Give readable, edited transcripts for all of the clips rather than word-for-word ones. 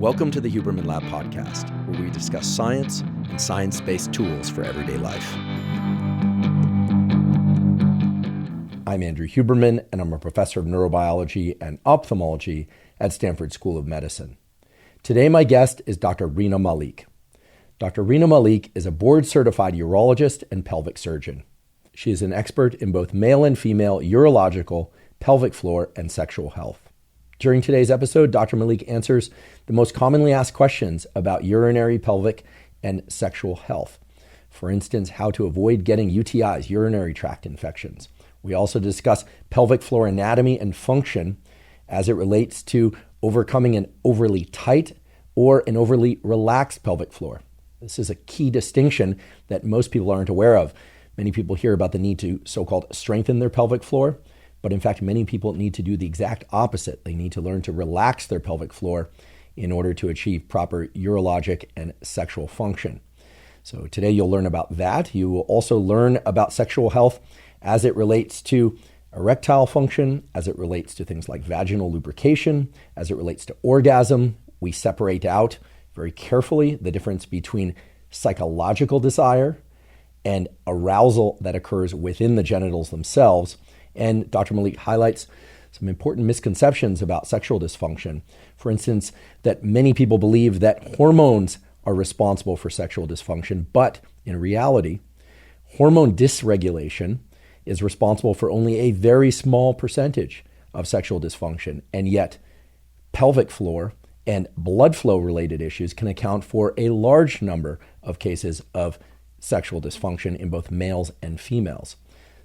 Welcome to the Huberman Lab podcast, where we discuss science and science-based tools for everyday life. I'm Andrew Huberman, and I'm a professor of neurobiology and ophthalmology at Stanford School of Medicine. Today, my guest is Dr. Rena Malik. Dr. Rena Malik is a board-certified urologist and pelvic surgeon. She is an expert in both male and female urological, pelvic floor, and sexual health. During today's episode, Dr. Malik answers the most commonly asked questions about urinary, pelvic, and sexual health. For instance, how to avoid getting UTIs, urinary tract infections. We also discuss pelvic floor anatomy and function as it relates to overcoming an overly tight or an overly relaxed pelvic floor. This is a key distinction that most people aren't aware of. Many people hear about the need to so-called strengthen their pelvic floor, but in fact, many people need to do the exact opposite. They need to learn to relax their pelvic floor in order to achieve proper urologic and sexual function. So today you'll learn about that. You will also learn about sexual health as it relates to erectile function, as it relates to things like vaginal lubrication, as it relates to orgasm. We separate out very carefully the difference between psychological desire and arousal that occurs within the genitals themselves. And Dr. Malik highlights some important misconceptions about sexual dysfunction. For instance, that many people believe that hormones are responsible for sexual dysfunction, but in reality, hormone dysregulation is responsible for only a very small percentage of sexual dysfunction. And yet, pelvic floor and blood flow related issues can account for a large number of cases of sexual dysfunction in both males and females.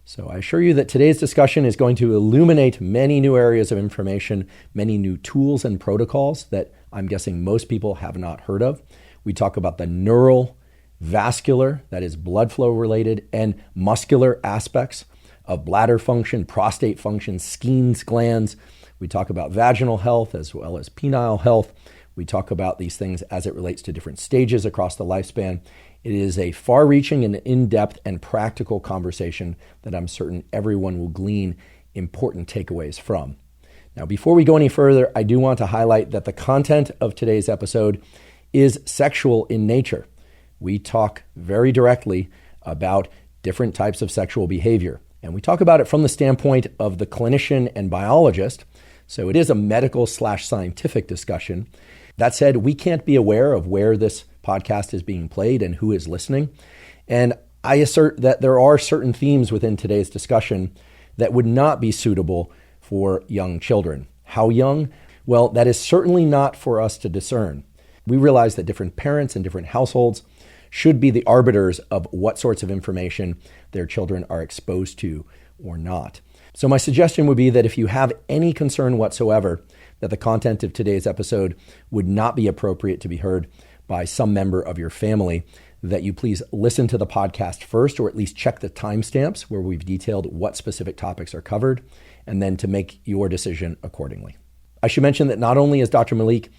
So I assure you that today's discussion is going to illuminate many new areas of information, many new tools and protocols that I'm guessing most people have not heard of. We talk about the neural, vascular, that is blood flow related, and muscular aspects of bladder function, prostate function, Skene's glands. We talk about vaginal health as well as penile health. We talk about these things as it relates to different stages across the lifespan. It is a far-reaching and in-depth and practical conversation that I'm certain everyone will glean important takeaways from. Now, before we go any further, I do want to highlight that the content of today's episode is sexual in nature. We talk very directly about different types of sexual behavior, and we talk about it from the standpoint of the clinician and biologist, so it is a medical/scientific discussion. That said, we can't be aware of where this podcast is being played and who is listening. And I assert that there are certain themes within today's discussion that would not be suitable for young children. How young? Well, that is certainly not for us to discern. We realize that different parents and different households should be the arbiters of what sorts of information their children are exposed to or not. So my suggestion would be that if you have any concern whatsoever that the content of today's episode would not be appropriate to be heard by some member of your family, that you please listen to the podcast first, or at least check the timestamps where we've detailed what specific topics are covered, and then to make your decision accordingly. I should mention that not only is Dr. Malik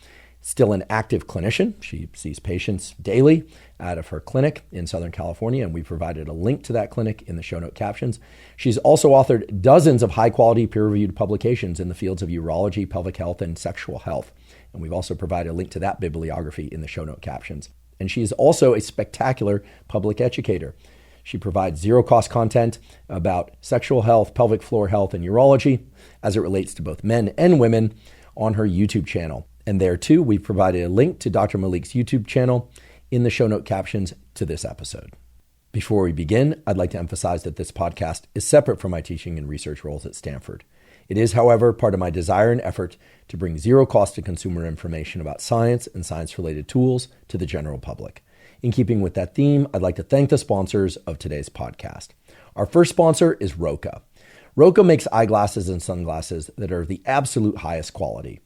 still an active clinician, she sees patients daily out of her clinic in Southern California, and we provided a link to that clinic in the show note captions. She's also authored dozens of high-quality peer-reviewed publications in the fields of urology, pelvic health, and sexual health. And we've also provided a link to that bibliography in the show note captions. And she is also a spectacular public educator. She provides zero-cost content about sexual health, pelvic floor health, and urology as it relates to both men and women on her YouTube channel. And there too, we've provided a link to Dr. Malik's YouTube channel in the show note captions to this episode. Before we begin, I'd like to emphasize that this podcast is separate from my teaching and research roles at Stanford. It is, however, part of my desire and effort to bring zero cost to consumer information about science and science-related tools to the general public. In keeping with that theme, I'd like to thank the sponsors of today's podcast. Our first sponsor is ROKA. ROKA makes eyeglasses and sunglasses that are of the absolute highest quality.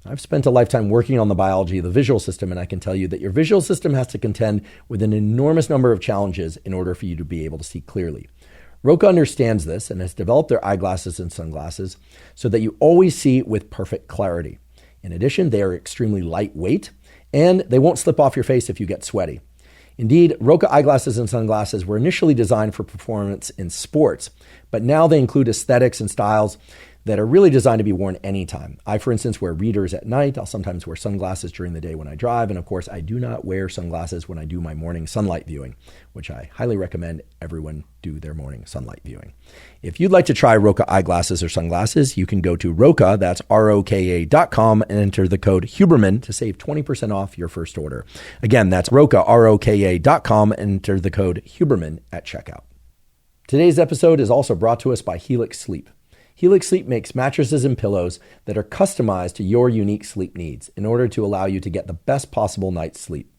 I've spent a lifetime working on the biology of the visual system, and I can tell you that your visual system has to contend with an enormous number of challenges in order for you to be able to see clearly. ROKA understands this and has developed their eyeglasses and sunglasses so that you always see with perfect clarity. In addition, they are extremely lightweight and they won't slip off your face if you get sweaty. Indeed, ROKA eyeglasses and sunglasses were initially designed for performance in sports, but now they include aesthetics and styles that are really designed to be worn anytime. I, for instance, wear readers at night. I'll sometimes wear sunglasses during the day when I drive. And of course, I do not wear sunglasses when I do my morning sunlight viewing, which I highly recommend everyone do their morning sunlight viewing. If you'd like to try ROKA eyeglasses or sunglasses, you can go to ROKA, that's ROKA.com, and enter the code Huberman to save 20% off your first order. Again, that's ROKA, ROKA.com, and enter the code Huberman at checkout. Today's episode is also brought to us by Helix Sleep. Helix Sleep makes mattresses and pillows that are customized to your unique sleep needs in order to allow you to get the best possible night's sleep.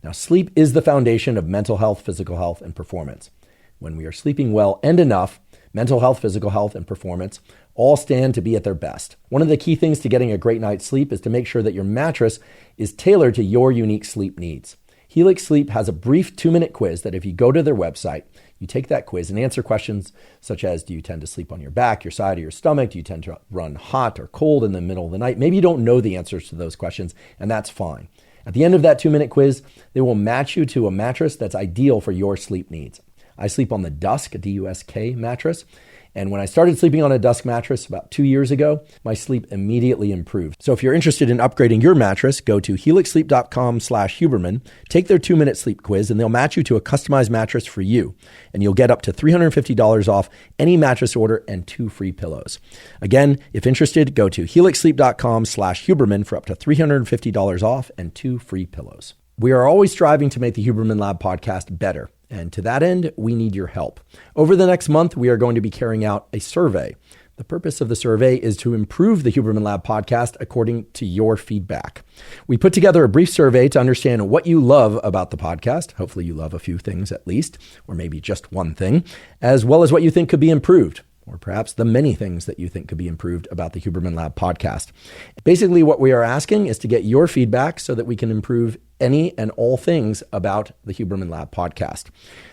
Now, sleep is the foundation of mental health, physical health, and performance. When we are sleeping well and enough, mental health, physical health, and performance all stand to be at their best. One of the key things to getting a great night's sleep is to make sure that your mattress is tailored to your unique sleep needs. Helix Sleep has a brief 2-minute quiz that if you go to their website, you take that quiz and answer questions such as, do you tend to sleep on your back, your side, or your stomach? Do you tend to run hot or cold in the middle of the night? Maybe you don't know the answers to those questions, and that's fine. At the end of that 2-minute quiz, they will match you to a mattress that's ideal for your sleep needs. I sleep on the Dusk, a D-U-S-K mattress. And when I started sleeping on a Dusk mattress about 2 years ago, my sleep immediately improved. So if you're interested in upgrading your mattress, go to helixsleep.com/Huberman, take their 2-minute sleep quiz, and they'll match you to a customized mattress for you. And you'll get up to $350 off any mattress order and 2 free pillows. Again, if interested, go to helixsleep.com/Huberman for up to $350 off and 2 free pillows. We are always striving to make the Huberman Lab podcast better. And to that end, we need your help. Over the next month, we are going to be carrying out a survey. The purpose of the survey is to improve the Huberman Lab podcast according to your feedback. We put together a brief survey to understand what you love about the podcast. Hopefully you love a few things at least, or maybe just one thing, as well as what you think could be improved, or perhaps the many things that you think could be improved about the Huberman Lab podcast. Basically, what we are asking is to get your feedback so that we can improve any and all things about the Huberman Lab podcast.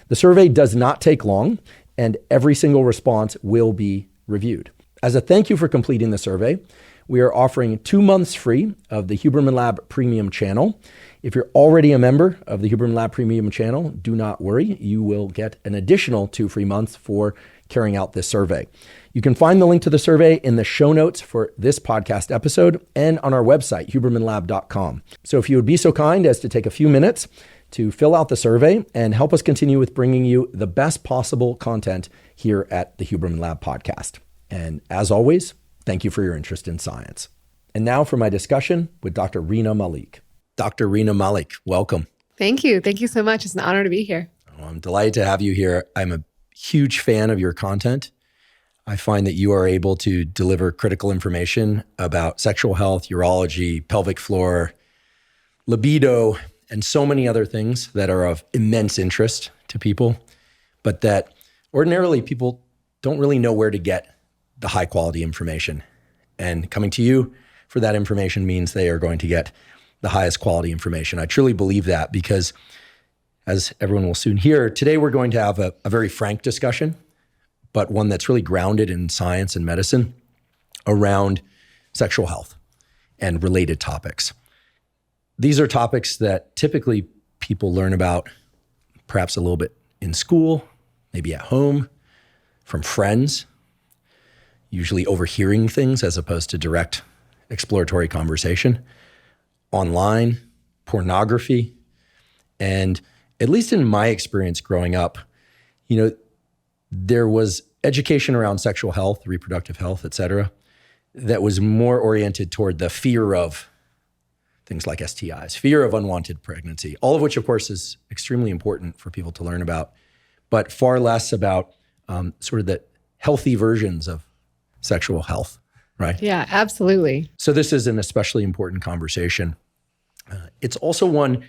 The survey does not take long, and every single response will be reviewed. As a thank you for completing the survey, we are offering 2 months free of the Huberman Lab Premium channel. If you're already a member of the Huberman Lab Premium channel, do not worry. You will get an additional 2 free months for carrying out this survey. You can find the link to the survey in the show notes for this podcast episode and on our website, hubermanlab.com. So if you would be so kind as to take a few minutes to fill out the survey and help us continue with bringing you the best possible content here at the Huberman Lab podcast. And as always, thank you for your interest in science. And now for my discussion with Dr. Rena Malik. Dr. Rena Malik, welcome. Thank you. Thank you so much. It's an honor to be here. Oh, I'm delighted to have you here. I'm a huge fan of your content. I find that you are able to deliver critical information about sexual health, urology, pelvic floor, libido, and so many other things that are of immense interest to people, but that ordinarily people don't really know where to get the high quality information. And coming to you for that information means they are going to get the highest quality information. I truly believe that because, as everyone will soon hear, today we're going to have a very frank discussion, but one that's really grounded in science and medicine around sexual health and related topics. These are topics that typically people learn about perhaps a little bit in school, maybe at home, from friends, usually overhearing things as opposed to direct exploratory conversation, online, pornography, and at least in my experience growing up, there was education around sexual health, reproductive health, et cetera, that was more oriented toward the fear of things like STIs, fear of unwanted pregnancy, all of which, of course, is extremely important for people to learn about, but far less about sort of the healthy versions of sexual health, right? Yeah, absolutely. So this is an especially important conversation. It's also one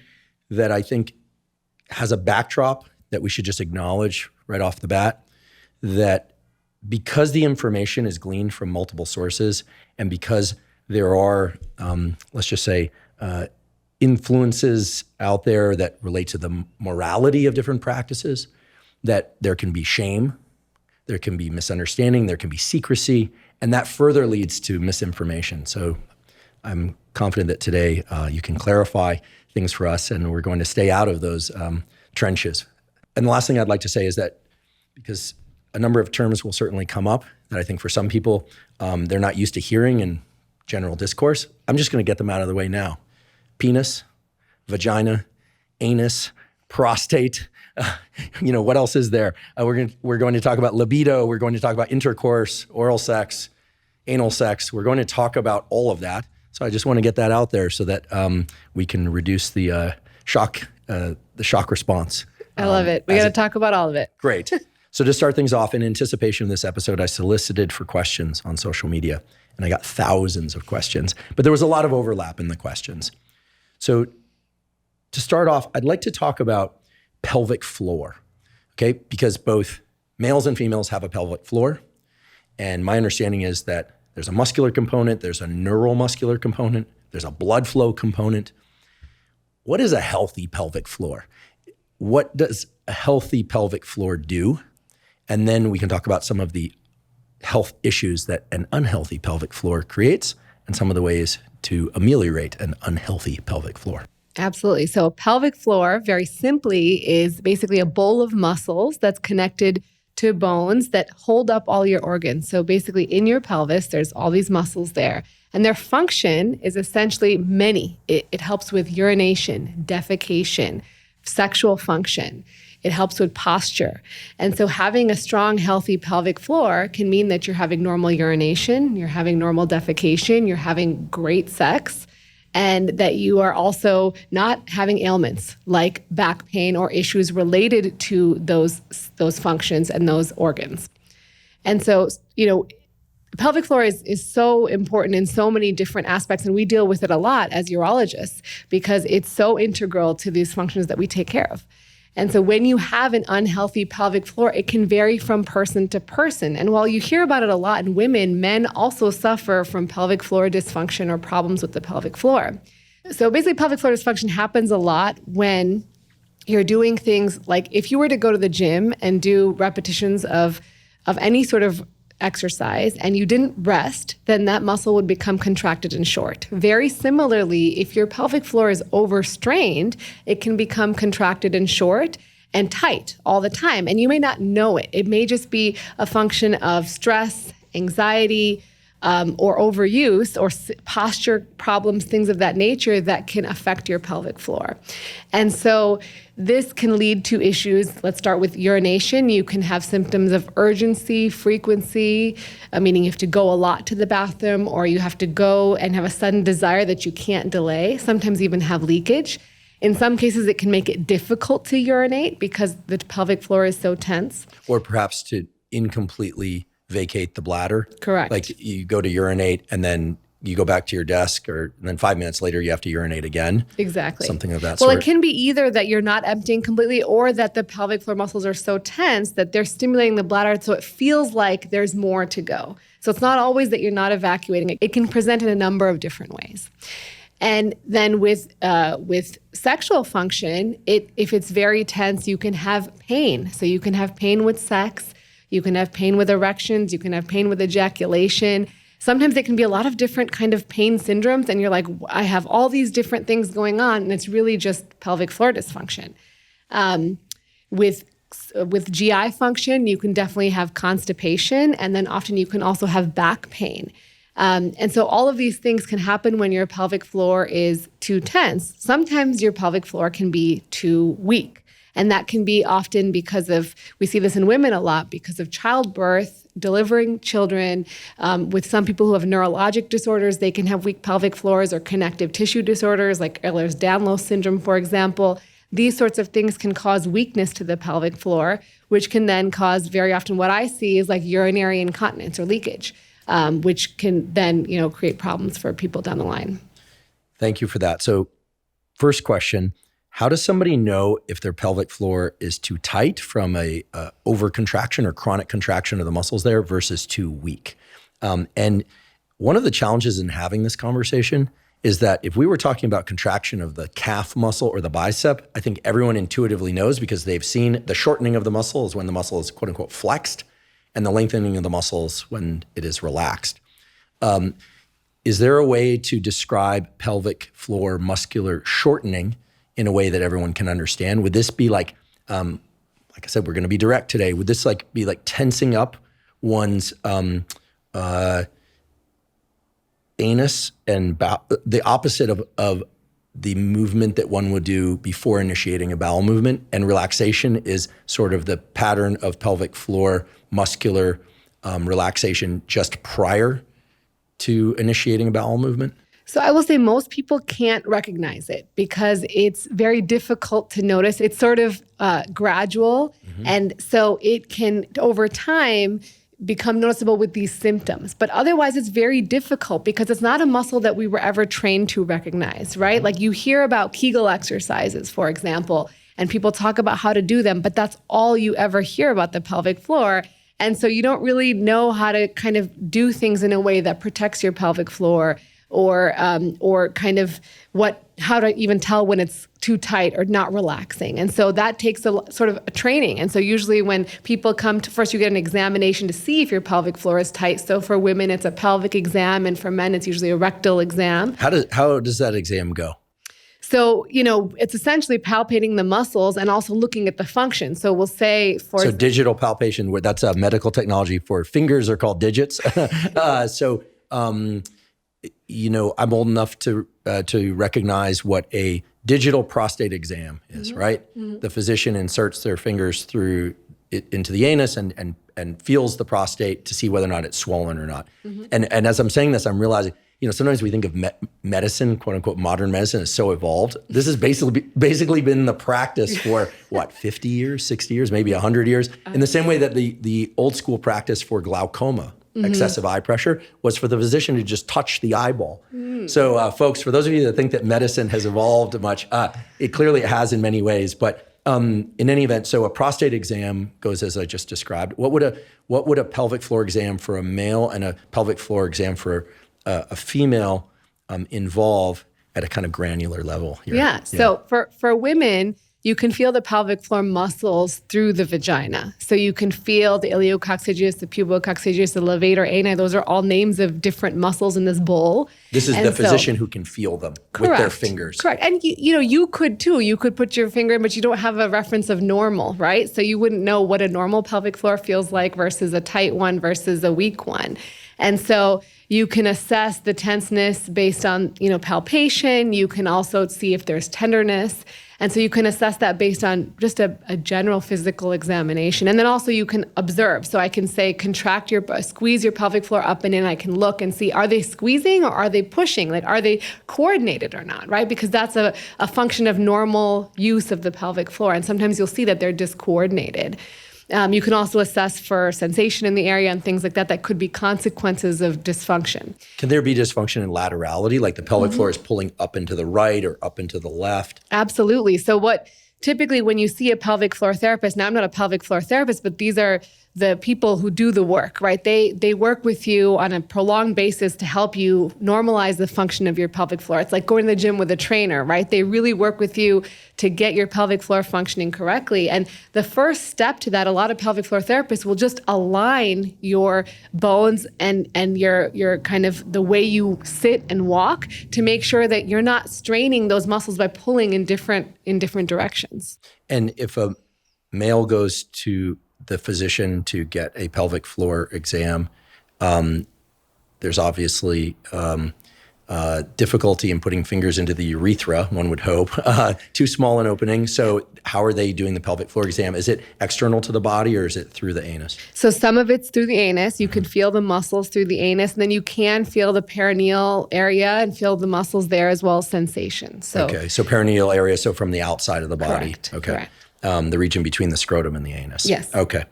that I think has a backdrop that we should just acknowledge right off the bat, that because the information is gleaned from multiple sources and because there are, let's just say, influences out there that relate to the morality of different practices, that there can be shame, there can be misunderstanding, there can be secrecy, and that further leads to misinformation. So I'm confident that today you can clarify things for us, and we're going to stay out of those trenches. And the last thing I'd like to say is that because a number of terms will certainly come up that I think for some people, they're not used to hearing in general discourse. I'm just going to get them out of the way now. Penis, vagina, anus, prostate. What else is there? We're going to talk about libido. We're going to talk about intercourse, oral sex, anal sex. We're going to talk about all of that. So I just want to get that out there so that we can reduce the shock response. I love it. We got to talk about all of it. Great. So to start things off, in anticipation of this episode, I solicited for questions on social media, and I got thousands of questions, but there was a lot of overlap in the questions. So to start off, I'd like to talk about pelvic floor, okay? Because both males and females have a pelvic floor, and my understanding is that there's a muscular component, there's a neuromuscular component, there's a blood flow component. What is a healthy pelvic floor? What does a healthy pelvic floor do? And then we can talk about some of the health issues that an unhealthy pelvic floor creates and some of the ways to ameliorate an unhealthy pelvic floor. Absolutely. So a pelvic floor, very simply, is basically a bowl of muscles that's connected to bones that hold up all your organs. So basically in your pelvis, there's all these muscles there. And their function is essentially many. It helps with urination, defecation, sexual function. It helps with posture. And so having a strong, healthy pelvic floor can mean that you're having normal urination, you're having normal defecation, you're having great sex, and that you are also not having ailments like back pain or issues related to those functions and those organs. And so, pelvic floor is so important in so many different aspects, and we deal with it a lot as urologists because it's so integral to these functions that we take care of. And so when you have an unhealthy pelvic floor, it can vary from person to person. And while you hear about it a lot in women, men also suffer from pelvic floor dysfunction or problems with the pelvic floor. So basically, pelvic floor dysfunction happens a lot when you're doing things like if you were to go to the gym and do repetitions of any sort of exercise and you didn't rest, then that muscle would become contracted and short. Very similarly, if your pelvic floor is overstrained, it can become contracted and short and tight all the time. And you may not know it. It may just be a function of stress, anxiety, or overuse or posture problems, things of that nature that can affect your pelvic floor. And so this can lead to issues. Let's start with urination. You can have symptoms of urgency, frequency, meaning you have to go a lot to the bathroom, or you have to go and have a sudden desire that you can't delay, sometimes even have leakage. In some cases, it can make it difficult to urinate because the pelvic floor is so tense. Or perhaps to incompletely vacate the bladder. Correct. Like you go to urinate and then you go back to your desk, and then 5 minutes later you have to urinate again. Exactly. Something of that sort. Well, it can be either that you're not emptying completely or that the pelvic floor muscles are so tense that they're stimulating the bladder so it feels like there's more to go. So it's not always that you're not evacuating. It can present in a number of different ways. And then with sexual function, if it's very tense, you can have pain. So you can have pain with sex. You can have pain with erections. You can have pain with ejaculation. Sometimes it can be a lot of different kind of pain syndromes, and you're like, I have all these different things going on, and it's really just pelvic floor dysfunction. With GI function, you can definitely have constipation, and then often you can also have back pain. And so all of these things can happen when your pelvic floor is too tense. Sometimes your pelvic floor can be too weak. And that can be often because we see this in women a lot, because of childbirth, delivering children. With some people who have neurologic disorders, they can have weak pelvic floors, or connective tissue disorders like Ehlers-Danlos syndrome, for example. These sorts of things can cause weakness to the pelvic floor, which can then cause, very often what I see is like urinary incontinence or leakage, which can then create problems for people down the line. Thank you for that. So first question, how does somebody know if their pelvic floor is too tight from a overcontraction or chronic contraction of the muscles there versus too weak? And one of the challenges in having this conversation is that if we were talking about contraction of the calf muscle or the bicep, I think everyone intuitively knows because they've seen the shortening of the muscle is when the muscle is quote unquote flexed, and the lengthening of the muscles when it is relaxed. Is there a way to describe pelvic floor muscular shortening in a way that everyone can understand? Would this be like I said, we're going to be direct today. Would this be like tensing up one's anus and the opposite of the movement that one would do before initiating a bowel movement. And relaxation is sort of the pattern of pelvic floor muscular relaxation just prior to initiating a bowel movement. So I will say most people can't recognize it because it's very difficult to notice. It's sort of gradual. And so it can, over time, become noticeable with these symptoms. But otherwise, it's very difficult because it's not a muscle that we were ever trained to recognize, right? Like you hear about Kegel exercises, for example, and people talk about how to do them, but that's all you ever hear about the pelvic floor. And so you don't really know how to kind of do things in a way that protects your pelvic floor or kind of how to even tell when it's too tight or not relaxing. And so that takes a sort of a training. And so usually when people come to, first you get an examination to see if your pelvic floor is tight. So for women, it's a pelvic exam. And for men, it's usually a rectal exam. How does that exam go? So, it's essentially palpating the muscles and also looking at the function. So we'll say So digital palpation, where that's a medical technology for fingers are called digits. I'm old enough to recognize what a digital prostate exam is, right? The physician inserts their fingers through it into the anus and feels the prostate to see whether or not it's swollen or not. And as I'm saying this, I'm realizing, sometimes we think of medicine, quote unquote, modern medicine is so evolved. This has basically been the practice for 50 years, 60 years, maybe 100 years, in the same way that the old school practice for glaucoma, excessive eye pressure, was for the physician to just touch the eyeball. So folks, for those of you that think that medicine has evolved much, it clearly has in many ways. But in any event, so a prostate exam goes as I just described. What would a pelvic floor exam for a male and a pelvic floor exam for a female involve at a kind of granular level here? Yeah. So for women, you can feel the pelvic floor muscles through the vagina. So you can feel the iliococcygeus, the pubococcygeus, the levator ani. Those are all names of different muscles in this bowl. This is the physician who can feel them with their fingers. Correct. And you could too. You could put your finger in, but you don't have a reference of normal, right? So you wouldn't know what a normal pelvic floor feels like versus a tight one versus a weak one. And so you can assess the tenseness based on, palpation. You can also see if there's tenderness. And so you can assess that based on just a general physical examination. And then also you can observe. So I can say, squeeze your pelvic floor up and in. I can look and see, are they squeezing or are they pushing? Like, are they coordinated or not, right? Because that's a function of normal use of the pelvic floor. And sometimes you'll see that they're discoordinated. You can also assess for sensation in the area and things like that. That could be consequences of dysfunction. Can there be dysfunction in laterality, like the pelvic floor is pulling up and to the right or up and to the left? Absolutely. So typically when you see a pelvic floor therapist, now I'm not a pelvic floor therapist, but these are the people who do the work, right? They work with you on a prolonged basis to help you normalize the function of your pelvic floor. It's like going to the gym with a trainer, right? They really work with you to get your pelvic floor functioning correctly. And the first step to that, a lot of pelvic floor therapists will just align your bones and your kind of the way you sit and walk to make sure that you're not straining those muscles by pulling in different directions. And if a male goes to the physician to get a pelvic floor exam, there's obviously difficulty in putting fingers into the urethra, one would hope, too small an opening. So how are they doing the pelvic floor exam? Is it external to the body or is it through the anus? So some of it's through the anus. You can feel the muscles through the anus, and then you can feel the perineal area and feel the muscles there as well as sensation. So perineal area, so from the outside of the body. Correct. Okay. Correct. The region between the scrotum and the anus. Yes. Okay.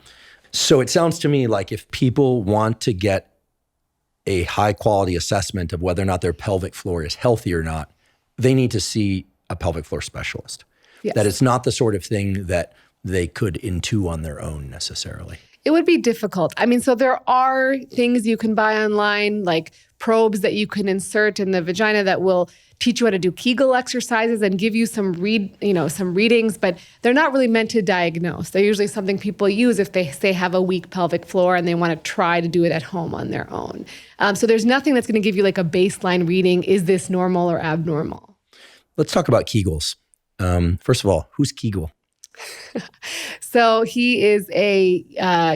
So it sounds to me like if people want to get a high quality assessment of whether or not their pelvic floor is healthy or not, they need to see a pelvic floor specialist. Yes. That it's not the sort of thing that they could intuit on their own necessarily. It would be difficult. I mean, so there are things you can buy online, like probes that you can insert in the vagina that will teach you how to do Kegel exercises and give you some readings, but they're not really meant to diagnose. They're usually something people use if they say have a weak pelvic floor and they want to try to do it at home on their own. So there's nothing that's going to give you like a baseline reading. Is this normal or abnormal? Let's talk about Kegels. First of all, who's Kegel? So he is a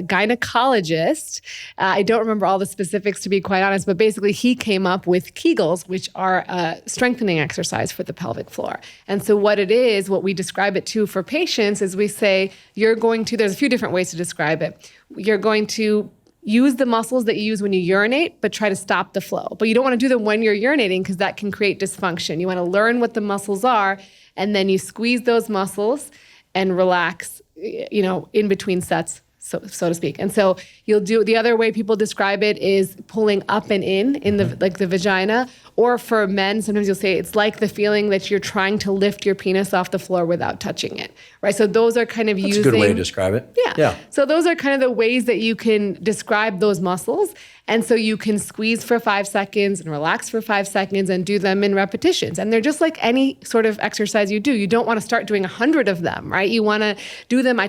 gynecologist. I don't remember all the specifics, to be quite honest, but basically he came up with Kegels, which are a strengthening exercise for the pelvic floor. And so what it is, what we describe it to for patients is we say, there's a few different ways to describe it. You're going to use the muscles that you use when you urinate, but try to stop the flow. But you don't want to do them when you're urinating because that can create dysfunction. You want to learn what the muscles are, and then you squeeze those muscles and relax, in between sets, so to speak. And so you'll do, the other way people describe it is pulling up and in the vagina. Or for men, sometimes you'll say it's like the feeling that you're trying to lift your penis off the floor without touching it, right? So those are kind of That's a good way to describe it. Yeah. So those are kind of the ways that you can describe those muscles. And so you can squeeze for 5 seconds and relax for 5 seconds and do them in repetitions. And they're just like any sort of exercise you do. You don't want to start doing 100 of them, right? You want to do them, I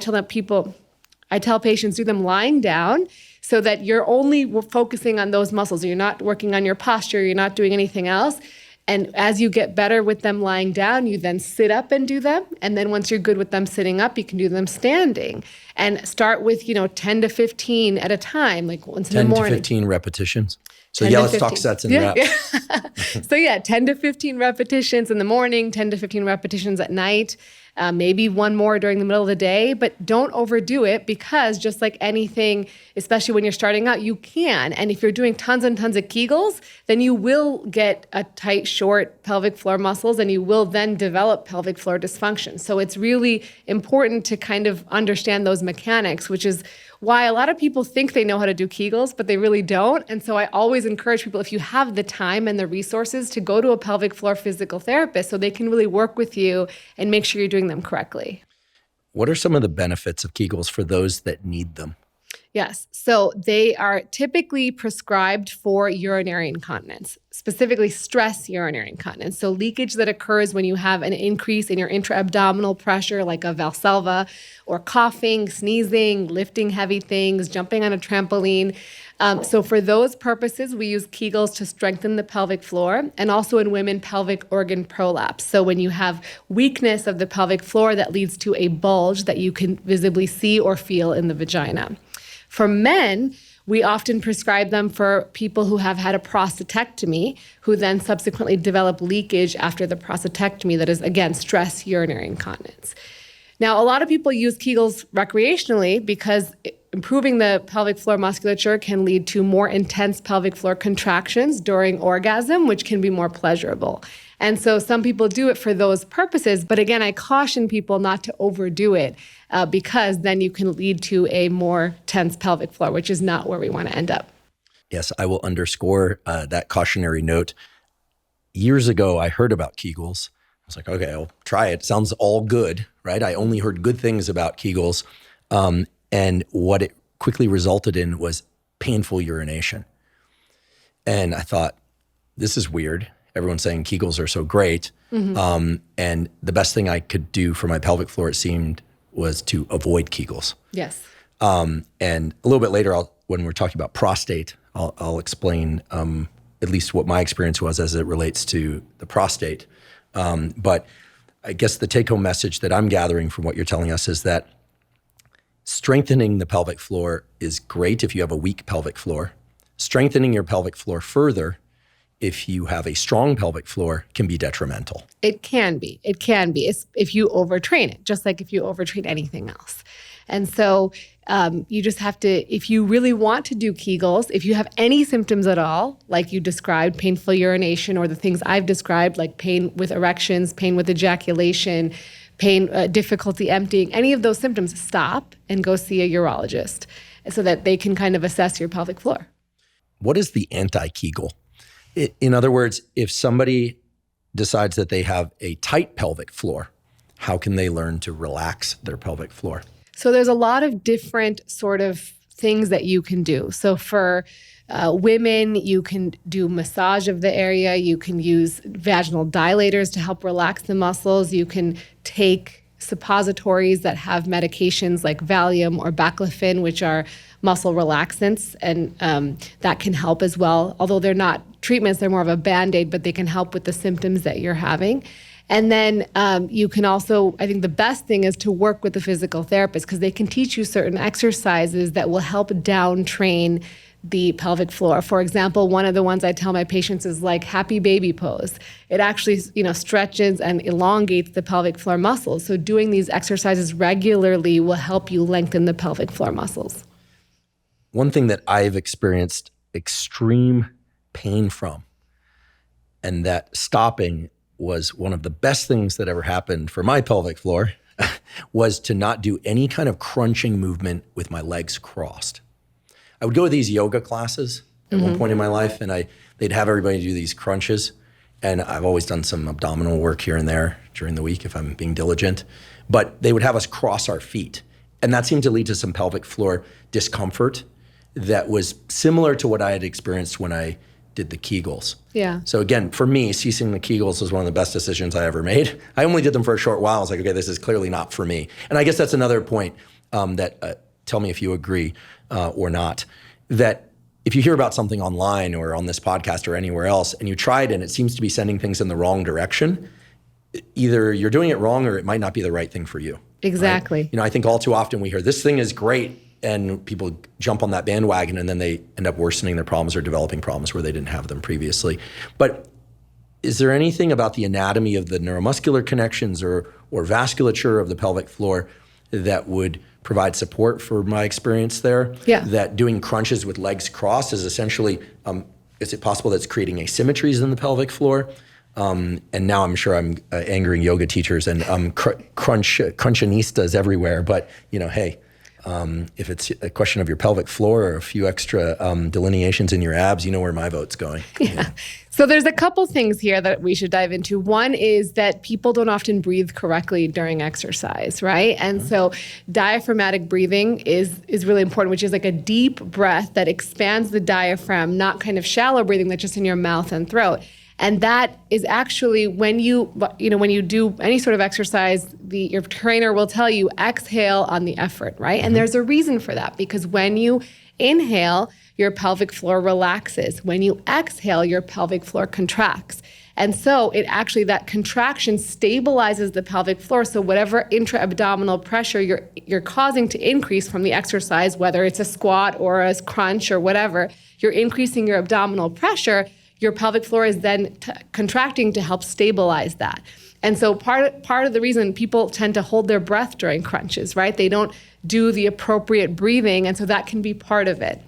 tell patients, do them lying down so that you're only focusing on those muscles. You're not working on your posture. You're not doing anything else. And as you get better with them lying down, you then sit up and do them. And then once you're good with them sitting up, you can do them standing. And start with, 10 to 15 at a time, like once in the morning. 10 to 15 repetitions. So let's talk sets and reps. So 10 to 15 repetitions in the morning, 10 to 15 repetitions at night. Maybe one more during the middle of the day, but don't overdo it because just like anything, especially when you're starting out, you can. And if you're doing tons and tons of Kegels, then you will get a tight, short pelvic floor muscles and you will then develop pelvic floor dysfunction. So it's really important to kind of understand those mechanics, which is why a lot of people think they know how to do Kegels, but they really don't. And so I always encourage people, if you have the time and the resources, to go to a pelvic floor physical therapist so they can really work with you and make sure you're doing them correctly. What are some of the benefits of Kegels for those that need them? Yes. So they are typically prescribed for urinary incontinence, specifically stress urinary incontinence. So leakage that occurs when you have an increase in your intra-abdominal pressure, like a Valsalva, or coughing, sneezing, lifting heavy things, jumping on a trampoline. So for those purposes, we use Kegels to strengthen the pelvic floor, and also in women, pelvic organ prolapse. So when you have weakness of the pelvic floor that leads to a bulge that you can visibly see or feel in the vagina. For men, we often prescribe them for people who have had a prostatectomy, who then subsequently develop leakage after the prostatectomy that is, again, stress urinary incontinence. Now, a lot of people use Kegels recreationally because improving the pelvic floor musculature can lead to more intense pelvic floor contractions during orgasm, which can be more pleasurable. And so some people do it for those purposes. But again, I caution people not to overdo it because then you can lead to a more tense pelvic floor, which is not where we want to end up. Yes, I will underscore that cautionary note. Years ago, I heard about Kegels. I was like, okay, I'll try it. Sounds all good, right? I only heard good things about Kegels. And what it quickly resulted in was painful urination. And I thought, this is weird. Everyone's saying Kegels are so great. Mm-hmm. And the best thing I could do for my pelvic floor, it seemed, was to avoid Kegels. Yes. And a little bit later, when we're talking about prostate, I'll explain at least what my experience was as it relates to the prostate. But I guess the take-home message that I'm gathering from what you're telling us is that strengthening the pelvic floor is great if you have a weak pelvic floor. Strengthening your pelvic floor further, if you have a strong pelvic floor, can be detrimental. It can be. It can be if you overtrain it, just like if you overtrain anything else. And so you just have to, if you really want to do Kegels, if you have any symptoms at all, like you described, painful urination, or the things I've described, like pain with erections, pain with ejaculation, pain, difficulty emptying, any of those symptoms, stop and go see a urologist so that they can kind of assess your pelvic floor. What is the anti-Kegel? In other words, if somebody decides that they have a tight pelvic floor, how can they learn to relax their pelvic floor? So there's a lot of different sort of things that you can do. So for women, you can do massage of the area. You can use vaginal dilators to help relax the muscles. You can take suppositories that have medications like Valium or Baclofen, which are muscle relaxants, and that can help as well. Although they're not treatments, they're more of a Band-Aid, but they can help with the symptoms that you're having. And then you can also, I think the best thing is to work with the physical therapist because they can teach you certain exercises that will help down train the pelvic floor. For example, one of the ones I tell my patients is like happy baby pose. It actually, stretches and elongates the pelvic floor muscles. So doing these exercises regularly will help you lengthen the pelvic floor muscles. One thing that I've experienced extreme pain from, and that stopping was one of the best things that ever happened for my pelvic floor, was to not do any kind of crunching movement with my legs crossed. I would go to these yoga classes at one point in my life, and they'd have everybody do these crunches. And I've always done some abdominal work here and there during the week if I'm being diligent. But they would have us cross our feet. And that seemed to lead to some pelvic floor discomfort that was similar to what I had experienced when I did the Kegels. Yeah. So again, for me, ceasing the Kegels was one of the best decisions I ever made. I only did them for a short while. I was like, okay, this is clearly not for me. And I guess that's another point that tell me if you agree or not, that if you hear about something online or on this podcast or anywhere else and you try it and it seems to be sending things in the wrong direction, either you're doing it wrong or it might not be the right thing for you. Exactly. Right? I think all too often we hear this thing is great and people jump on that bandwagon and then they end up worsening their problems or developing problems where they didn't have them previously. But is there anything about the anatomy of the neuromuscular connections or vasculature of the pelvic floor that would provide support for my experience there? Yeah. That doing crunches with legs crossed is essentially, is it possible that it's creating asymmetries in the pelvic floor? And now I'm sure I'm angering yoga teachers and crunchinistas everywhere, but hey, if it's a question of your pelvic floor or a few extra delineations in your abs, you know where my vote's going. Yeah. So there's a couple things here that we should dive into. One is that people don't often breathe correctly during exercise, right? And so diaphragmatic breathing is really important, which is like a deep breath that expands the diaphragm, not kind of shallow breathing that's just in your mouth and throat. And that is actually when you do any sort of exercise, your trainer will tell you exhale on the effort, right? And there's a reason for that because when you inhale, your pelvic floor relaxes. When you exhale, your pelvic floor contracts. And so that contraction stabilizes the pelvic floor. So whatever intra-abdominal pressure you're causing to increase from the exercise, whether it's a squat or a crunch or whatever, you're increasing your abdominal pressure. Your pelvic floor is then contracting to help stabilize that. And so part of the reason people tend to hold their breath during crunches, right? They don't do the appropriate breathing, and so that can be part of it.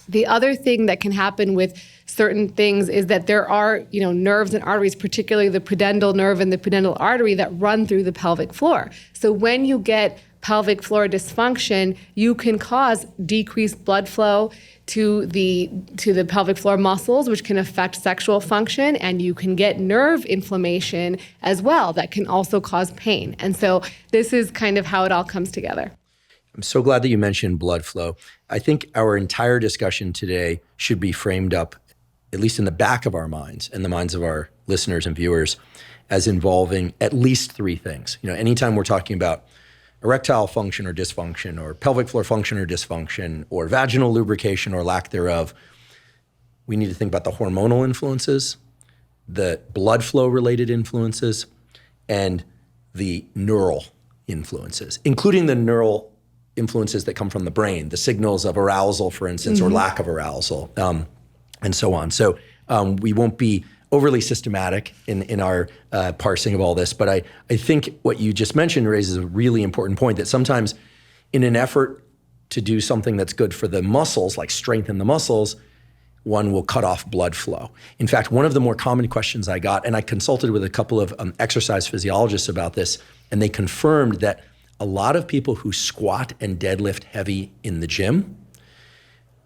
The other thing that can happen with certain things is that there are, nerves and arteries, particularly the pudendal nerve and the pudendal artery that run through the pelvic floor. So when you get pelvic floor dysfunction, you can cause decreased blood flow to the pelvic floor muscles, which can affect sexual function, and you can get nerve inflammation as well that can also cause pain. And so this is kind of how it all comes together. I'm so glad that you mentioned blood flow. I think our entire discussion today should be framed up, at least in the back of our minds and the minds of our listeners and viewers, as involving at least three things. Anytime we're talking about erectile function or dysfunction, or pelvic floor function or dysfunction, or vaginal lubrication or lack thereof, we need to think about the hormonal influences, the blood flow related influences, and the neural influences, including the neural influences that come from the brain, the signals of arousal, for instance, or lack of arousal, and so on. So we won't be overly systematic in our parsing of all this, but I think what you just mentioned raises a really important point that sometimes in an effort to do something that's good for the muscles, like strengthen the muscles, one will cut off blood flow. In fact, one of the more common questions I got, and I consulted with a couple of exercise physiologists about this, and they confirmed that a lot of people who squat and deadlift heavy in the gym,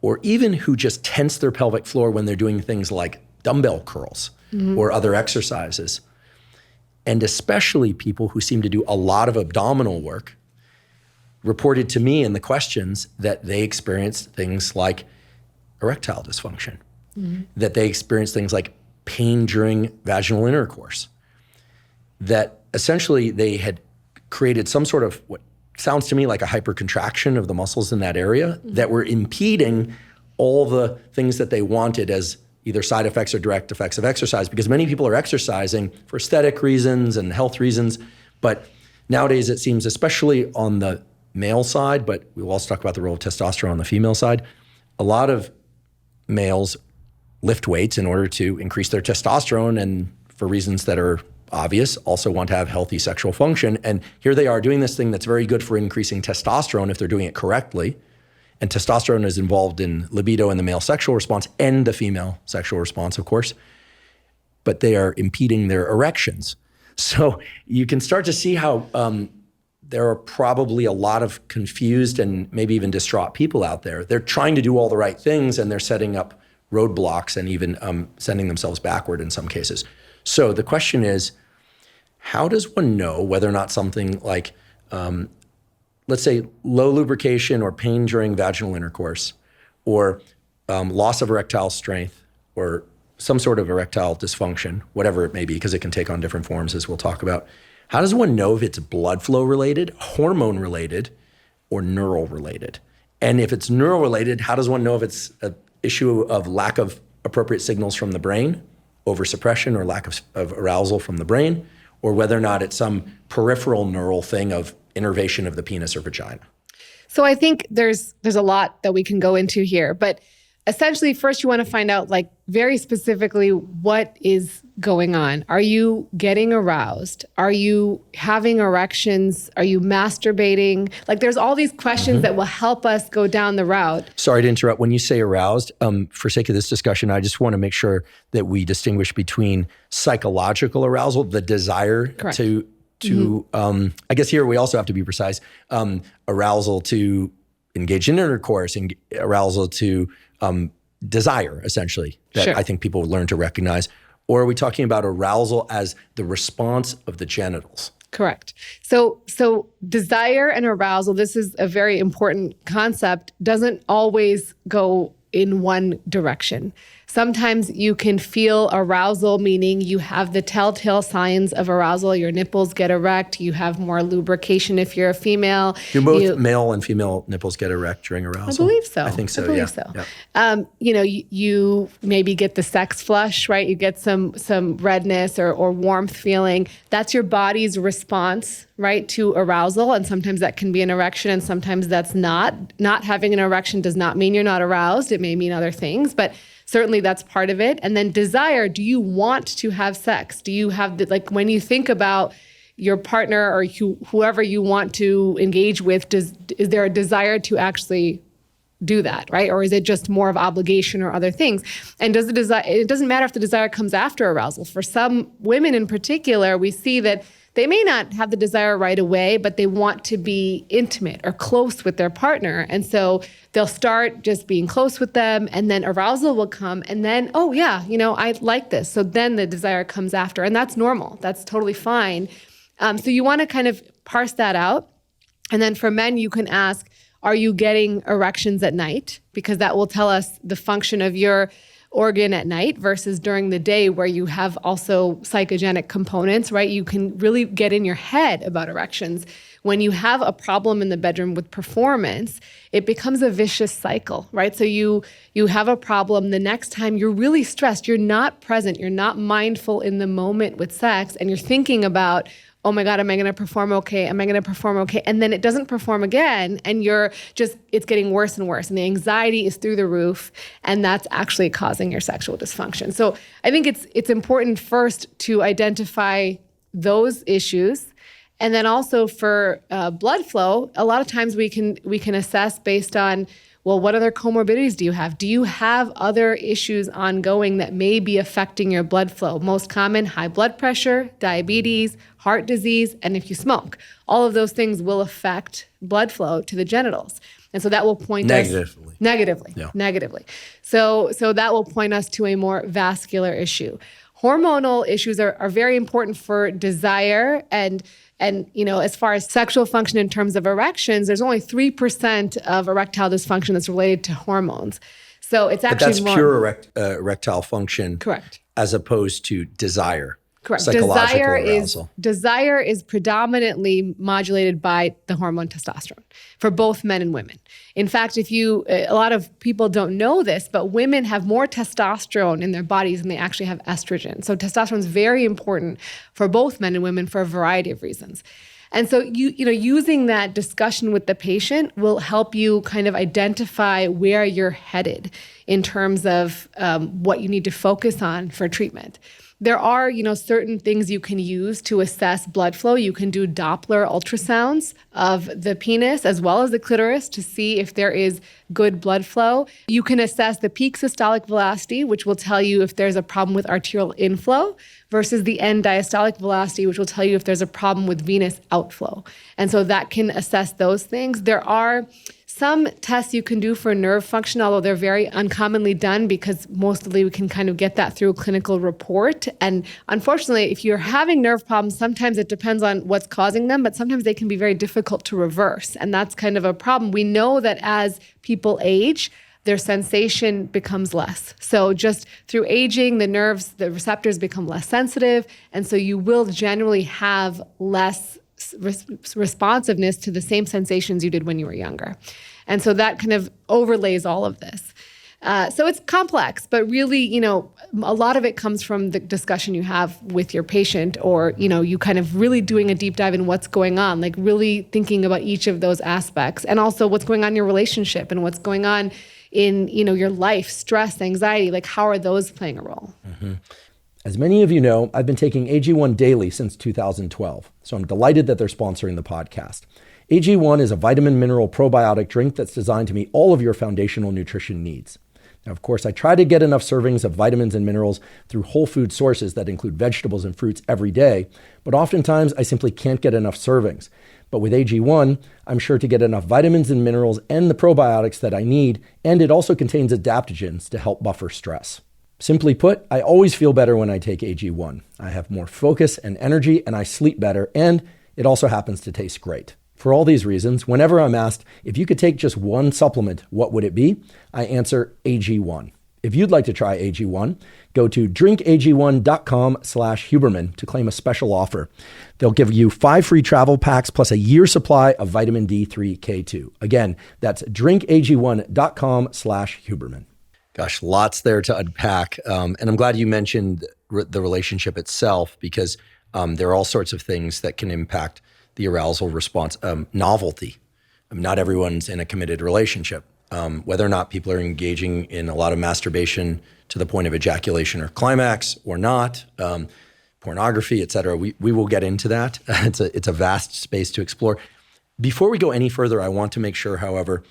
or even who just tense their pelvic floor when they're doing things like dumbbell curls or other exercises, and especially people who seem to do a lot of abdominal work, reported to me in the questions that they experienced things like erectile dysfunction, that they experienced things like pain during vaginal intercourse, that essentially they had created some sort of what sounds to me like a hypercontraction of the muscles in that area that were impeding all the things that they wanted as either side effects or direct effects of exercise, because many people are exercising for aesthetic reasons and health reasons. But nowadays it seems, especially on the male side, but we'll also talk about the role of testosterone on the female side, a lot of males lift weights in order to increase their testosterone, and for reasons that are obvious, also want to have healthy sexual function. And here they are doing this thing that's very good for increasing testosterone if they're doing it correctly. And testosterone is involved in libido in the male sexual response and the female sexual response, of course. But they are impeding their erections. So you can start to see how there are probably a lot of confused and maybe even distraught people out there. They're trying to do all the right things, and they're setting up roadblocks and even sending themselves backward in some cases. So the question is, how does one know whether or not something like, let's say, low lubrication or pain during vaginal intercourse, or loss of erectile strength, or some sort of erectile dysfunction, whatever it may be, because it can take on different forms, as we'll talk about. How does one know if it's blood flow related, hormone related, or neural related? And if it's neural related, how does one know if it's an issue of lack of appropriate signals from the brain, oversuppression or lack of arousal from the brain, or whether or not it's some peripheral neural thing of innervation of the penis or vagina? So I think there's a lot that we can go into here, but essentially first you want to find out, like, very specifically, what is going on. Are you getting aroused? Are you having erections? Are you masturbating? Like, there's all these questions that will help us go down the route. Sorry to interrupt. When you say aroused, for sake of this discussion, I just want to make sure that we distinguish between psychological arousal, the desire Correct. to I guess here we also have to be precise, arousal to engage in intercourse, and arousal to desire, essentially, that Sure. I think people learn to recognize. Or are we talking about arousal as the response of the genitals? Correct. So desire and arousal, this is a very important concept, doesn't always go in one direction. Sometimes you can feel arousal, meaning you have the telltale signs of arousal. Your nipples get erect. You have more lubrication if you're a female. Do both male and female nipples get erect during arousal? I believe so. I think so, I believe so. You maybe get the sex flush, right? You get some redness or warmth feeling. That's your body's response, right, to arousal. And sometimes that can be an erection, and sometimes that's not. Not having an erection does not mean you're not aroused. It may mean other things, but certainly that's part of it. And then desire, do you want to have sex? Do you have, when you think about your partner or whoever you want to engage with, is there a desire to actually do that, right? Or is it just more of obligation or other things? And it doesn't matter if the desire comes after arousal. For some women in particular, we see that they may not have the desire right away, but they want to be intimate or close with their partner. And so they'll start just being close with them, and then arousal will come, and then, oh yeah, I like this. So then the desire comes after, and that's normal. That's totally fine. So you want to kind of parse that out. And then for men, you can ask, are you getting erections at night? Because that will tell us the function of your organ at night versus during the day, where you have also psychogenic components, right? You can really get in your head about erections. When you have a problem in the bedroom with performance, it becomes a vicious cycle, right? So you have a problem. The next time you're really stressed, you're not present, you're not mindful in the moment with sex, and you're thinking about, oh my God, am I going to perform okay? Am I going to perform okay? And then it doesn't perform again, and it's getting worse and worse. And the anxiety is through the roof, and that's actually causing your sexual dysfunction. So I think it's important first to identify those issues. And then also for blood flow, a lot of times we can assess based on, well, what other comorbidities do you have? Do you have other issues ongoing that may be affecting your blood flow? Most common, high blood pressure, diabetes, heart disease, and if you smoke. All of those things will affect blood flow to the genitals. And so that will point us negatively. So that will point us to a more vascular issue. Hormonal issues are very important for desire, and as far as sexual function in terms of erections, there's only 3% of erectile dysfunction that's related to hormones. So it's actually But that's pure erectile function. Correct. As opposed to desire. Correct. psychological arousal. Desire is predominantly modulated by the hormone testosterone for both men and women. In fact, a lot of people don't know this, but women have more testosterone in their bodies than they actually have estrogen. So testosterone is very important for both men and women for a variety of reasons. And so using that discussion with the patient will help you kind of identify where you're headed in terms of what you need to focus on for treatment. There are, certain things you can use to assess blood flow. You can do Doppler ultrasounds of the penis as well as the clitoris to see if there is good blood flow. You can assess the peak systolic velocity, which will tell you if there's a problem with arterial inflow, versus the end diastolic velocity, which will tell you if there's a problem with venous outflow. And so that can assess those things. There are some tests you can do for nerve function, although they're very uncommonly done because mostly we can kind of get that through a clinical report. And unfortunately, if you're having nerve problems, sometimes it depends on what's causing them, but sometimes they can be very difficult to reverse. And that's kind of a problem. We know that as people age, their sensation becomes less. So just through aging, the nerves, the receptors become less sensitive. And so you will generally have less responsiveness to the same sensations you did when you were younger. And so that kind of overlays all of this. So it's complex, but really, a lot of it comes from the discussion you have with your patient, or, you kind of really doing a deep dive in what's going on, like really thinking about each of those aspects, and also what's going on in your relationship and what's going on in, your life, stress, anxiety, like how are those playing a role? Mm-hmm. As many of you know, I've been taking AG1 daily since 2012, so I'm delighted that they're sponsoring the podcast. AG1 is a vitamin mineral probiotic drink that's designed to meet all of your foundational nutrition needs. Now, of course, I try to get enough servings of vitamins and minerals through whole food sources that include vegetables and fruits every day, but oftentimes I simply can't get enough servings. But with AG1, I'm sure to get enough vitamins and minerals and the probiotics that I need, and it also contains adaptogens to help buffer stress. Simply put, I always feel better when I take AG1. I have more focus and energy, and I sleep better, and it also happens to taste great. For all these reasons, whenever I'm asked, if you could take just one supplement, what would it be? I answer AG1. If you'd like to try AG1, go to drinkag1.com/Huberman to claim a special offer. They'll give you 5 free travel packs plus a year's supply of vitamin D3K2. Again, that's drinkag1.com/Huberman. Gosh, lots there to unpack. And I'm glad you mentioned the relationship itself, because there are all sorts of things that can impact the arousal response. Novelty. Not everyone's in a committed relationship. Whether or not people are engaging in a lot of masturbation to the point of ejaculation or climax or not, pornography, et cetera. We will get into that. It's a vast space to explore. Before we go any further, I want to make sure, however,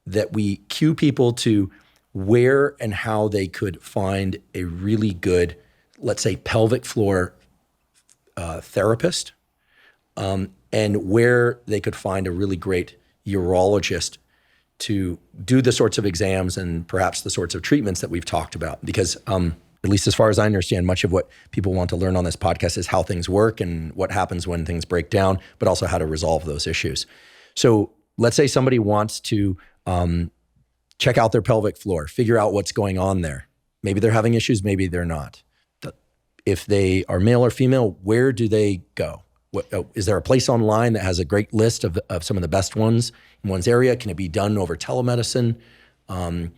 that we cue people to where and how they could find a really good, let's say, pelvic floor therapist, and where they could find a really great urologist to do the sorts of exams and perhaps the sorts of treatments that we've talked about. Because at least as far as I understand, much of what people want to learn on this podcast is how things work and what happens when things break down, but also how to resolve those issues. So let's say somebody wants to check out their pelvic floor, figure out what's going on there. Maybe they're having issues, maybe they're not. If they are male or female, where do they go? Is there a place online that has a great list of some of the best ones in one's area? Can it be done over telemedicine? How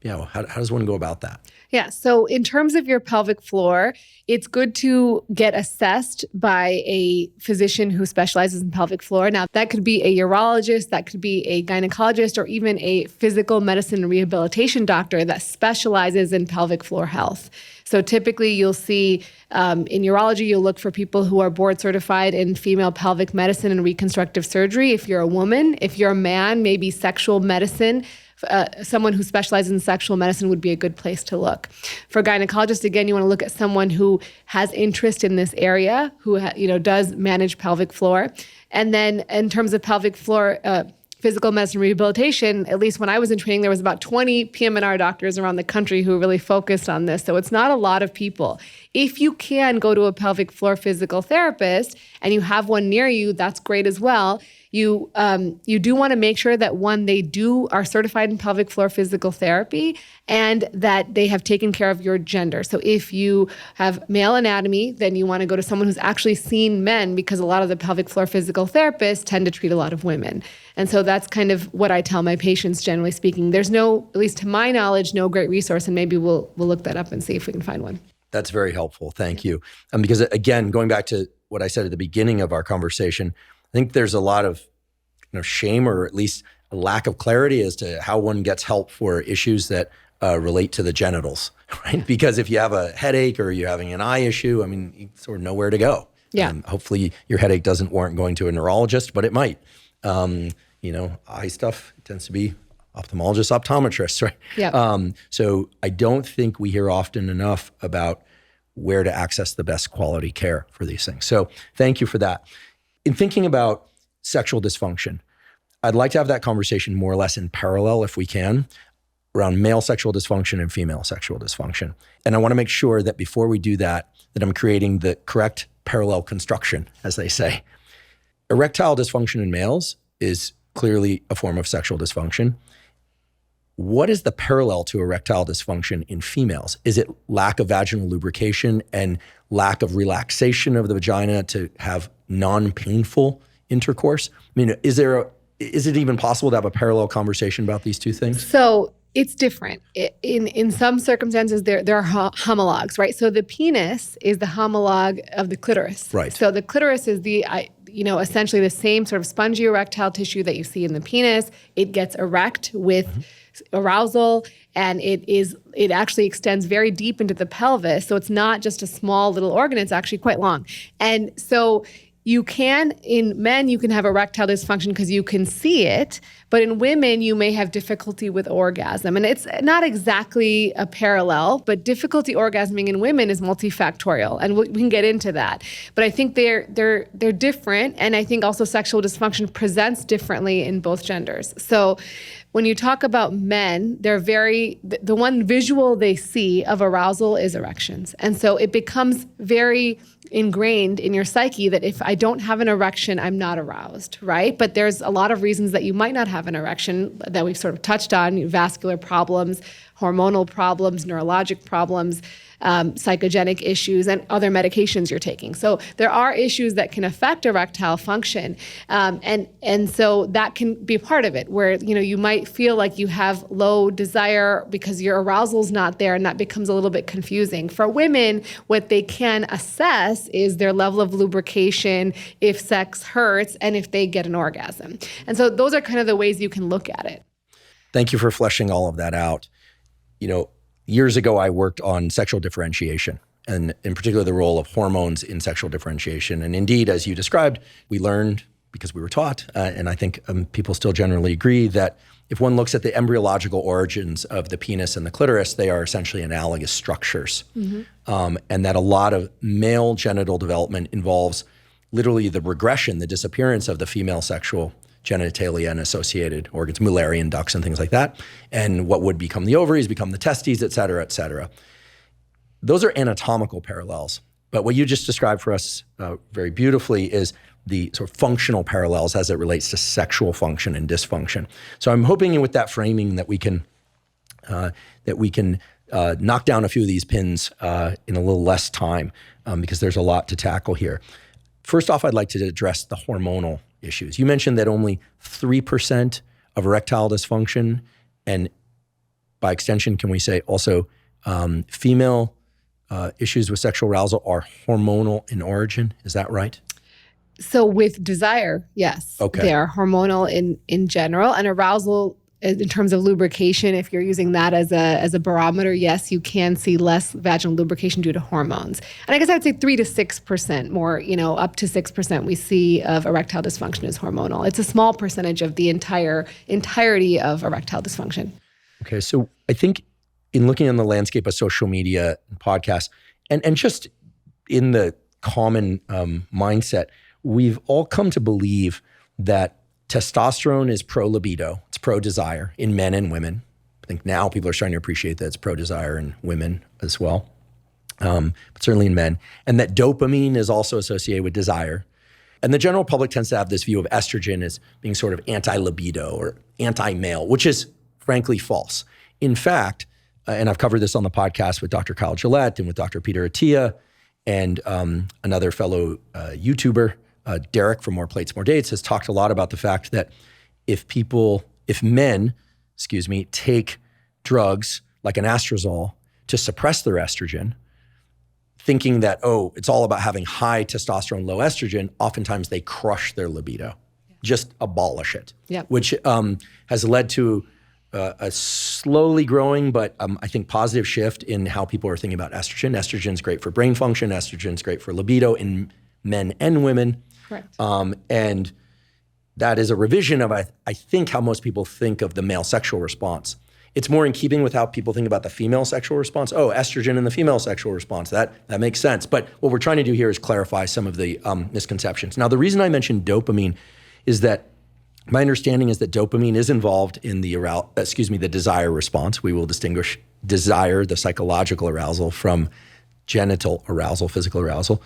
does one go about that? Yeah. So in terms of your pelvic floor, it's good to get assessed by a physician who specializes in pelvic floor. Now, that could be a urologist, that could be a gynecologist, or even a physical medicine and rehabilitation doctor that specializes in pelvic floor health. So typically you'll see in urology, you'll look for people who are board certified in female pelvic medicine and reconstructive surgery. If you're a woman, if you're a man, maybe sexual medicine. Someone who specializes in sexual medicine would be a good place to look. For gynecologists, again, you want to look at someone who has interest in this area, who does manage pelvic floor. And then in terms of pelvic floor physical medicine rehabilitation, at least when I was in training, there was about 20 PM&R doctors around the country who really focused on this. So it's not a lot of people. If you can go to a pelvic floor physical therapist and you have one near you, that's great as well. you do want to make sure that one, they are certified in pelvic floor physical therapy and that they have taken care of your gender. So if you have male anatomy, then you want to go to someone who's actually seen men, because a lot of the pelvic floor physical therapists tend to treat a lot of women. And so that's kind of what I tell my patients, generally speaking. There's no, at least to my knowledge, no great resource, and maybe we'll look that up and see if we can find one. That's very helpful. Thank you. Because again, going back to what I said at the beginning of our conversation, I think there's a lot of shame, or at least a lack of clarity as to how one gets help for issues that relate to the genitals, right? Because if you have a headache or you're having an eye issue, I mean, you sort of know where to go. Yeah. Hopefully your headache doesn't warrant going to a neurologist, but it might. Eye stuff tends to be ophthalmologists, optometrists, right? Yeah. So I don't think we hear often enough about where to access the best quality care for these things. So thank you for that. In thinking about sexual dysfunction, I'd like to have that conversation more or less in parallel, if we can, around male sexual dysfunction and female sexual dysfunction. And I want to make sure that before we do that I'm creating the correct parallel construction, as they say. Erectile dysfunction in males is clearly a form of sexual dysfunction. What is the parallel to erectile dysfunction in females? Is it lack of vaginal lubrication and lack of relaxation of the vagina to have non-painful intercourse? I mean, is it even possible to have a parallel conversation about these two things? So it's different. In some circumstances, there are homologs, right? So the penis is the homolog of the clitoris. Right. So the clitoris is essentially the same sort of spongy erectile tissue that you see in the penis. It gets erect with arousal, and it actually extends very deep into the pelvis. So it's not just a small little organ, it's actually quite long. And so in men, you can have erectile dysfunction because you can see it, but in women, you may have difficulty with orgasm. And it's not exactly a parallel, but difficulty orgasming in women is multifactorial, and we can get into that. But I think they're different, and I think also sexual dysfunction presents differently in both genders. So when you talk about men, the one visual they see of arousal is erections. And so it becomes very ingrained in your psyche that if I don't have an erection, I'm not aroused, right? But there's a lot of reasons that you might not have an erection that we've sort of touched on: vascular problems, hormonal problems, neurologic problems, psychogenic issues, and other medications you're taking. So there are issues that can affect erectile function. And so that can be part of it, where you might feel like you have low desire because your arousal's not there, and that becomes a little bit confusing. For women, what they can assess is their level of lubrication, if sex hurts, and if they get an orgasm. And so those are kind of the ways you can look at it. Thank you for fleshing all of that out. Years ago, I worked on sexual differentiation, and in particular, the role of hormones in sexual differentiation. And indeed, as you described, we learned, because we were taught, and I think people still generally agree, that if one looks at the embryological origins of the penis and the clitoris, they are essentially analogous structures. Mm-hmm. And that a lot of male genital development involves literally the regression, the disappearance of the female sexual genitalia and associated organs, Mullerian ducts and things like that. And what would become the ovaries become the testes, et cetera, et cetera. Those are anatomical parallels. But what you just described for us very beautifully is the sort of functional parallels as it relates to sexual function and dysfunction. So I'm hoping with that framing that we can knock down a few of these pins in a little less time, because there's a lot to tackle here. First off, I'd like to address the hormonal issues. You mentioned that only 3% of erectile dysfunction, and by extension, can we say also female issues with sexual arousal, are hormonal in origin? Is that right? So with desire, yes. Okay. They are hormonal in general, and arousal in terms of lubrication, if you're using that as a barometer, yes, you can see less vaginal lubrication due to hormones. And I guess I would say 3 to 6% more, up to 6% we see of erectile dysfunction is hormonal. It's a small percentage of the entirety of erectile dysfunction. Okay, so I think in looking on the landscape of social media and podcasts, and just in the common mindset, we've all come to believe that testosterone is pro-libido, it's pro-desire in men and women. I think now people are starting to appreciate that it's pro-desire in women as well, but certainly in men. And that dopamine is also associated with desire. And the general public tends to have this view of estrogen as being sort of anti-libido or anti-male, which is frankly false. In fact, and I've covered this on the podcast with Dr. Kyle Gillette and with Dr. Peter Attia and another fellow YouTuber, Derek from More Plates, More Dates, has talked a lot about the fact that if men, take drugs like an Arousal to suppress their estrogen, thinking that, it's all about having high testosterone, low estrogen, oftentimes they crush their libido, just abolish it, which has led to a slowly growing, but I think positive shift in how people are thinking about estrogen. Estrogen is great for brain function. Estrogen is great for libido in men and women. Correct. And that is a revision of, I think, how most people think of the male sexual response. It's more in keeping with how people think about the female sexual response. Estrogen in the female sexual response, that makes sense. But what we're trying to do here is clarify some of the misconceptions. Now, the reason I mentioned dopamine is that my understanding is that dopamine is involved in the desire response. We will distinguish desire, the psychological arousal, from genital arousal, physical arousal.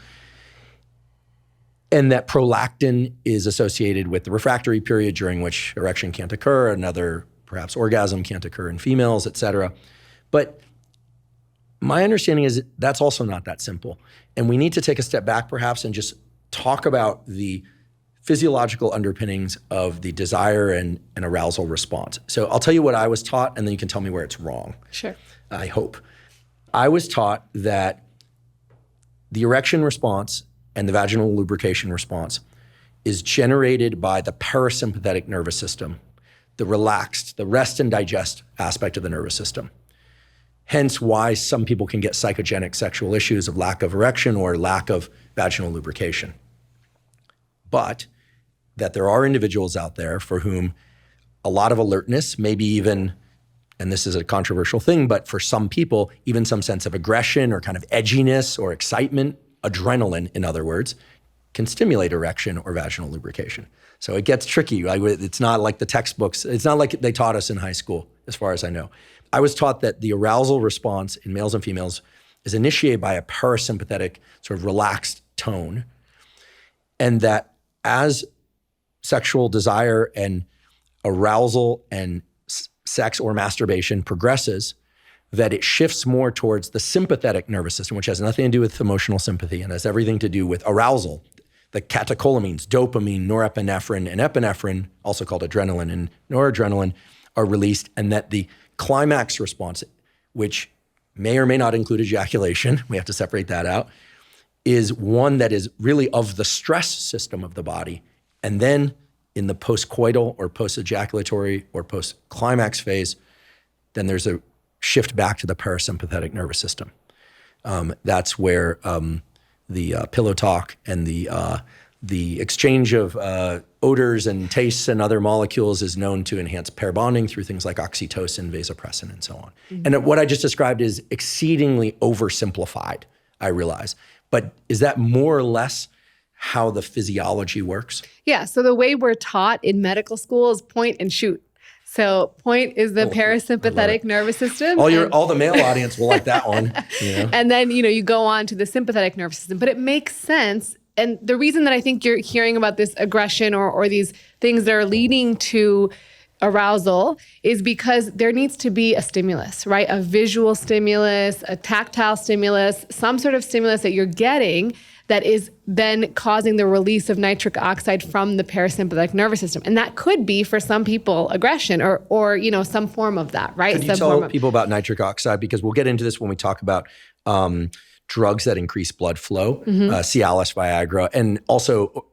And that prolactin is associated with the refractory period during which erection can't occur, another perhaps orgasm can't occur in females, et cetera. But my understanding is that's also not that simple. And we need to take a step back perhaps and just talk about the physiological underpinnings of the desire and arousal response. So I'll tell you what I was taught, and then you can tell me where it's wrong. Sure. I hope. I was taught that the erection response and the vaginal lubrication response is generated by the parasympathetic nervous system, the rest and digest aspect of the nervous system. Hence why some people can get psychogenic sexual issues of lack of erection or lack of vaginal lubrication. But that there are individuals out there for whom a lot of alertness, maybe even, and this is a controversial thing, but for some people, even some sense of aggression or kind of edginess or excitement, adrenaline, in other words, can stimulate erection or vaginal lubrication. So it gets tricky. It's not like the textbooks. It's not like they taught us in high school, as far as I know. I was taught that the arousal response in males and females is initiated by a parasympathetic, sort of relaxed tone, and that as sexual desire and arousal and sex or masturbation progresses, that it shifts more towards the sympathetic nervous system, which has nothing to do with emotional sympathy and has everything to do with arousal. The catecholamines, dopamine, norepinephrine, and epinephrine, also called adrenaline and noradrenaline, are released, and that the climax response, which may or may not include ejaculation, we have to separate that out, is one that is really of the stress system of the body. And then in the postcoital or post-ejaculatory or post-climax phase, then there's a shift back to the parasympathetic nervous system. That's where the pillow talk and the exchange of odors and tastes and other molecules is known to enhance pair bonding through things like oxytocin, vasopressin, and so on. Mm-hmm. And what I just described is exceedingly oversimplified, I realize. But is that more or less how the physiology works? Yeah. So the way we're taught in medical school is point and shoot. So point is the parasympathetic nervous system. All the male audience will like that one. You know? And then, you go on to the sympathetic nervous system. But it makes sense. And the reason that I think you're hearing about this aggression or these things that are leading to arousal is because there needs to be a stimulus, right? A visual stimulus, a tactile stimulus, some sort of stimulus that you're getting that is then causing the release of nitric oxide from the parasympathetic nervous system. And that could be, for some people, aggression or some form of that, right? Could you tell people about nitric oxide? Because we'll get into this when we talk about drugs that increase blood flow, Cialis, Viagra, and also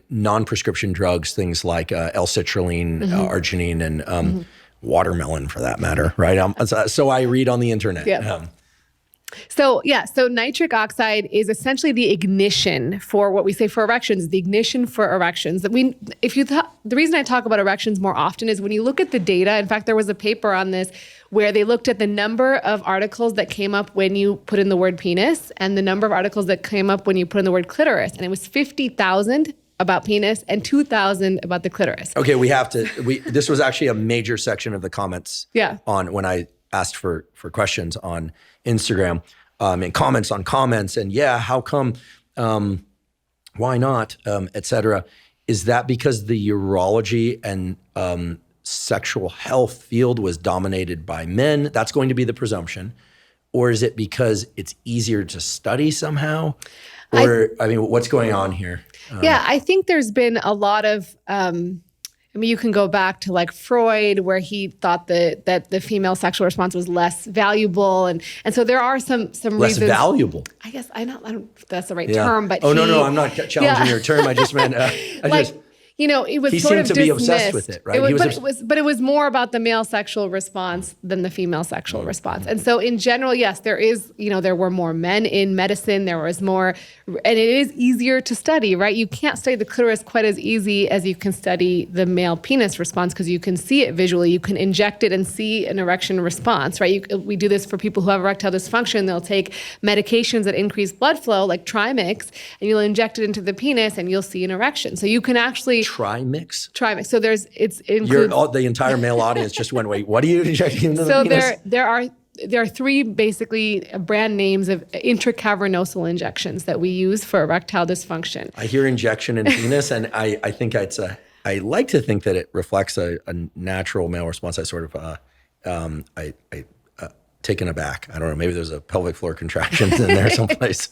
non-prescription drugs, things like L-Citrulline, arginine, and watermelon for that matter, right? So I read on the internet. Yeah. So nitric oxide is essentially the ignition for what we say for erections, the ignition for erections. The reason I talk about erections more often is when you look at the data. In fact, there was a paper on this where they looked at the number of articles that came up when you put in the word penis and the number of articles that came up when you put in the word clitoris. And it was 50,000 about penis and 2,000 about the clitoris. Okay, this was actually a major section of the comments on when I asked for questions on Instagram and comments on comments. And how come why not, et cetera. Is that because the urology and sexual health field was dominated by men? That's going to be the presumption. Or is it because it's easier to study somehow? Or, I mean, what's going on here? Yeah, I think there's been a lot of, you can go back to like Freud, where he thought that the female sexual response was less valuable. And so there are some Less reasons. Less valuable? I guess, I don't know if that's the right term, but no, I'm not challenging your term. I just meant, it was he sort seemed of to be obsessed with it, right? But it was more about the male sexual response than the female sexual response. And so in general, yes, there is, there were more men in medicine. There was more, and it is easier to study, right? You can't study the clitoris quite as easy as you can study the male penis response, because you can see it visually. You can inject it and see an erection response, right? We do this for people who have erectile dysfunction. They'll take medications that increase blood flow, like Trimix, and you'll inject it into the penis and you'll see an erection. So you can actually Trimix? Trimix. So the entire male audience just went, wait, what are you injecting into the penis? So there are three basically brand names of intracavernosal injections that we use for erectile dysfunction. I hear injection in penis, and I think I like to think that it reflects a natural male response. I sort of taken aback. I don't know. Maybe there's a pelvic floor contraction in there someplace.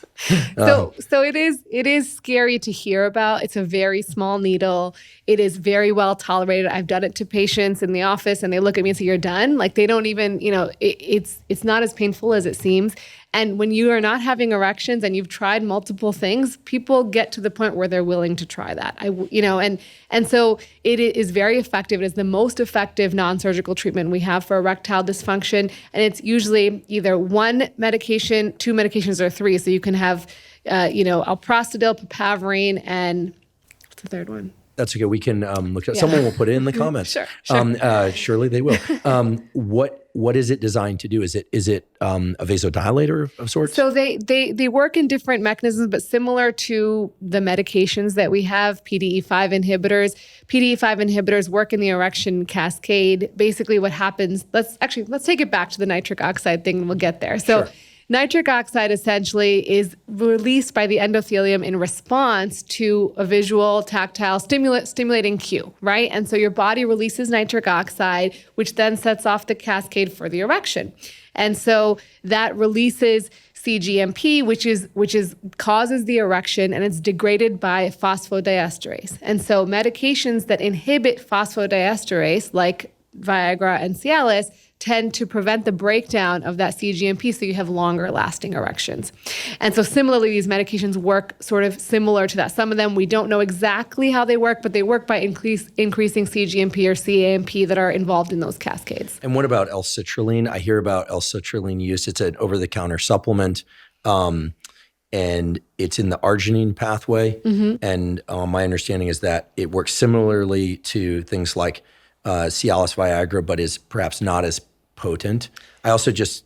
So it is scary to hear about. It's a very small needle. It is very well tolerated. I've done it to patients in the office, and they look at me and say, "You're done." Like, they don't even, it's not as painful as it seems. And when you are not having erections and you've tried multiple things, people get to the point where they're willing to try that. And so it is very effective. It is the most effective non-surgical treatment we have for erectile dysfunction. And it's usually either one medication, two medications, or three. So you can have, alprostadil, papaverine, and what's the third one? That's okay. We can look at. Someone will put it in the comments. Sure. Surely they will. What is it designed to do? Is it a vasodilator of sorts? So they work in different mechanisms, but similar to the medications that we have, PDE5 inhibitors. PDE5 inhibitors work in the erection cascade. Basically, what happens? Let's take it back to the nitric oxide thing, and we'll get there. So. Sure. Nitric oxide essentially is released by the endothelium in response to a visual, tactile, stimulating cue, right? And so your body releases nitric oxide, which then sets off the cascade for the erection. And so that releases cGMP, which causes the erection, and it's degraded by phosphodiesterase. And so medications that inhibit phosphodiesterase, like Viagra and Cialis, tend to prevent the breakdown of that cGMP, so you have longer lasting erections. And so similarly, these medications work sort of similar to that. Some of them, we don't know exactly how they work, but they work by increasing cGMP or CAMP that are involved in those cascades. And what about L-Citrulline? I hear about L-Citrulline use. It's an over-the-counter supplement, and it's in the arginine pathway. Mm-hmm. And my understanding is that it works similarly to things like Cialis, Viagra, but is perhaps not as potent. I also just,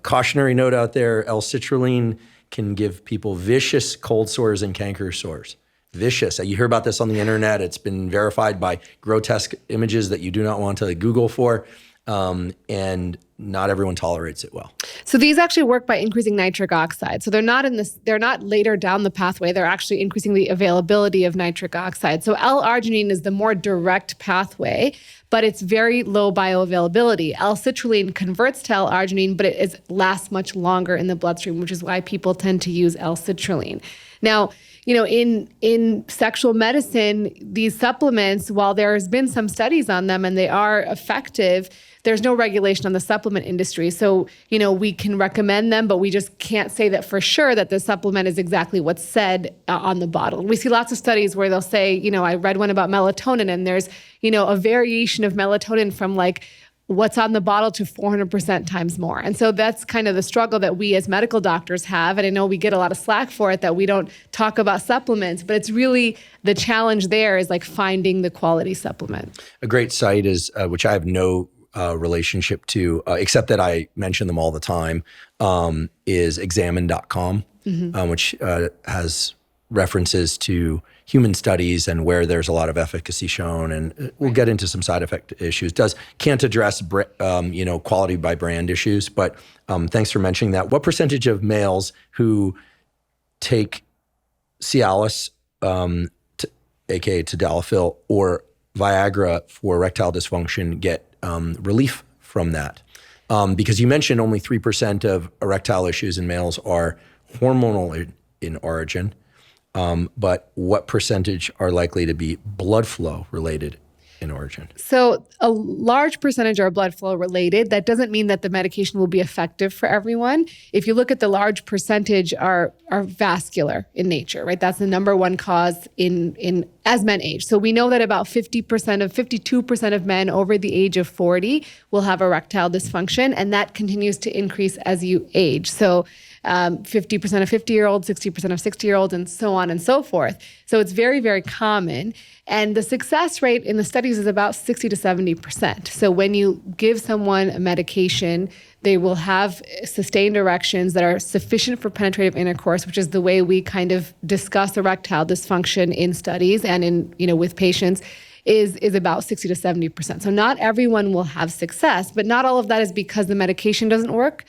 cautionary note out there, L-Citrulline can give people vicious cold sores and canker sores. Vicious. You hear about this on the internet. It's been verified by grotesque images that you do not want to Google for. And not everyone tolerates it well. So these actually work by increasing nitric oxide. So they're not later down the pathway. They're actually increasing the availability of nitric oxide. So L-arginine is the more direct pathway, but it's very low bioavailability. L-citrulline converts to L-arginine, but it lasts much longer in the bloodstream, which is why people tend to use L-citrulline. Now, in sexual medicine, these supplements, while there's been some studies on them and they are effective, there's no regulation on the supplement industry. So, we can recommend them, but we just can't say that for sure that the supplement is exactly what's said on the bottle. We see lots of studies where they'll say, I read one about melatonin, and there's, a variation of melatonin from like what's on the bottle to 400% times more. And so that's kind of the struggle that we as medical doctors have. And I know we get a lot of slack for it, that we don't talk about supplements, but it's really the challenge there is like finding the quality supplement. A great site is, which I have no relationship to, except that I mention them all the time, is examine.com, mm-hmm. Which has references to human studies and where there's a lot of efficacy shown, and we'll get into some side effect issues. Can't address quality by brand issues, but thanks for mentioning that. What percentage of males who take Cialis, aka tadalafil, or Viagra for erectile dysfunction get relief from that? Because you mentioned only 3% of erectile issues in males are hormonal in origin, but what percentage are likely to be blood flow related in origin? So a large percentage are blood flow related. That doesn't mean that the medication will be effective for everyone. If you look at the large percentage are vascular in nature, right? That's the number one cause in as men age. So we know that about 52% of men over the age of 40 will have erectile dysfunction, and that continues to increase as you age. So 50% of 50-year-olds, 60% of 60-year-olds, and so on and so forth. So it's very, very common. And the success rate in the studies is about 60 to 70%. So when you give someone a medication, they will have sustained erections that are sufficient for penetrative intercourse, which is the way we kind of discuss erectile dysfunction in studies and in, with patients, is about 60 to 70%. So not everyone will have success, but not all of that is because the medication doesn't work.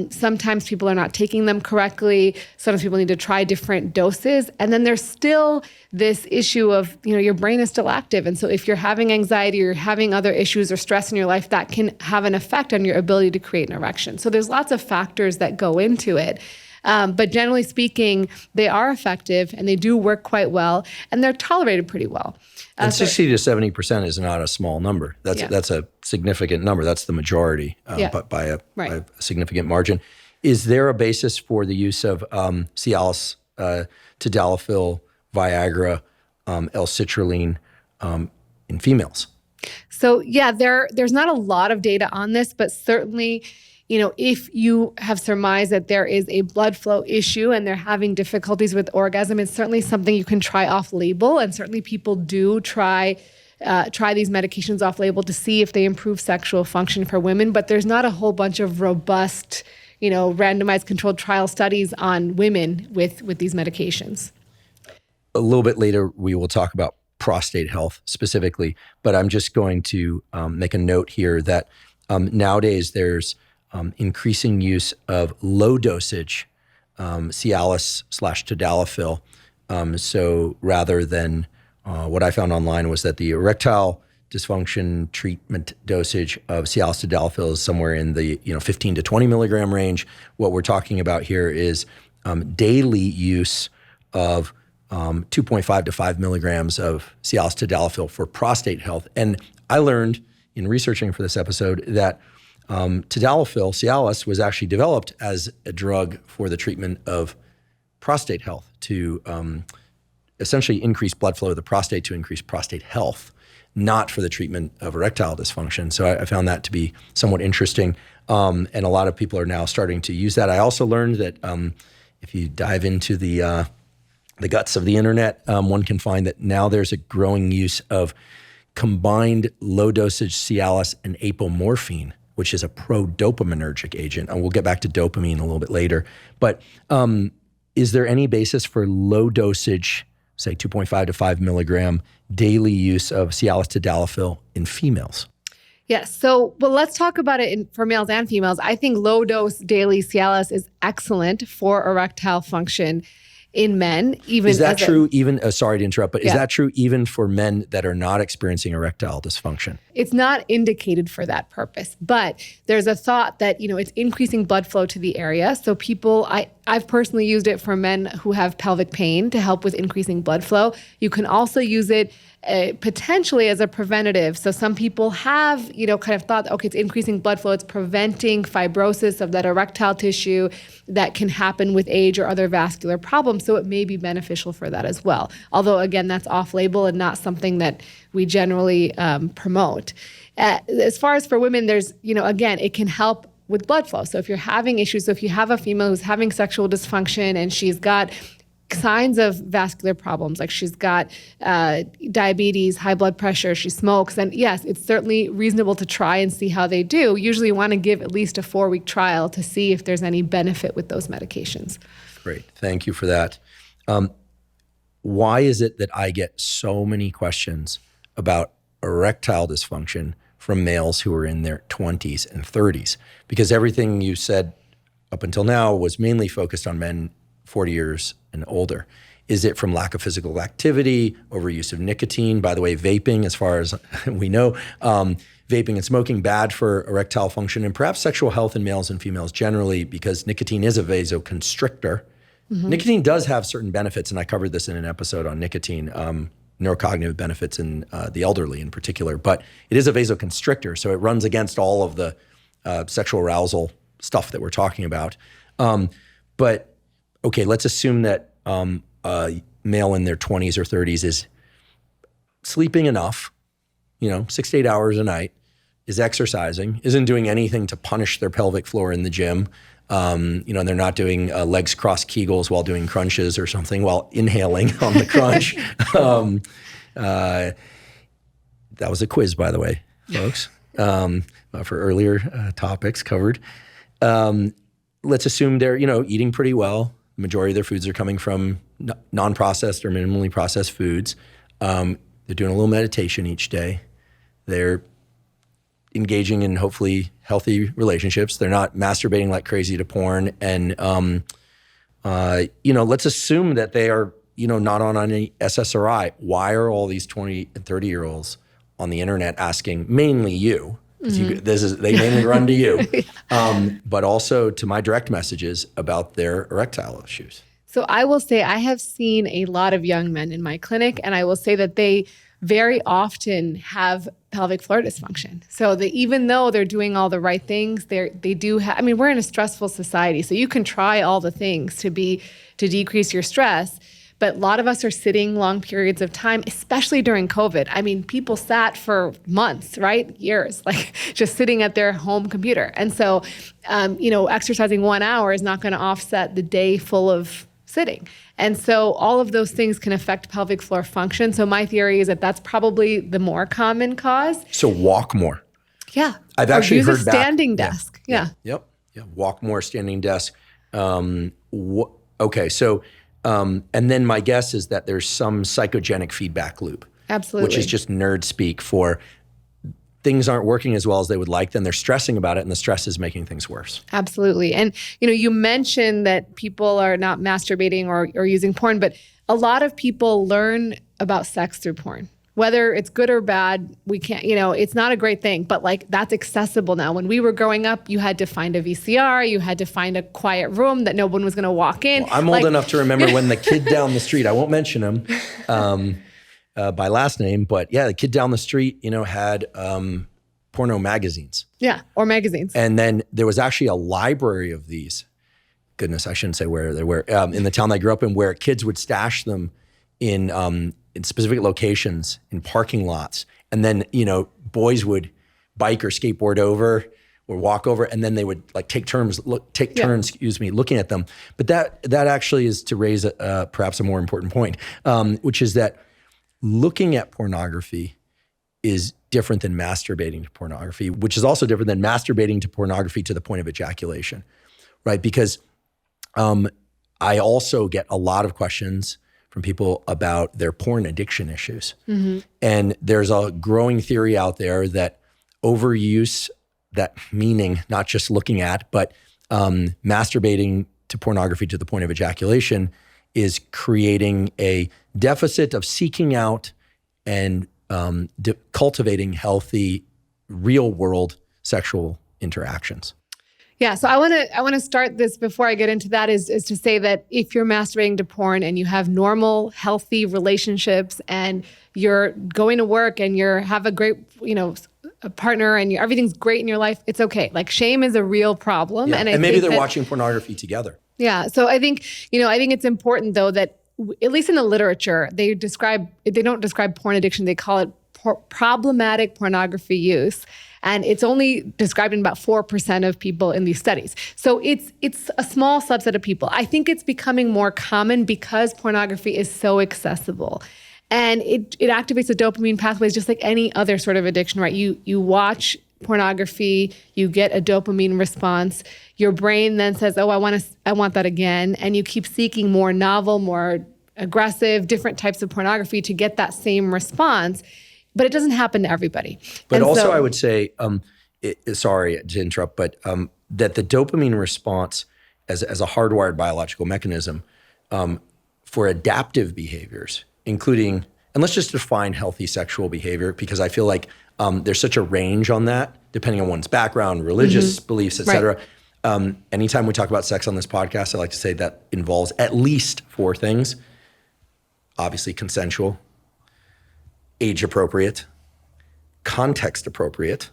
Sometimes people are not taking them correctly. Sometimes people need to try different doses. And then there's still this issue of, your brain is still active. And so if you're having anxiety or you're having other issues or stress in your life, that can have an effect on your ability to create an erection. So there's lots of factors that go into it. But generally speaking, they are effective and they do work quite well and they're tolerated pretty well. And 60 to 70% is not a small number. That's a significant number. That's the majority, but by a significant margin. Is there a basis for the use of Cialis, tadalafil, Viagra, L-Citrulline in females? So there's not a lot of data on this, but certainly, if you have surmised that there is a blood flow issue and they're having difficulties with orgasm, it's certainly something you can try off label. And certainly people do try these medications off label to see if they improve sexual function for women. But there's not a whole bunch of robust, randomized controlled trial studies on women with these medications. A little bit later, we will talk about prostate health specifically, but I'm just going to make a note here that nowadays there's increasing use of low dosage Cialis/tadalafil. So rather than what I found online was that the erectile dysfunction treatment dosage of Cialis tadalafil is somewhere in the 15 to 20 milligram range. What we're talking about here is daily use of 2.5 to 5 milligrams of Cialis tadalafil for prostate health. And I learned in researching for this episode that tadalafil, Cialis, was actually developed as a drug for the treatment of prostate health to essentially increase blood flow to the prostate to increase prostate health, not for the treatment of erectile dysfunction. So I found that to be somewhat interesting. And a lot of people are now starting to use that. I also learned that if you dive into the guts of the internet, one can find that now there's a growing use of combined low-dosage Cialis and apomorphine, which is a pro-dopaminergic agent. And we'll get back to dopamine a little bit later. But is there any basis for low-dosage, say 2.5 to 5 milligram daily use of Cialis tadalafil in females? Yes. So, let's talk about it for males and females. I think low-dose daily Cialis is excellent for erectile function in men. Is that true sorry to interrupt, but is that true even for men that are not experiencing erectile dysfunction? It's not indicated for that purpose, but there's a thought that, it's increasing blood flow to the area. So I've personally used it for men who have pelvic pain to help with increasing blood flow. You can also use it potentially as a preventative. So some people have, kind of thought, okay, it's increasing blood flow. It's preventing fibrosis of that erectile tissue that can happen with age or other vascular problems. So it may be beneficial for that as well. Although, again, that's off-label and not something that we generally promote. As far as for women, there's, again, it can help with blood flow. So if you're having issues, so if you have a female who's having sexual dysfunction and she's got signs of vascular problems, like she's got diabetes, high blood pressure, she smokes, then yes, it's certainly reasonable to try and see how they do. Usually you want to give at least a 4-week trial to see if there's any benefit with those medications. Great. Thank you for that. Why is it that I get so many questions about erectile dysfunction from males who are in their 20s and 30s? Because everything you said up until now was mainly focused on men 40 years and older. Is it from lack of physical activity, overuse of nicotine? By the way, vaping, as far as we know, vaping and smoking, bad for erectile function and perhaps sexual health in males and females generally, because nicotine is a vasoconstrictor. Nicotine does have certain benefits, and I covered this in an episode on nicotine, neurocognitive benefits in the elderly in particular, but it is a vasoconstrictor, so it runs against all of the sexual arousal stuff that we're talking about. But okay, let's assume that a male in their 20s or 30s is sleeping enough, 6 to 8 hours a night, is exercising, isn't doing anything to punish their pelvic floor in the gym. They're not doing legs cross Kegels while doing crunches or something, while inhaling on the crunch. That was a quiz, by the way, folks, for earlier topics covered. Let's assume they're, eating pretty well. The majority of their foods are coming from non-processed or minimally processed foods. They're doing a little meditation each day. They're engaging in hopefully healthy relationships. They're not masturbating like crazy to porn. And, let's assume that they are, not on any SSRI. Why are all these 20 and 30-year-olds on the internet asking, mainly you, because they mainly run to you, but also to my direct messages about their erectile issues? So I will say I have seen a lot of young men in my clinic, and I will say that they very often have pelvic floor dysfunction. So even though they're doing all the right things, they do have, we're in a stressful society, so you can try all the things to decrease your stress, but a lot of us are sitting long periods of time, especially during COVID. People sat for months, right? Years, like just sitting at their home computer. And so, exercising 1 hour is not going to offset the day full of sitting. And so all of those things can affect pelvic floor function. So my theory is that that's probably the more common cause. So walk more. Yeah. I've actually use heard a standing desk. Yeah. Yep. Yeah. Walk more, standing desk. Okay. So, and then my guess is that there's some psychogenic feedback loop. Absolutely. Which is just nerd speak for things aren't working as well as they would like, then they're stressing about it, and the stress is making things worse. Absolutely. And, you mentioned that people are not masturbating or using porn, but a lot of people learn about sex through porn. Whether it's good or bad, we can't, it's not a great thing, but that's accessible now. When we were growing up, you had to find a VCR, you had to find a quiet room that no one was going to walk in. Well, I'm old enough to remember when the kid down the street, I won't mention him, by last name, but yeah, the kid down the street, had porno magazines. Yeah, or magazines. And then there was actually a library of these. Goodness, I shouldn't say where they were. In the town I grew up in, where kids would stash them in specific locations, in parking lots. And then, boys would bike or skateboard over or walk over, and then they would take turns, looking at them. But that actually is to raise perhaps a more important point, which is that looking at pornography is different than masturbating to pornography, which is also different than masturbating to pornography to the point of ejaculation, right? Because I also get a lot of questions from people about their porn addiction issues. And there's a growing theory out there that overuse, that meaning not just looking at, but masturbating to pornography to the point of ejaculation, is creating a deficit of seeking out and cultivating healthy, real-world sexual interactions. Yeah, so I want to start this before I get into that is to say that if you're masturbating to porn and you have normal, healthy relationships and you're going to work and you have a great, a partner and everything's great in your life, it's okay. Shame is a real problem. Yeah. And maybe they're watching pornography together. Yeah. So I think it's important though that at least in the literature, they don't describe porn addiction. They call it problematic pornography use. And it's only described in about 4% of people in these studies. So it's a small subset of people. I think it's becoming more common because pornography is so accessible. And it activates the dopamine pathways just like any other sort of addiction, right? You watch pornography, you get a dopamine response. Your brain then says, oh, I want that again. And you keep seeking more novel, more aggressive, different types of pornography to get that same response. But it doesn't happen to everybody. But also I would say, sorry to interrupt, but that the dopamine response as a hardwired biological mechanism for adaptive behaviors, including, and let's just define healthy sexual behavior, because I feel like there's such a range on that, depending on one's background, religious beliefs, et cetera. Anytime we talk about sex on this podcast, I like to say that involves at least 4 things. Obviously consensual, age appropriate, context appropriate,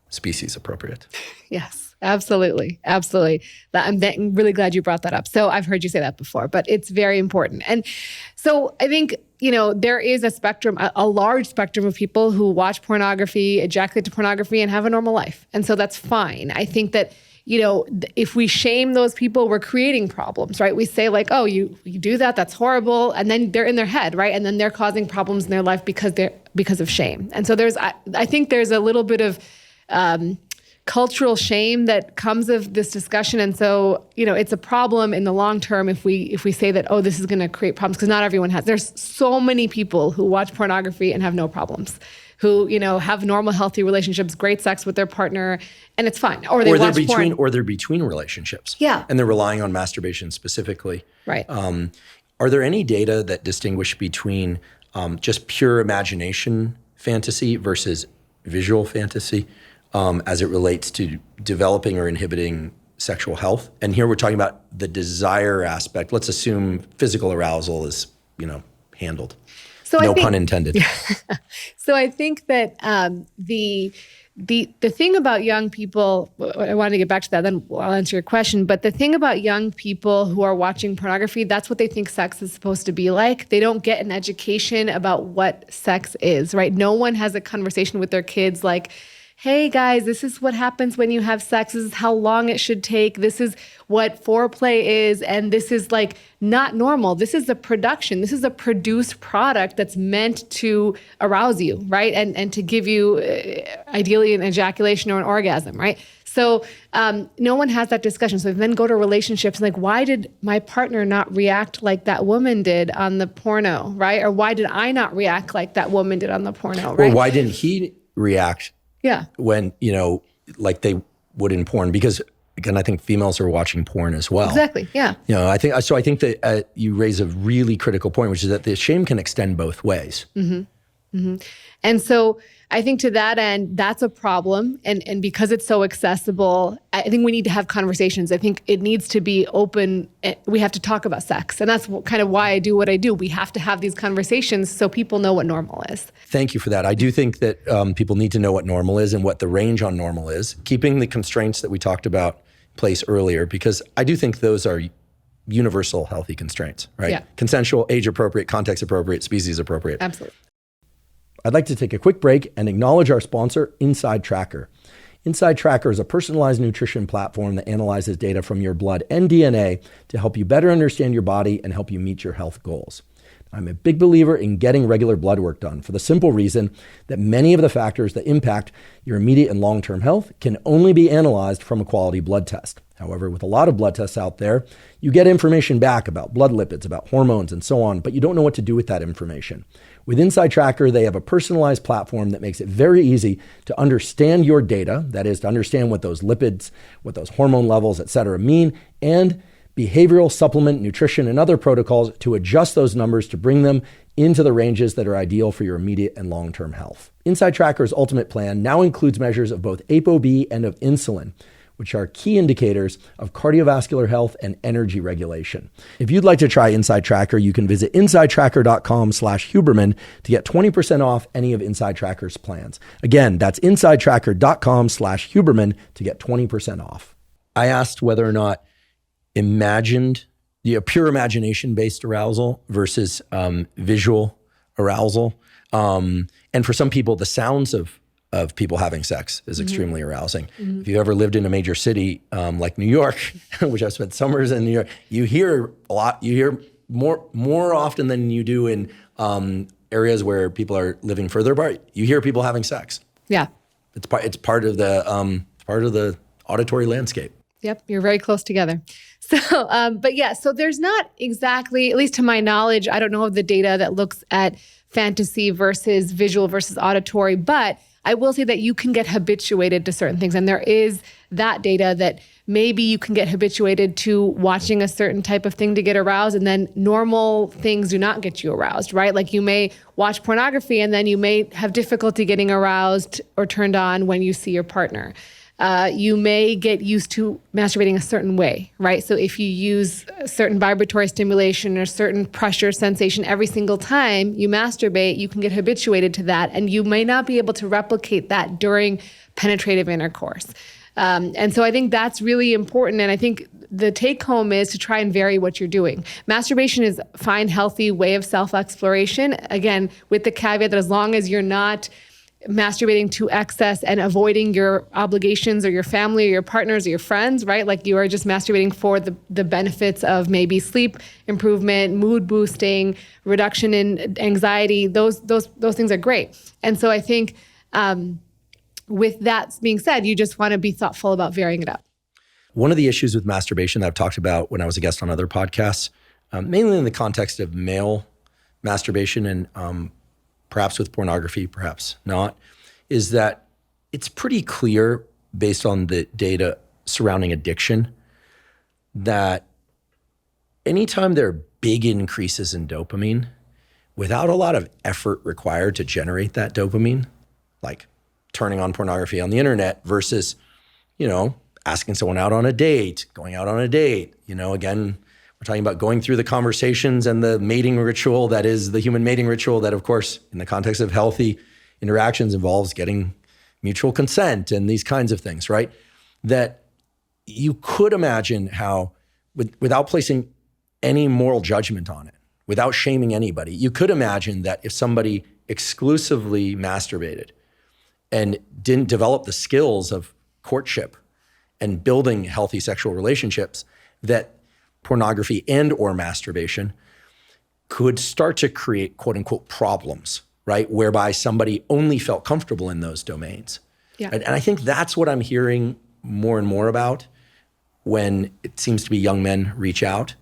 species appropriate. Yes, absolutely. Absolutely. I'm really glad you brought that up. So I've heard you say that before, but it's very important. And so I think, there is a spectrum, a large spectrum of people who watch pornography, ejaculate to pornography, and have a normal life. And so that's fine. I think that, if we shame those people, we're creating problems, right? We say like, oh, you do that, that's horrible. And then they're in their head, right? And then they're causing problems in their life because of shame. And so I think there's a little bit of cultural shame that comes of this discussion. And so, it's a problem in the long term if we say that, oh, this is going to create problems, because not everyone has. There's so many people who watch pornography and have no problems, who, have normal, healthy relationships, great sex with their partner, and it's fine. Or they're between relationships. Yeah. And they're relying on masturbation specifically. Right. Are there any data that distinguish between just pure imagination fantasy versus visual fantasy as it relates to developing or inhibiting sexual health? And here we're talking about the desire aspect. Let's assume physical arousal is, handled. So no pun intended. So I think that the thing about young people, I wanted to get back to that, then I'll answer your question. But the thing about young people who are watching pornography, that's what they think sex is supposed to be like. They don't get an education about what sex is, right? No one has a conversation with their kids like, hey guys, this is what happens when you have sex. This is how long it should take. This is what foreplay is. And this is like not normal. This is a production. This is a produced product that's meant to arouse you, right? And to give you ideally an ejaculation or an orgasm, right? So no one has that discussion. So then go to relationships like, why did my partner not react like that woman did on the porno, right? Or why did I not react like that woman did on the porno, right? Or why didn't he react? Yeah. When, like they would in porn, because again, I think females are watching porn as well. Exactly. Yeah. I think that you raise a really critical point, which is that the shame can extend both ways. Mm-hmm. Mm-hmm. And so I think to that end, that's a problem. And because it's so accessible, I think we need to have conversations. I think it needs to be open. We have to talk about sex. And that's kind of why I do what I do. We have to have these conversations so people know what normal is. Thank you for that. I do think that people need to know what normal is and what the range on normal is, keeping the constraints that we talked about in place earlier, because I do think those are universal healthy constraints, right? Yeah. Consensual, age appropriate, context appropriate, species appropriate. Absolutely. I'd like to take a quick break and acknowledge our sponsor, Inside Tracker. Inside Tracker is a personalized nutrition platform that analyzes data from your blood and DNA to help you better understand your body and help you meet your health goals. I'm a big believer in getting regular blood work done for the simple reason that many of the factors that impact your immediate and long-term health can only be analyzed from a quality blood test. However, with a lot of blood tests out there, you get information back about blood lipids, about hormones, and so on, but you don't know what to do with that information. With Inside Tracker, they have a personalized platform that makes it very easy to understand your data, that is, to understand what those lipids, what those hormone levels, et cetera, mean, and behavioral, supplement, nutrition, and other protocols to adjust those numbers to bring them into the ranges that are ideal for your immediate and long-term health. Inside Tracker's ultimate plan now includes measures of both ApoB and of insulin, which are key indicators of cardiovascular health and energy regulation. If you'd like to try Inside Tracker, you can visit insidetracker.com/Huberman to get 20% off any of Inside Tracker's plans. Again, that's insidetracker.com/Huberman to get 20% off. I asked whether or not pure imagination-based arousal versus visual arousal. And for some people, the sounds of people having sex is extremely arousing. Mm-hmm. If you've ever lived in a major city like New York, which I've spent summers in New York, you hear a lot. You hear more often than you do in areas where people are living further apart. You hear people having sex. Yeah, it's part of the auditory landscape. Yep, you're very close together. So, so there's not exactly, at least to my knowledge, I don't know of the data that looks at fantasy versus visual versus auditory, but I will say that you can get habituated to certain things. And there is that data that maybe you can get habituated to watching a certain type of thing to get aroused, and then normal things do not get you aroused, right? Like you may watch pornography and then you may have difficulty getting aroused or turned on when you see your partner. You may get used to masturbating a certain way, right? So if you use a certain vibratory stimulation or certain pressure sensation every single time you masturbate, you can get habituated to that, and you may not be able to replicate that during penetrative intercourse. And so I think that's really important. And I think the take home is to try and vary what you're doing. Masturbation is a fine, healthy way of self-exploration. Again, with the caveat that as long as you're not masturbating to excess and avoiding your obligations or your family or your partners or your friends, right? Like you are just masturbating for the benefits of maybe sleep improvement, mood boosting, reduction in anxiety. Those things are great. And so I think with that being said, you just want to be thoughtful about varying it up. One of the issues with masturbation that I've talked about when I was a guest on other podcasts, mainly in the context of male masturbation and perhaps with pornography, perhaps not, is that it's pretty clear based on the data surrounding addiction that anytime there are big increases in dopamine, without a lot of effort required to generate that dopamine, like turning on pornography on the internet versus, asking someone out on a date, going out on a date, again, we're talking about going through the conversations and the mating ritual that is the human mating ritual that, of course, in the context of healthy interactions involves getting mutual consent and these kinds of things, right? That you could imagine how, without placing any moral judgment on it, without shaming anybody, you could imagine that if somebody exclusively masturbated and didn't develop the skills of courtship and building healthy sexual relationships, that pornography and or masturbation could start to create quote unquote problems, right? Whereby somebody only felt comfortable in those domains. Yeah. And I think that's what I'm hearing more and more about when it seems to be young men reach out.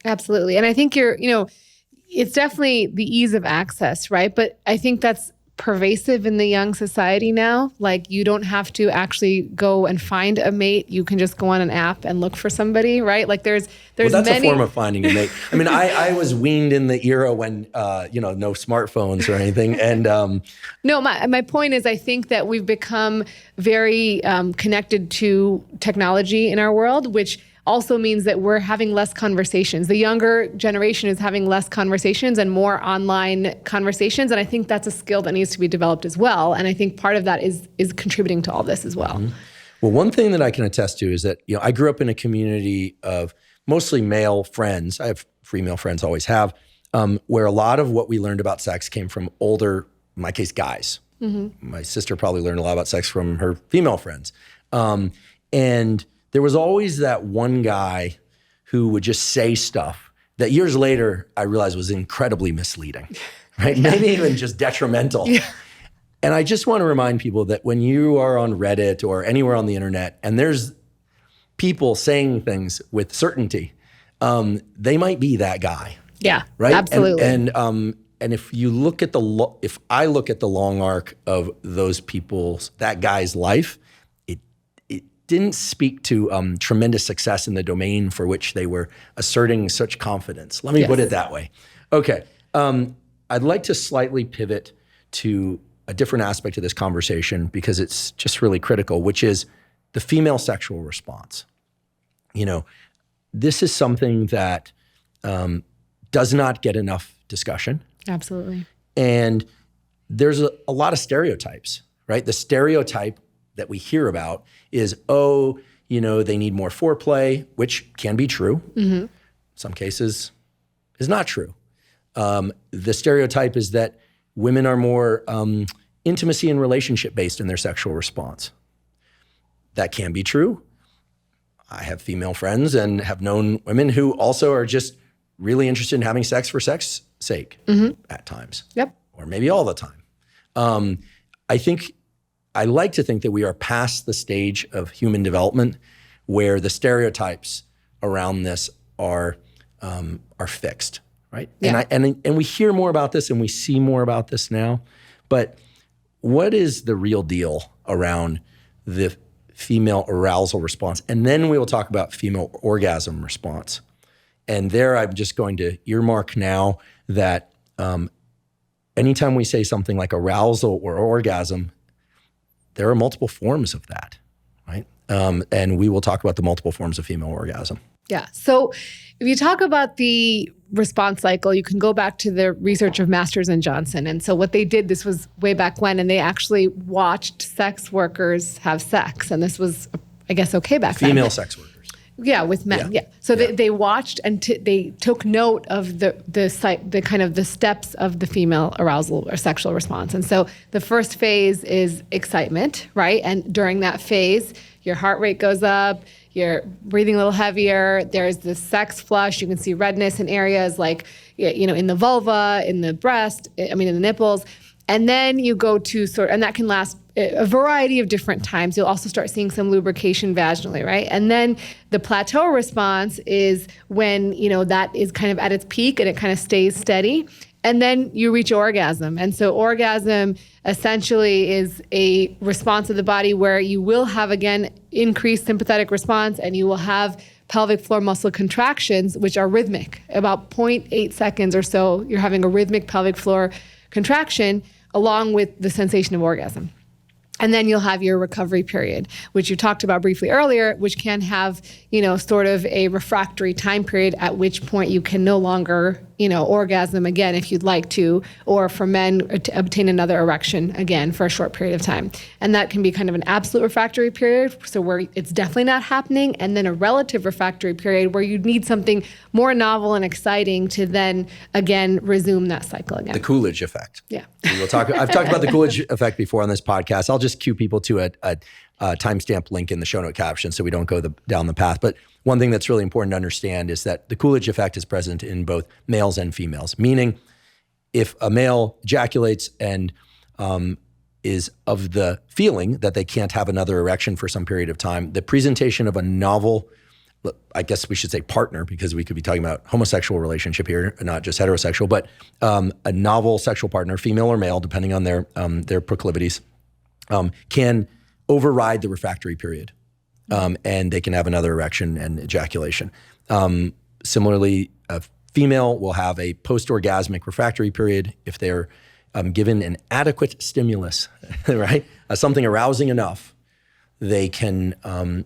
Absolutely. And I think it's definitely the ease of access, right? But I think that's pervasive in the young society now. Like you don't have to actually go and find a mate. You can just go on an app and look for somebody, right? Like there's that's a form of finding a mate. I mean, I was weaned in the era when, no smartphones or anything. And no, my point is I think that we've become very connected to technology in our world, which also means that we're having less conversations. The younger generation is having less conversations and more online conversations. And I think that's a skill that needs to be developed as well. And I think part of that is contributing to all this as well. Mm-hmm. Well, one thing that I can attest to is that, I grew up in a community of mostly male friends. I have female friends, always have, where a lot of what we learned about sex came from older, in my case, guys. Mm-hmm. My sister probably learned a lot about sex from her female friends. And there was always that one guy who would just say stuff that years later I realized was incredibly misleading, right? Yeah. Maybe even just detrimental. Yeah. And I just want to remind people that when you are on Reddit or anywhere on the internet and there's people saying things with certainty, they might be that guy. Yeah, right. Absolutely. And if you look at if I look at the long arc of that guy's life, it didn't speak to tremendous success in the domain for which they were asserting such confidence. Let me put it that way. Okay. I'd like to slightly pivot to a different aspect of this conversation because it's just really critical, which is the female sexual response. This is something that does not get enough discussion. Absolutely. And there's a lot of stereotypes, right? The stereotype that we hear about is, they need more foreplay, which can be true. Mm-hmm. Some cases is not true. The stereotype is that women are more intimacy and relationship based in their sexual response. That can be true. I have female friends and have known women who also are just really interested in having sex for sex sake at times. Yep. Or maybe all the time. I like to think that we are past the stage of human development where the stereotypes around this are fixed, right? Yeah. And we hear more about this and we see more about this now. But what is the real deal around the female arousal response. And then we will talk about female orgasm response. And there I'm just going to earmark now that anytime we say something like arousal or orgasm, there are multiple forms of that, right? And we will talk about the multiple forms of female orgasm. Yeah. So if you talk about the response cycle, you can go back to the research of Masters and Johnson. And so what they did, this was way back when, and they actually watched sex workers have sex. And this was, I guess, okay back then. Female sex workers. Yeah, with men. Yeah. So they watched and they took note of the kind of the steps of the female arousal or sexual response. And so the first phase is excitement, right? And during that phase, your heart rate goes up, you're breathing a little heavier. There's the sex flush. You can see redness in areas like, in the vulva, in the breast, in the nipples. And then you go to and that can last a variety of different times. You'll also start seeing some lubrication vaginally, right? And then the plateau response is when, that is kind of at its peak and it kind of stays steady. And then you reach orgasm. And so orgasm essentially is a response of the body where you will have, again, increased sympathetic response and you will have pelvic floor muscle contractions, which are rhythmic. About 0.8 seconds or so, you're having a rhythmic pelvic floor contraction along with the sensation of orgasm. And then you'll have your recovery period, which you talked about briefly earlier, which can have, sort of a refractory time period at which point you can no longer, orgasm again if you'd like to, or for men to obtain another erection again for a short period of time. And that can be kind of an absolute refractory period, so where it's definitely not happening, and then a relative refractory period where you need something more novel and exciting to then, again, resume that cycle again. The Coolidge effect. Yeah. I've talked about the Coolidge effect before on this podcast. I'll just cue people to a timestamp link in the show note caption so we don't go down the path. But one thing that's really important to understand is that the Coolidge effect is present in both males and females, meaning if a male ejaculates and is of the feeling that they can't have another erection for some period of time, the presentation of a novel, I guess we should say partner, because we could be talking about homosexual relationship here, not just heterosexual, but a novel sexual partner, female or male, depending on their proclivities, can override the refractory period, and they can have another erection and ejaculation. Similarly, a female will have a post-orgasmic refractory period if they're given an adequate stimulus, right? Something arousing enough, they can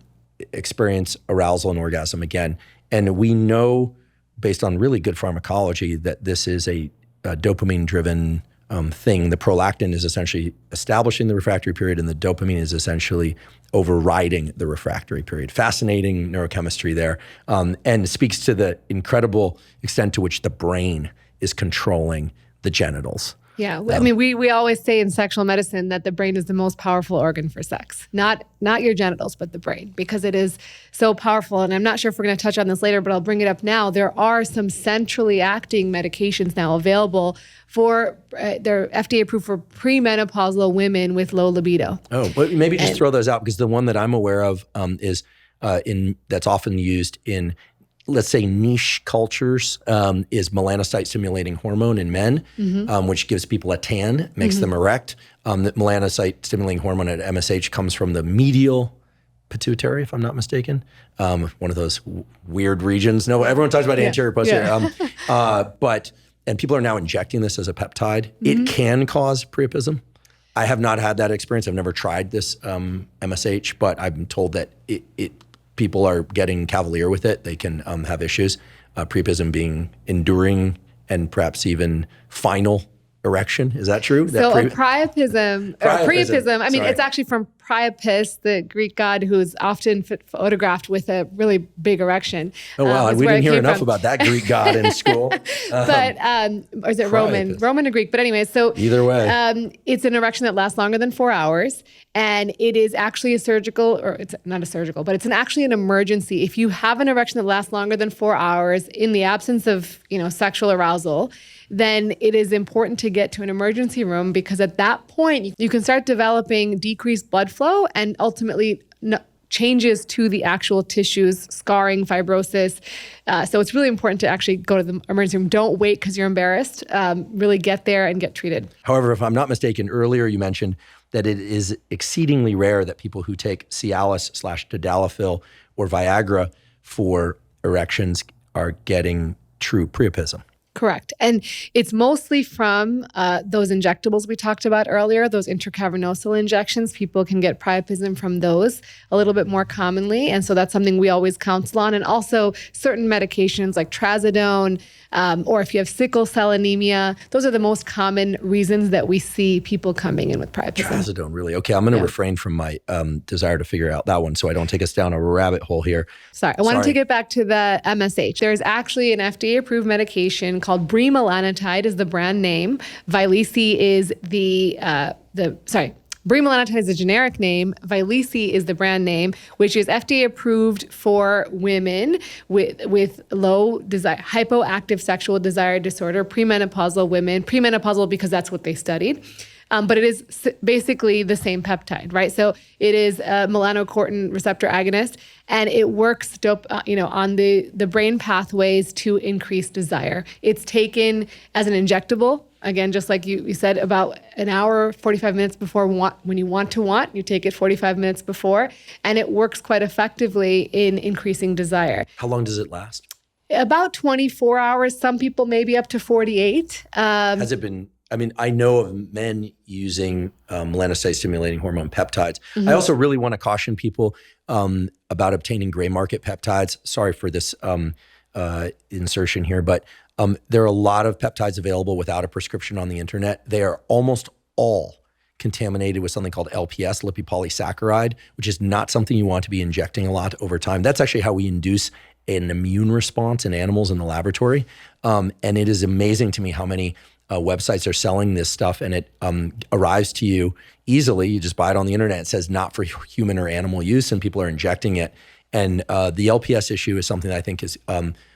experience arousal and orgasm again. And we know, based on really good pharmacology, that this is a dopamine-driven thing. The prolactin is essentially establishing the refractory period, and the dopamine is essentially overriding the refractory period. Fascinating neurochemistry there, and speaks to the incredible extent to which the brain is controlling the genitals. Yeah, we always say in sexual medicine that the brain is the most powerful organ for sex. Not your genitals, but the brain, because it is so powerful. And I'm not sure if we're going to touch on this later, but I'll bring it up now. There are some centrally acting medications now available for, they're FDA approved for premenopausal women with low libido. Oh, but maybe just throw those out, because the one that I'm aware of is that's often used in, let's say, niche cultures, is melanocyte-stimulating hormone in men, which gives people a tan, makes them erect. The melanocyte-stimulating hormone at MSH comes from the medial pituitary, if I'm not mistaken, one of those weird regions. No, everyone talks about anterior, posterior. And people are now injecting this as a peptide. It can cause priapism. I have not had that experience. I've never tried this MSH, but I'm told that people are getting cavalier with it. They can have issues. Priapism being enduring and perhaps even final erection. Is that true? So priapism, it's actually from Priapus, the Greek god who's often photographed with a really big erection. Oh, wow. We didn't hear enough about that Greek god in school. But, or is it Roman? Roman or Greek? But anyway, so either way, it's an erection that lasts longer than 4 hours. And it is actually it's not a surgical, but it's actually an emergency. If you have an erection that lasts longer than 4 hours in the absence of, sexual arousal, then it is important to get to an emergency room, because at that point you can start developing decreased blood flow and ultimately changes to the actual tissues, scarring, fibrosis. So it's really important to actually go to the emergency room. Don't wait because you're embarrassed. Really get there and get treated. However, if I'm not mistaken, earlier you mentioned that it is exceedingly rare that people who take Cialis/Tadalafil or Viagra for erections are getting true priapism. Correct. And it's mostly from those injectables we talked about earlier, those intracavernosal injections. People can get priapism from those a little bit more commonly. And so that's something we always counsel on. And also certain medications like trazodone, or if you have sickle cell anemia, those are the most common reasons that we see people coming in with priapism. Trazodone, really? Okay, I'm going to refrain from my desire to figure out that one so I don't take us down a rabbit hole here. Sorry, I wanted to get back to the MSH. There's actually an FDA-approved medication called bremelanotide is the brand name. Vyleesi is bremelanotide is the generic name. Vyleesi is the brand name, which is FDA approved for women with low desire, hypoactive sexual desire disorder, premenopausal women, premenopausal because that's what they studied. But it is basically the same peptide, right? So it is a melanocortin receptor agonist, and it works on the brain pathways to increase desire. It's taken as an injectable. Again, just like you said, about an hour, 45 minutes before when you want, you take it 45 minutes before, and it works quite effectively in increasing desire. How long does it last? About 24 hours, some people maybe up to 48. Has it been, I know of men using melanocyte-stimulating hormone peptides. Mm-hmm. I also really want to caution people about obtaining gray market peptides. Sorry for this insertion here, but there are a lot of peptides available without a prescription on the internet. They are almost all contaminated with something called LPS, lipopolysaccharide, which is not something you want to be injecting a lot over time. That's actually how we induce an immune response in animals in the laboratory. And it is amazing to me how many websites are selling this stuff, and it arrives to you easily. You just buy it on the internet. It says not for human or animal use, and people are injecting it. And the LPS issue is something that I think is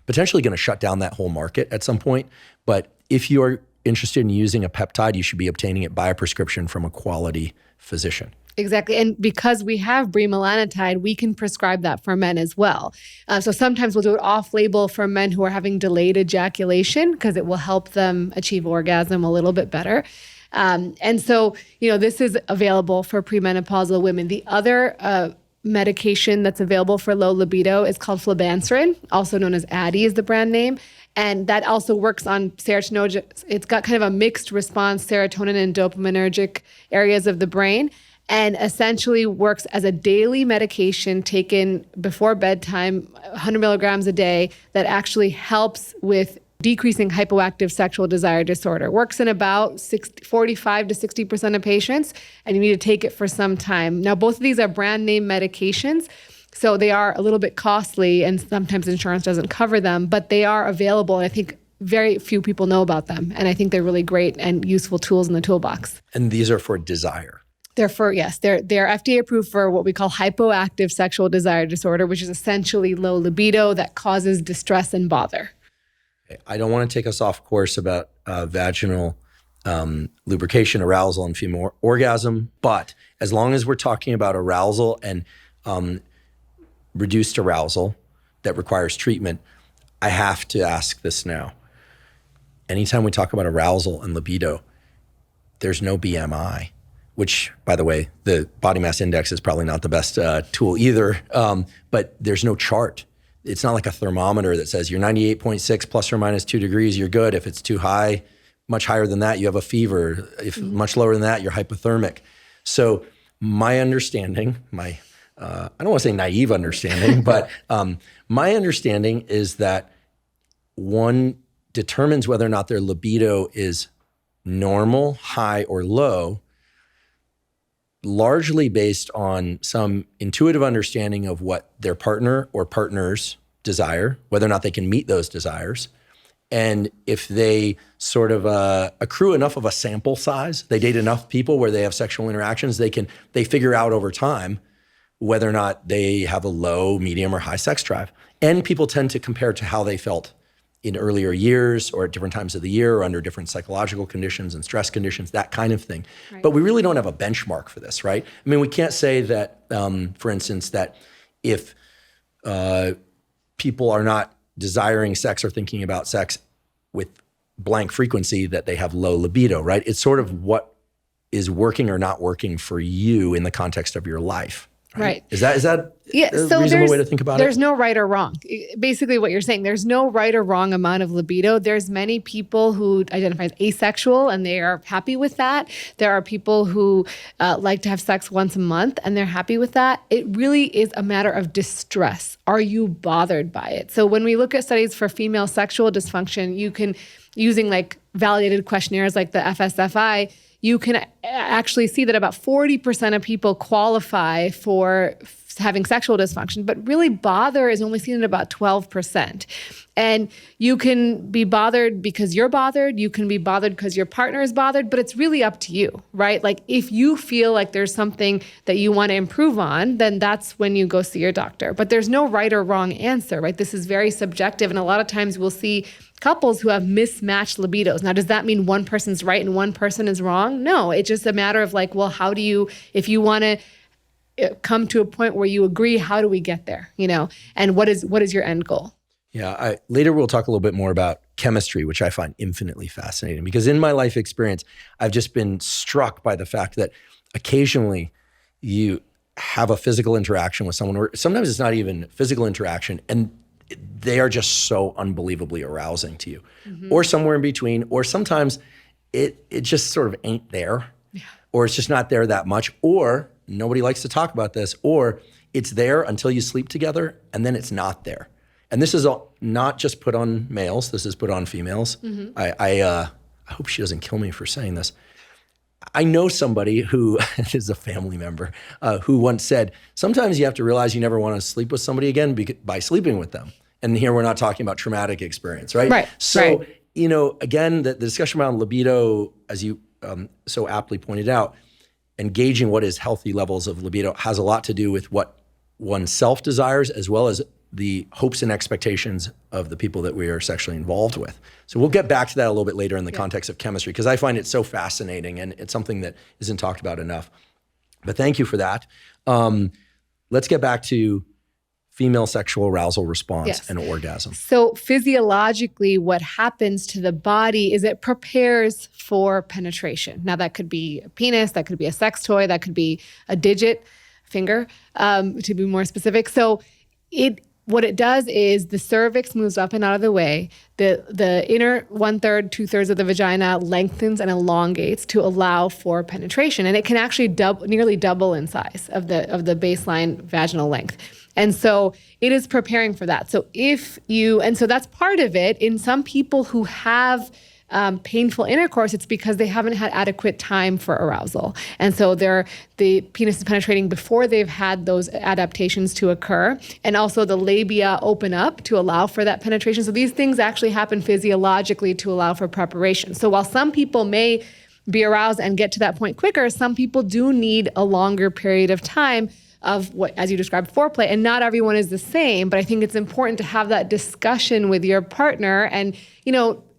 potentially going to shut down that whole market at some point. But if you are interested in using a peptide, you should be obtaining it by a prescription from a quality physician. Exactly. And because we have bremelanotide, we can prescribe that for men as well. So sometimes we'll do it off-label for men who are having delayed ejaculation because it will help them achieve orgasm a little bit better. And so, this is available for premenopausal women. The other medication that's available for low libido is called flibanserin, also known as Addyi is the brand name. And that also works on serotonergic. It's got kind of a mixed response, serotonin and dopaminergic areas of the brain, and essentially works as a daily medication taken before bedtime, 100 milligrams a day, that actually helps with decreasing hypoactive sexual desire disorder. Works in about 45 to 60% of patients, and you need to take it for some time. Now, both of these are brand name medications, so they are a little bit costly, and sometimes insurance doesn't cover them, but they are available, and I think very few people know about them, and I think they're really great and useful tools in the toolbox. And these are for desire. They're FDA approved for what we call hypoactive sexual desire disorder, which is essentially low libido that causes distress and bother. I don't want to take us off course about vaginal lubrication, arousal, and female orgasm, but as long as we're talking about arousal and reduced arousal that requires treatment, I have to ask this now. Anytime we talk about arousal and libido, there's no BMI, which, by the way, the body mass index is probably not the best tool either, but there's no chart. It's not like a thermometer that says you're 98.6 plus or minus 2 degrees, you're good. If it's too high, much higher than that, you have a fever. If much lower than that, you're hypothermic. So my understanding, I don't want to say naive understanding, but my understanding is that one determines whether or not their libido is normal, high, or low, largely based on some intuitive understanding of what their partner or partners desire, whether or not they can meet those desires. And if they sort of accrue enough of a sample size, they date enough people where they have sexual interactions, they figure out over time whether or not they have a low, medium, or high sex drive. And people tend to compare to how they felt in earlier years or at different times of the year or under different psychological conditions and stress conditions, that kind of thing. Right. But we really don't have a benchmark for this, right? I mean, we can't say that for instance, that if people are not desiring sex or thinking about sex with blank frequency, that they have low libido, right? It's sort of what is working or not working for you in the context of your life. Right. Is that a so reasonable way to think about it? There's no right or wrong. Basically what you're saying, there's no right or wrong amount of libido. There's many people who identify as asexual and they are happy with that. There are people who like to have sex once a month and they're happy with that. It really is a matter of distress. Are you bothered by it? So when we look at studies for female sexual dysfunction, you can, using like validated questionnaires like the FSFI, you can actually see that about 40% of people qualify for having sexual dysfunction, but really bother is only seen in about 12%. And you can be bothered because you're bothered, you can be bothered because your partner is bothered, but it's really up to you, right? Like if you feel like there's something that you want to improve on, then that's when you go see your doctor. But there's no right or wrong answer, right? This is very subjective. And a lot of times we'll see couples who have mismatched libidos. Now, does that mean one person's right and one person is wrong? No, it's just a matter of like, well, how do you, if you want to come to a point where you agree, how do we get there, and what is your end goal? Yeah, later we'll talk a little bit more about chemistry, which I find infinitely fascinating because in my life experience, I've just been struck by the fact that occasionally you have a physical interaction with someone, or sometimes it's not even physical interaction, and they are just so unbelievably arousing to you, or somewhere in between, or sometimes it just sort of ain't there, or it's just not there that much, or nobody likes to talk about this, or it's there until you sleep together and then it's not there. And this is not just put on males, this is put on females. I hope she doesn't kill me for saying this. I know somebody who is a family member who once said, sometimes you have to realize you never want to sleep with somebody again by sleeping with them. And here we're not talking about traumatic experience, right? Right. So, right. Again, the discussion around libido, as you so aptly pointed out, engaging what is healthy levels of libido has a lot to do with what oneself desires as well as the hopes and expectations of the people that we are sexually involved with. So we'll get back to that a little bit later in the context of chemistry because I find it so fascinating and it's something that isn't talked about enough. But thank you for that. Let's get back to female sexual arousal response and orgasm. So physiologically, what happens to the body is it prepares for penetration. Now that could be a penis, that could be a sex toy, that could be a digit, finger, to be more specific. So what it does is the cervix moves up and out of the way. The inner 1/3, 2/3 of the vagina lengthens and elongates to allow for penetration. And it can actually nearly double in size of the baseline vaginal length. And so it is preparing for that. So so that's part of it. In some people who have painful intercourse, it's because they haven't had adequate time for arousal. And so the penis is penetrating before they've had those adaptations to occur. And also the labia open up to allow for that penetration. So these things actually happen physiologically to allow for preparation. So while some people may be aroused and get to that point quicker, some people do need a longer period of time of what, as you described, foreplay. And not everyone is the same, but I think it's important to have that discussion with your partner. And,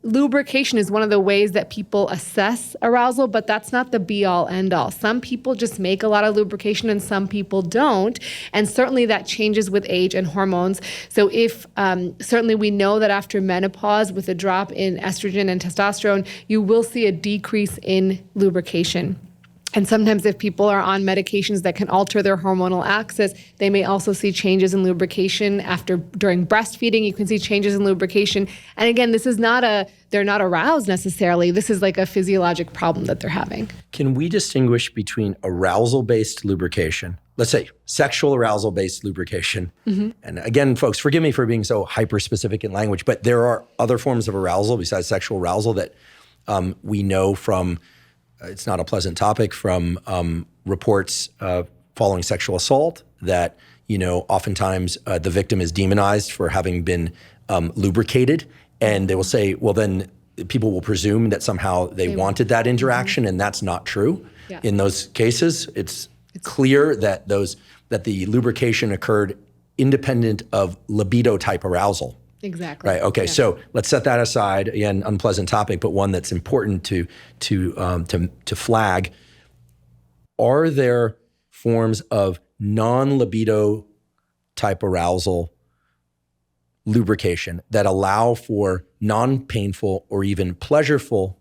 lubrication is one of the ways that people assess arousal, but that's not the be-all, end-all. Some people just make a lot of lubrication and some people don't. And certainly that changes with age and hormones. So certainly we know that after menopause, with a drop in estrogen and testosterone, you will see a decrease in lubrication. And sometimes if people are on medications that can alter their hormonal axis, they may also see changes in lubrication during breastfeeding. You can see changes in lubrication. And again, this is they're not aroused necessarily. This is like a physiologic problem that they're having. Can we distinguish between arousal-based lubrication, let's say sexual arousal-based lubrication? And again, folks, forgive me for being so hyper-specific in language, but there are other forms of arousal besides sexual arousal that we know from it's not a pleasant topic from reports following sexual assault that, oftentimes the victim is demonized for having been lubricated. And they will say, well, then people will presume that somehow they wanted that interaction, and that's not true. Yeah. In those cases, it's clear that the lubrication occurred independent of libido type arousal. Exactly. Right. Okay. Yeah. So let's set that aside. Again, unpleasant topic, but one that's important to flag. Are there forms of non-libido type arousal lubrication that allow for non-painful or even pleasureful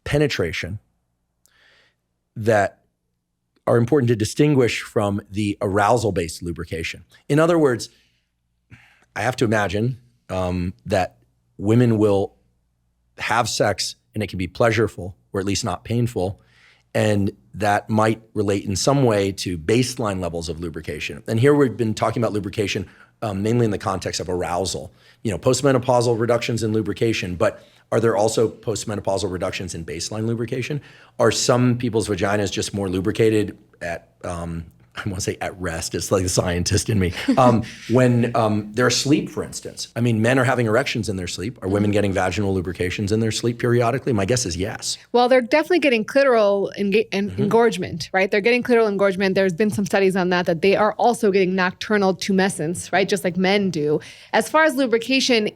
penetration that are important to distinguish from the arousal-based lubrication. In other words, I have to imagine that women will have sex and it can be pleasureful or at least not painful, and that might relate in some way to baseline levels of lubrication. And here we've been talking about lubrication mainly in the context of arousal. Post-menopausal reductions in lubrication, but are there also post-menopausal reductions in baseline lubrication? Are some people's vaginas just more lubricated at, I want to say at rest, it's like the scientist in me, when they're asleep, for instance? I mean, men are having erections in their sleep. Are women getting vaginal lubrications in their sleep periodically? My guess is yes. Well, they're definitely getting clitoral engorgement, right? They're getting clitoral engorgement. There's been some studies on that they are also getting nocturnal tumescence, right? Just like men do. As far as lubrication,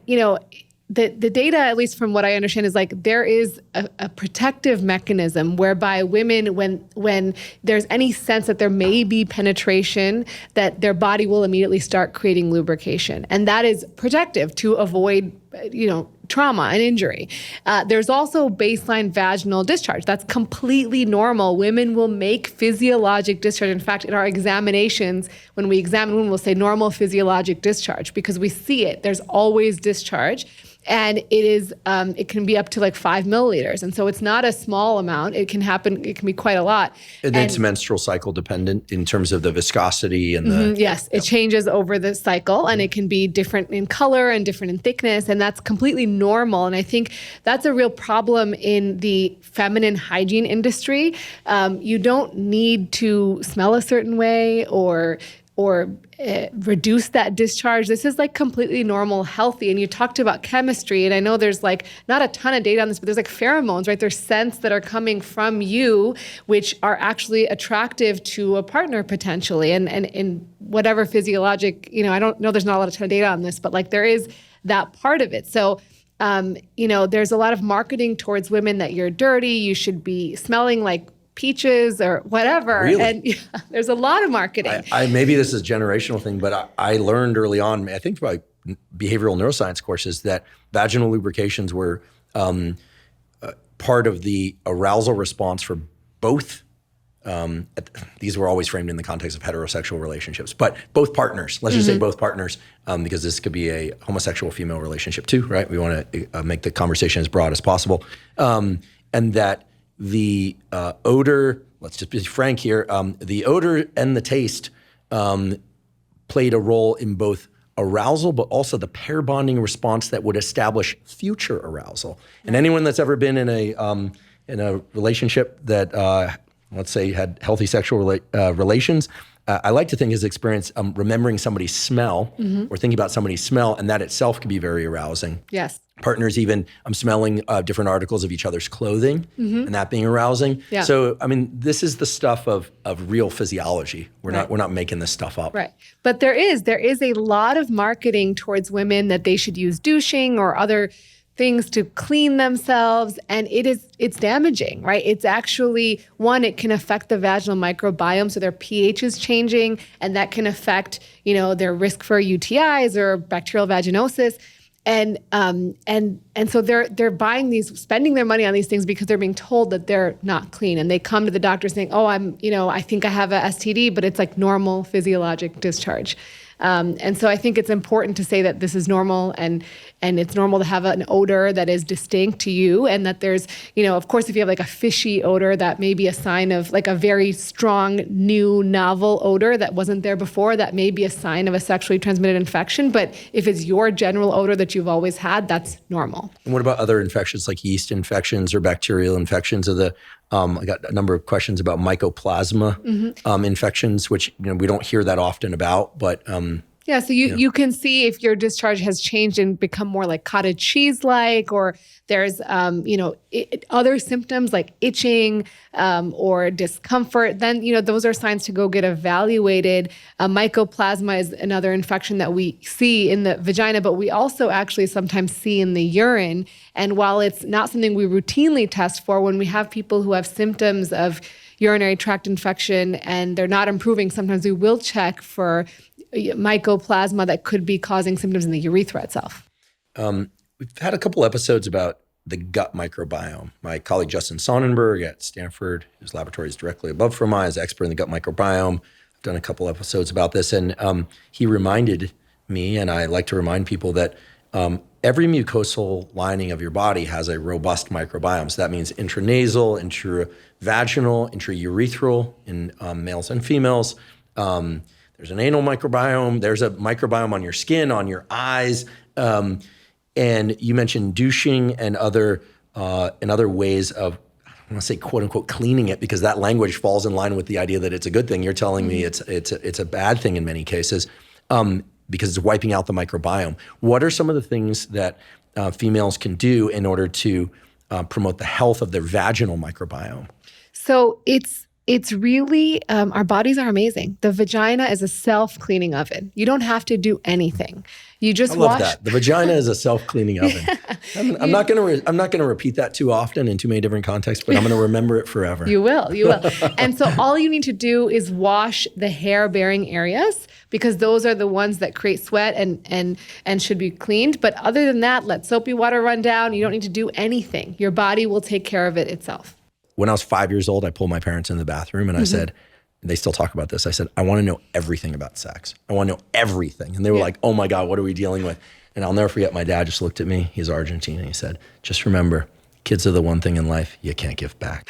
the data, at least from what I understand, is like there is a protective mechanism whereby women, when there's any sense that there may be penetration, that their body will immediately start creating lubrication. And that is protective to avoid, trauma and injury. There's also baseline vaginal discharge. That's completely normal. Women will make physiologic discharge. In fact, in our examinations, when we examine women, we'll say normal physiologic discharge because we see it. There's always discharge. And it can be up to like 5 milliliters. And so it's not a small amount. It can happen, it can be quite a lot. And it's menstrual cycle dependent in terms of the viscosity and the... Yes, it changes over the cycle and it can be different in color and different in thickness. And that's completely normal. And I think that's a real problem in the feminine hygiene industry. You don't need to smell a certain way or reduce that discharge. This is like completely normal, healthy. And you talked about chemistry, and I know there's like not a ton of data on this, but there's like pheromones, right? There's scents that are coming from you, which are actually attractive to a partner potentially. And in whatever physiologic, I don't know, there's not a ton of data on this, but like there is that part of it. So, there's a lot of marketing towards women that you're dirty, you should be smelling like peaches or whatever. Really? And there's a lot of marketing. Maybe this is a generational thing, but I learned early on, I think by behavioral neuroscience courses, that vaginal lubrications were part of the arousal response for both. These were always framed in the context of heterosexual relationships, but both partners, let's just say both partners, because this could be a homosexual female relationship too, right? We want to make the conversation as broad as possible. And that the odor, let's just be frank here, the odor and the taste played a role in both arousal, but also the pair bonding response that would establish future arousal. And anyone that's ever been in a relationship that, let's say, had healthy sexual relations, I like to think his experience remembering somebody's smell or thinking about somebody's smell, and that itself can be very arousing. Yes. Partners even smelling different articles of each other's clothing and that being arousing. Yeah. So, I mean, this is the stuff of real physiology. We're not making this stuff up. Right. But there is a lot of marketing towards women that they should use douching or other things to clean themselves, and it's damaging, right? It's actually, one, it can affect the vaginal microbiome, so their pH is changing, and that can affect, their risk for UTIs or bacterial vaginosis. And so they're buying these, spending their money on these things because they're being told that they're not clean, and they come to the doctor saying, "Oh, I think I have a STD," but it's like normal physiologic discharge. And so I think it's important to say that this is normal, and it's normal to have an odor that is distinct to you, and that there's, of course, if you have like a fishy odor, that may be a sign of like a very strong, new, novel odor that wasn't there before, that may be a sign of a sexually transmitted infection. But if it's your general odor that you've always had, that's normal. And what about other infections like yeast infections or bacterial infections? I got a number of questions about mycoplasma infections, which we don't hear that often about, but yeah, so you can see if your discharge has changed and become more like cottage cheese-like, or there's other symptoms like itching or discomfort. Then those are signs to go get evaluated. Mycoplasma is another infection that we see in the vagina, but we also actually sometimes see in the urine. And while it's not something we routinely test for, when we have people who have symptoms of urinary tract infection and they're not improving, sometimes we will check for mycoplasma that could be causing symptoms in the urethra itself. We've had a couple episodes about the gut microbiome. My colleague Justin Sonnenberg at Stanford, whose laboratory is directly above from mine, is an expert in the gut microbiome. I've done a couple episodes about this, and he reminded me, and I like to remind people, that every mucosal lining of your body has a robust microbiome. So that means intranasal, intravaginal, intraurethral in males and females. There's an anal microbiome. There's a microbiome on your skin, on your eyes. And you mentioned douching and other ways of, I don't want to say quote unquote cleaning it, because that language falls in line with the idea that it's a good thing. You're telling me it's a bad thing in many cases, because it's wiping out the microbiome. What are some of the things that females can do in order to promote the health of their vaginal microbiome? So it's really, our bodies are amazing. The vagina is a self-cleaning oven. You don't have to do anything. You just wash. I love that. The vagina is a self-cleaning oven. I'm not going to repeat that too often in too many different contexts, but I'm going to remember it forever. You will. And so all you need to do is wash the hair-bearing areas, because those are the ones that create sweat and should be cleaned. But other than that, let soapy water run down. You don't need to do anything. Your body will take care of it itself. When I was 5 years old, I pulled my parents in the bathroom and I said, they still talk about this. I said, I want to know everything about sex. I want to know everything. And they were like, oh my God, what are we dealing with? And I'll never forget, my dad just looked at me. He's Argentine. And he said, just remember, kids are the one thing in life you can't give back.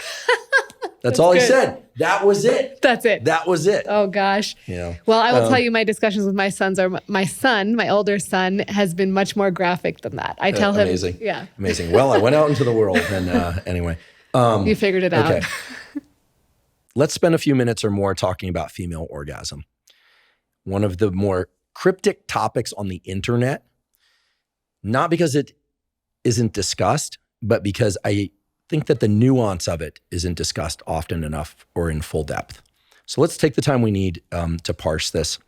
That's all good. He said. That was it. That's it. That was it. Oh gosh. Well, I will tell you, my discussions with my sons are, my older son has been much more graphic than that. I tell him. Amazing. Well, I went out into the world and anyway. You figured it out. Okay. Let's spend a few minutes or more talking about female orgasm. One of the more cryptic topics on the internet, not because it isn't discussed, but because I think that the nuance of it isn't discussed often enough or in full depth. So let's take the time we need to parse this.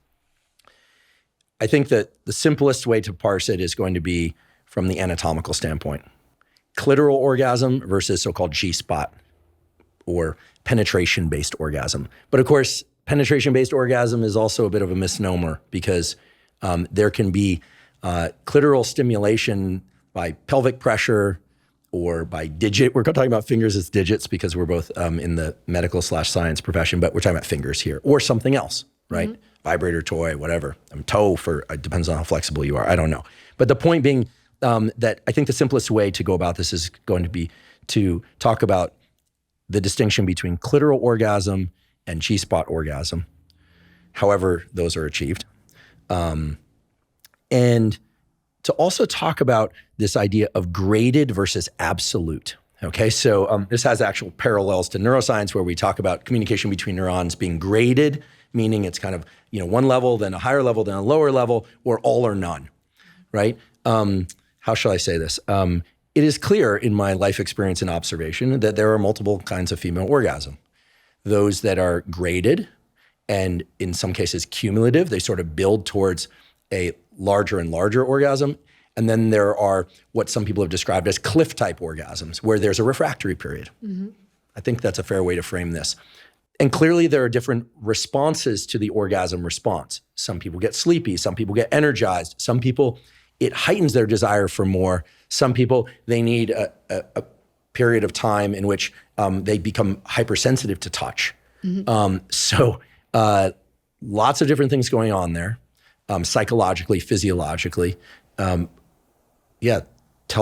I think that the simplest way to parse it is going to be from the anatomical standpoint. Clitoral orgasm versus so-called G-spot or penetration-based orgasm. But of course, penetration-based orgasm is also a bit of a misnomer, because there can be clitoral stimulation by pelvic pressure or by digit. We're talking about fingers as digits because we're both in the medical/science profession, but we're talking about fingers here, or something else, right? Mm-hmm. Vibrator, toy, whatever. Toe it depends on how flexible you are. I don't know. But the point being that I think the simplest way to go about this is going to be to talk about the distinction between clitoral orgasm and G-spot orgasm, however those are achieved. And to also talk about this idea of graded versus absolute. Okay, so this has actual parallels to neuroscience, where we talk about communication between neurons being graded, meaning it's kind of, one level, then a higher level, then a lower level, or all or none, right? How shall I say this? It is clear in my life experience and observation that there are multiple kinds of female orgasm. Those that are graded and in some cases cumulative, they sort of build towards a larger and larger orgasm. And then there are what some people have described as cliff type orgasms, where there's a refractory period. Mm-hmm. I think that's a fair way to frame this. And clearly there are different responses to the orgasm response. Some people get sleepy, some people get energized, some people, it heightens their desire for more. Some people, they need a period of time in which they become hypersensitive to touch. Mm-hmm. So lots of different things going on there, psychologically, physiologically. Tell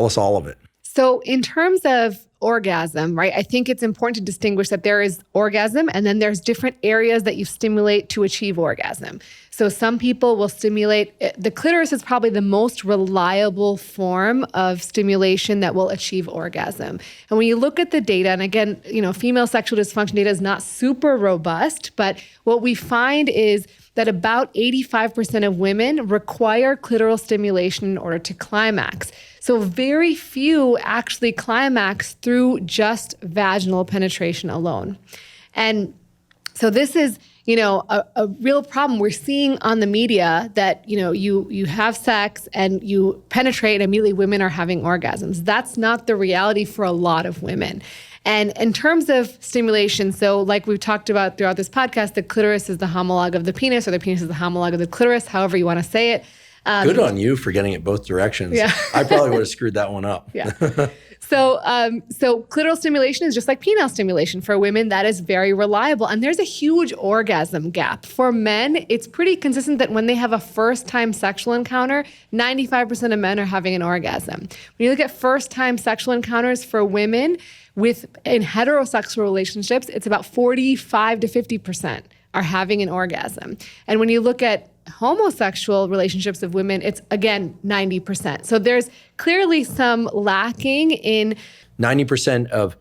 us all of it. So in terms of orgasm, right, I think it's important to distinguish that there is orgasm and then there's different areas that you stimulate to achieve orgasm. So some people will stimulate, the clitoris is probably the most reliable form of stimulation that will achieve orgasm. And when you look at the data, and again, female sexual dysfunction data is not super robust, but what we find is that about 85% of women require clitoral stimulation in order to climax. So very few actually climax through just vaginal penetration alone. And so this is, a real problem. We're seeing on the media that, you have sex and you penetrate and immediately women are having orgasms. That's not the reality for a lot of women. And in terms of stimulation, so like we've talked about throughout this podcast, the clitoris is the homologue of the penis, or the penis is the homologue of the clitoris, however you want to say it. Good on you for getting it both directions. Yeah. I probably would have screwed that one up. Yeah. So clitoral stimulation is just like penile stimulation. For women, that is very reliable. And there's a huge orgasm gap. For men, it's pretty consistent that when they have a first-time sexual encounter, 95% of men are having an orgasm. When you look at first-time sexual encounters for women in heterosexual relationships, it's about 45 to 50% are having an orgasm. And when you look at homosexual relationships of women, it's again 90%. So there's clearly some lacking in 90% of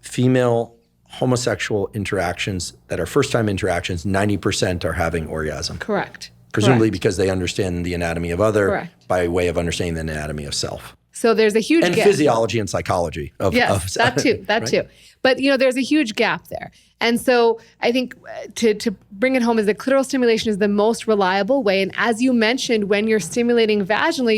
female homosexual interactions that are first-time interactions, 90% are having orgasm. Correct. Presumably Correct. because they understand the anatomy of other Correct. by way of understanding the anatomy of self. So there's a huge and gap. Physiology and psychology of that too. Right? Too. But there's a huge gap there. And so I think to bring it home is that clitoral stimulation is the most reliable way. And as you mentioned, when you're stimulating vaginally,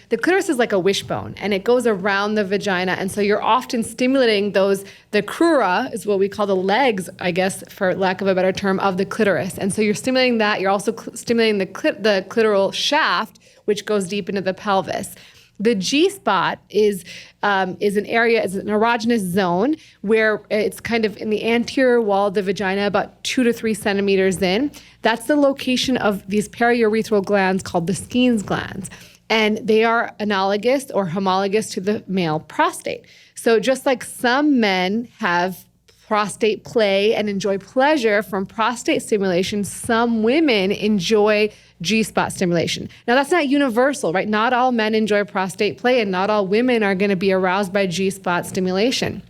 the clitoris is like a wishbone and it goes around the vagina. And so you're often stimulating the crura is what we call the legs, I guess, for lack of a better term, of the clitoris. And so you're stimulating that. You're also stimulating the clitoral shaft, which goes deep into the pelvis. The G-spot is an area, is an erogenous zone where it's kind of in the anterior wall of the vagina, about 2 to 3 centimeters in. That's the location of these periurethral glands called the Skene's glands. And they are analogous or homologous to the male prostate. So just like some men have prostate play and enjoy pleasure from prostate stimulation, some women enjoy G-spot stimulation. Now, that's not universal, right? Not all men enjoy prostate play and not all women are going to be aroused by G-spot stimulation.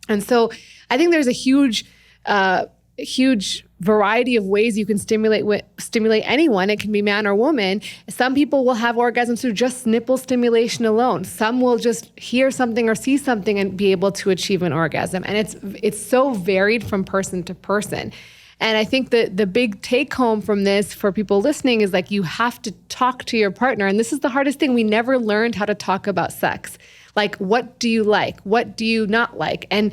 And so I think there's a huge variety of ways you can stimulate anyone. It can be man or woman. Some people will have orgasms through just nipple stimulation alone. Some will just hear something or see something and be able to achieve an orgasm. And it's so varied from person to person. And I think that the big take home from this for people listening is like you have to talk to your partner. And this is the hardest thing. We never learned how to talk about sex. Like, what do you like? What do you not like? And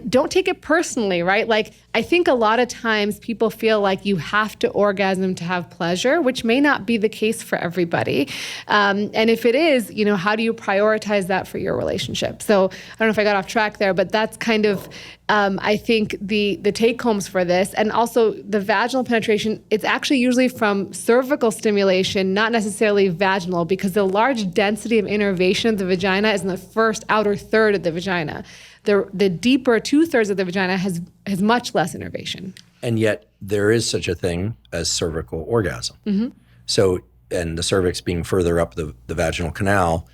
don't take it personally, right? Like, I think a lot of times people feel like you have to orgasm to have pleasure, which may not be the case for everybody. And if it is, how do you prioritize that for your relationship? So I don't know if I got off track there, but that's kind of, I think, the take homes for this. And also the vaginal penetration, it's actually usually from cervical stimulation, not necessarily vaginal, because the large density of innervation of the vagina is in the first outer third of the vagina. The deeper 2/3 of the vagina has much less innervation. And yet there is such a thing as cervical orgasm. Mm-hmm. So, and the cervix being further up the vaginal canal,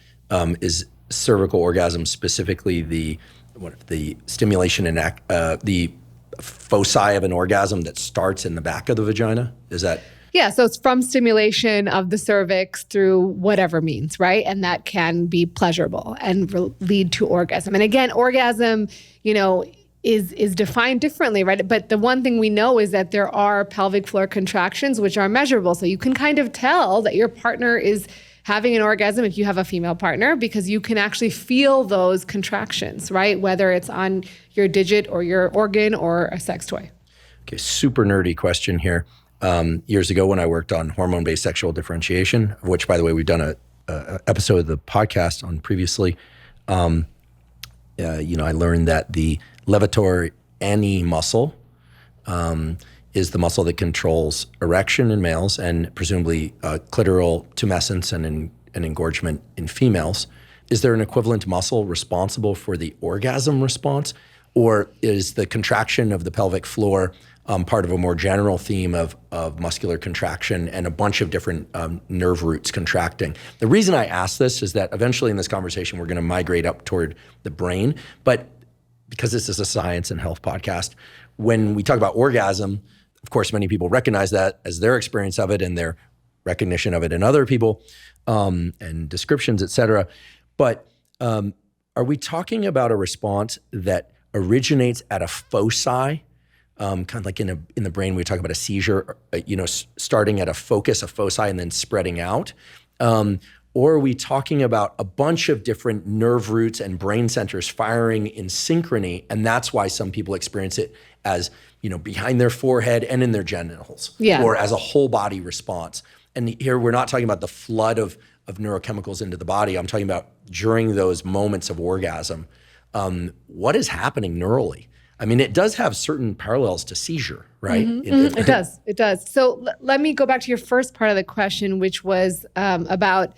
is cervical orgasm specifically the stimulation and the foci of an orgasm that starts in the back of the vagina? Is that? Yeah, so it's from stimulation of the cervix through whatever means, right? And that can be pleasurable and lead to orgasm. And again, orgasm, is defined differently, right? But the one thing we know is that there are pelvic floor contractions which are measurable. So you can kind of tell that your partner is having an orgasm if you have a female partner, because you can actually feel those contractions, right? Whether it's on your digit or your organ or a sex toy. Okay, super nerdy question here. Years ago when I worked on hormone-based sexual differentiation, of which, by the way, we've done a episode of the podcast on previously, I learned that the levator ani muscle is the muscle that controls erection in males and presumably clitoral tumescence and engorgement in females. Is there an equivalent muscle responsible for the orgasm response, or is the contraction of the pelvic floor part of a more general theme of muscular contraction and a bunch of different nerve roots contracting? The reason I ask this is that eventually in this conversation, we're going to migrate up toward the brain. But because this is a science and health podcast, when we talk about orgasm, of course, many people recognize that as their experience of it and their recognition of it in other people and descriptions, et cetera. But are we talking about a response that originates at a foci? Kind of like in the brain, we talk about a seizure, starting at a focus, a foci, and then spreading out. Or are we talking about a bunch of different nerve roots and brain centers firing in synchrony? And that's why some people experience it as, behind their forehead and in their genitals, or as a whole body response. And here we're not talking about the flood of neurochemicals into the body. I'm talking about during those moments of orgasm, what is happening neurally? I mean, it does have certain parallels to seizure, right? It does. So let me go back to your first part of the question, which was about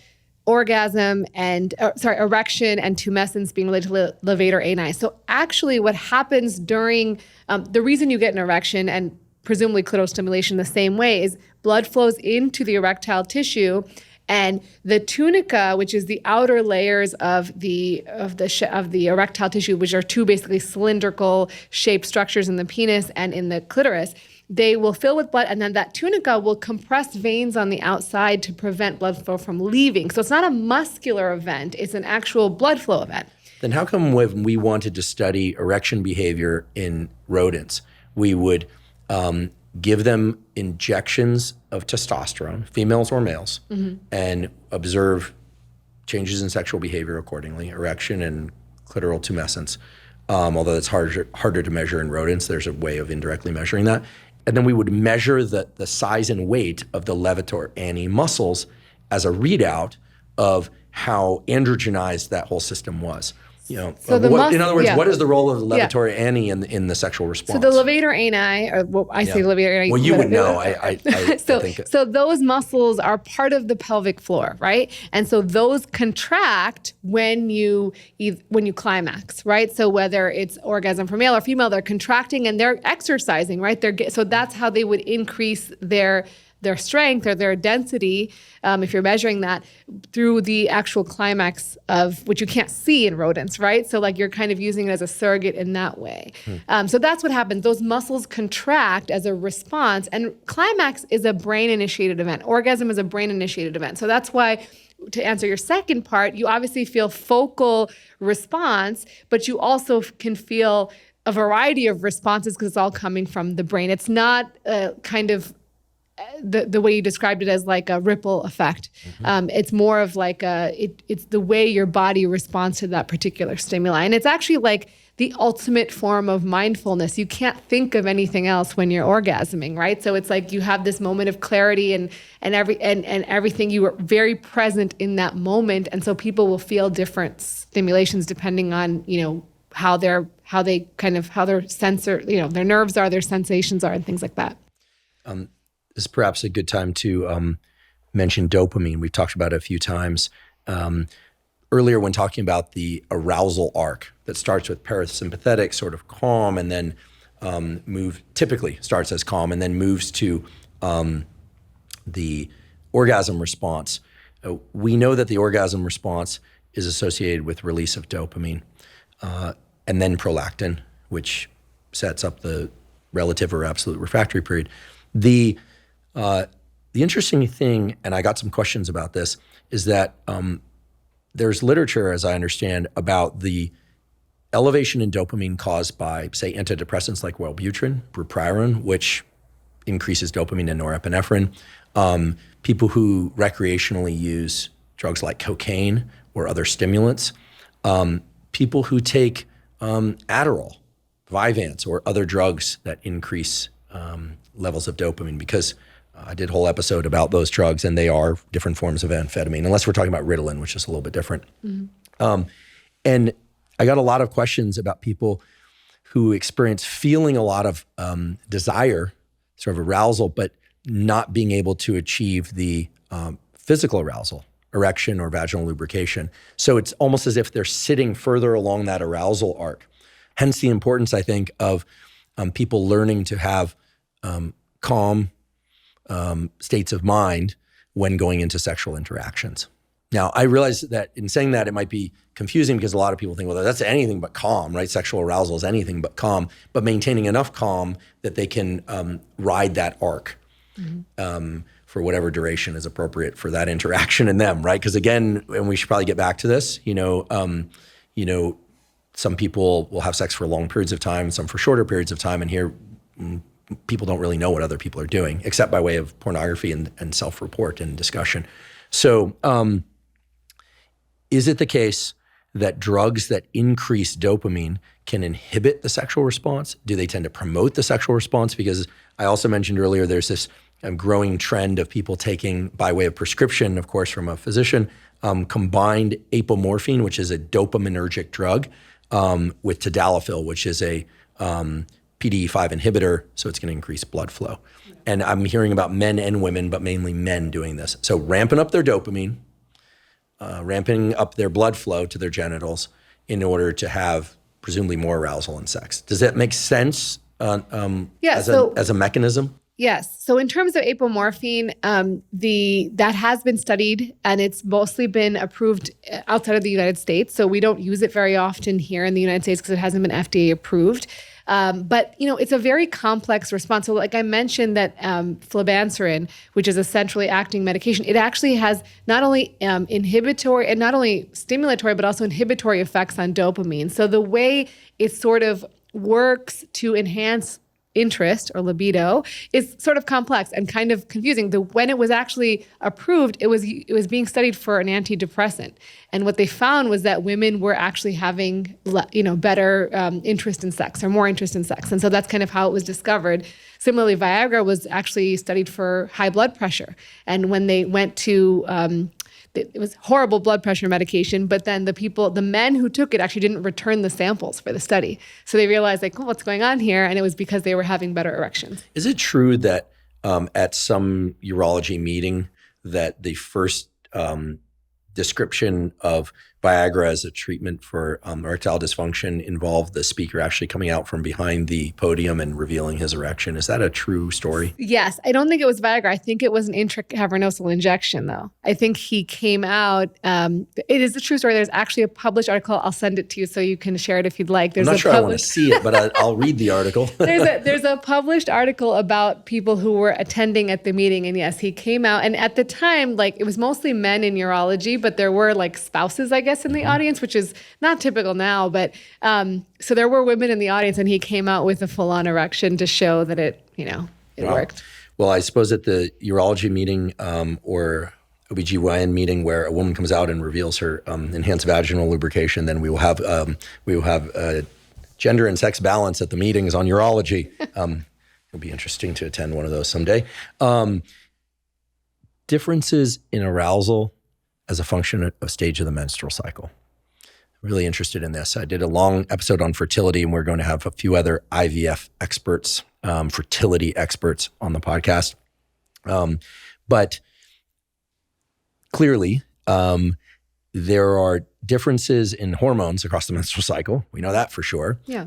orgasm and, erection and tumescence being related to levator ani. So actually what happens during, the reason you get an erection and presumably clitoral stimulation the same way is blood flows into the erectile tissue, and the tunica, which is the outer layers of the erectile tissue, which are two basically cylindrical shaped structures in the penis and in the clitoris, they will fill with blood, and then that tunica will compress veins on the outside to prevent blood flow from leaving. So it's not a muscular event, it's an actual blood flow event. Then how come when we wanted to study erection behavior in rodents, we would give them injections of testosterone, females or males, and observe changes in sexual behavior accordingly, erection and clitoral tumescence, although it's harder to measure in rodents. There's a way of indirectly measuring that. And then we would measure the size and weight of the levator ani muscles as a readout of how androgenized that whole system was. In other words, what is the role of the levator ani in the sexual response? So the levator ani, or say levator ani. Well, you would know. I think. So those muscles are part of the pelvic floor, right? And so those contract when you climax, right? So whether it's orgasm for male or female, they're contracting and they're exercising, right? So that's how they would increase their strength or their density, if you're measuring that, through the actual climax of, which you can't see in rodents, right? So like you're kind of using it as a surrogate in that way. So that's what happens. Those muscles contract as a response, and climax is a brain-initiated event. Orgasm is a brain-initiated event. So that's why, to answer your second part, you obviously feel focal response, but you also can feel a variety of responses because it's all coming from the brain. It's not kind of the way you described it as like a ripple effect. It's more of like it's the way your body responds to that particular stimuli. And it's actually like the ultimate form of mindfulness. You can't think of anything else when you're orgasming, right? So it's like you have this moment of clarity and everything. You are very present in that moment. And so people will feel different stimulations depending on, how their sensor, their nerves are, their sensations are, and things like that. This is perhaps a good time to mention dopamine. We've talked about it a few times. Earlier when talking about the arousal arc that starts with parasympathetic, sort of calm, and then typically starts as calm and then moves to the orgasm response. We know that the orgasm response is associated with release of dopamine and then prolactin, which sets up the relative or absolute refractory period. The interesting thing, and I got some questions about this, is that there's literature, as I understand, about the elevation in dopamine caused by, say, antidepressants like Wellbutrin, bupropion, which increases dopamine and norepinephrine. People who recreationally use drugs like cocaine or other stimulants. People who take Adderall, Vyvanse, or other drugs that increase levels of dopamine, because I did a whole episode about those drugs, and they are different forms of amphetamine, unless we're talking about Ritalin, which is a little bit different. And I got a lot of questions about people who experience feeling a lot of desire, sort of arousal, but not being able to achieve the physical arousal, erection or vaginal lubrication. So it's almost as if they're sitting further along that arousal arc. Hence the importance, I think, of people learning to have calm states of mind when going into sexual interactions. Now, I realize that in saying that, it might be confusing because a lot of people think, well, that's anything but calm, right? Sexual arousal is anything but calm, but maintaining enough calm that they can ride that arc for whatever duration is appropriate for that interaction in them, right? Because again, and we should probably get back to this, some people will have sex for long periods of time, some for shorter periods of time, and here people don't really know what other people are doing, except by way of pornography and self-report and discussion. So Is it the case that drugs that increase dopamine can inhibit the sexual response? Do they tend to promote the sexual response? Because I also mentioned earlier, there's this growing trend of people taking, by way of prescription, of course, from a physician, combined apomorphine, which is a dopaminergic drug, with tadalafil, which is a PDE5 inhibitor, so it's going to increase blood flow. And I'm hearing about men and women, but mainly men doing this. So ramping up their dopamine, ramping up their blood flow to their genitals in order to have presumably more arousal in sex. Does that make sense as a mechanism? Yes. So in terms of apomorphine, that has been studied, and it's mostly been approved outside of the United States. So we don't use it very often here in the United States because it hasn't been FDA approved. But it's a very complex response. So like I mentioned that flibanserin, which is a centrally acting medication, it actually has not only inhibitory and not only stimulatory, but also inhibitory effects on dopamine. So the way it sort of works to enhance interest or libido is sort of complex and kind of confusing. When it was actually approved, it was being studied for an antidepressant, and what they found was that women were actually having better interest in sex or more interest in sex, and so that's kind of how it was discovered. Similarly, Viagra was actually studied for high blood pressure, and when they went to it was horrible blood pressure medication, but then the men who took it actually didn't return the samples for the study. So they realized what's going on here? And it was because they were having better erections. Is it true that at some urology meeting that the first description of Viagra as a treatment for erectile dysfunction involved the speaker actually coming out from behind the podium and revealing his erection? Is that a true story? Yes. I don't think it was Viagra. I think it was an intracavernosal injection, though. I think he came out. It is a true story. There's actually a published article. I'll send it to you so you can share it if you'd like. I'm not sure I want to see it, but I'll read the article. There's a published article about people who were attending at the meeting. And yes, he came out. And at the time, it was mostly men in urology, but there were spouses, I guess, in the audience, which is not typical now. But so there were women in the audience, and he came out with a full-on erection to show that it worked. Well, I suppose at the urology meeting or OBGYN meeting where a woman comes out and reveals her enhanced vaginal lubrication, then we will have gender and sex balance at the meetings on urology. It'll be interesting to attend one of those someday. Differences in arousal as a function of stage of the menstrual cycle. Really interested in this. I did a long episode on fertility, and we're going to have a few other IVF experts, fertility experts on the podcast. But clearly, there are differences in hormones across the menstrual cycle. We know that for sure. Yeah.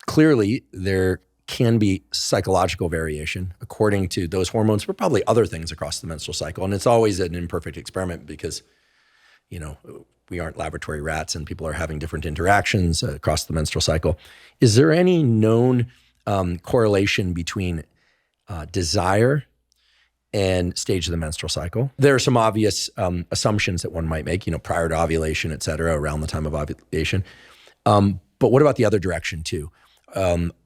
Clearly, there can be psychological variation according to those hormones, but probably other things across the menstrual cycle. And it's always an imperfect experiment because, we aren't laboratory rats and people are having different interactions across the menstrual cycle. Is there any known correlation between desire and stage of the menstrual cycle? There are some obvious assumptions that one might make, prior to ovulation, et cetera, around the time of ovulation. But what about the other direction too?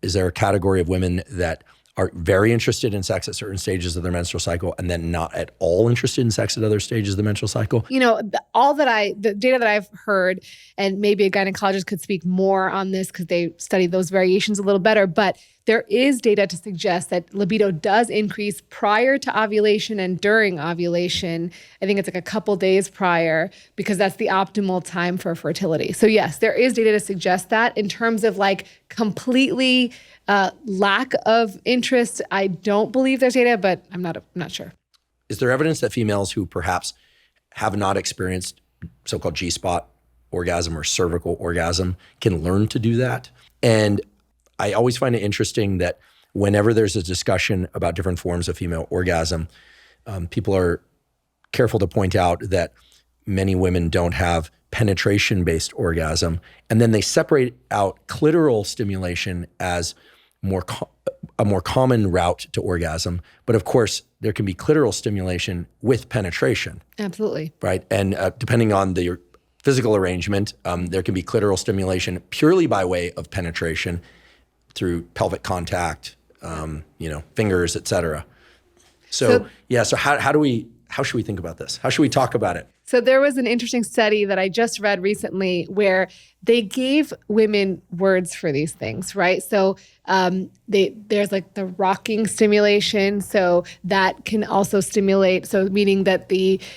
Is there a category of women that are very interested in sex at certain stages of their menstrual cycle and then not at all interested in sex at other stages of the menstrual cycle? The data that I've heard, and maybe a gynecologist could speak more on this because they study those variations a little better, but there is data to suggest that libido does increase prior to ovulation and during ovulation. I think it's a couple days prior because that's the optimal time for fertility. So yes, there is data to suggest that. In terms of completely lack of interest, I don't believe there's data, but I'm not sure. Is there evidence that females who perhaps have not experienced so-called G-spot orgasm or cervical orgasm can learn to do that? And I always find it interesting that whenever there's a discussion about different forms of female orgasm, people are careful to point out that many women don't have penetration-based orgasm, and then they separate out clitoral stimulation as a more common route to orgasm. But of course, there can be clitoral stimulation with penetration. Absolutely. Right? And depending on the physical arrangement, there can be clitoral stimulation purely by way of penetration through pelvic contact, fingers, et cetera. So how should we think about this? How should we talk about it? So there was an interesting study that I just read recently where they gave women words for these things, right? So there's like the rocking stimulation. So that can also stimulate. So meaning that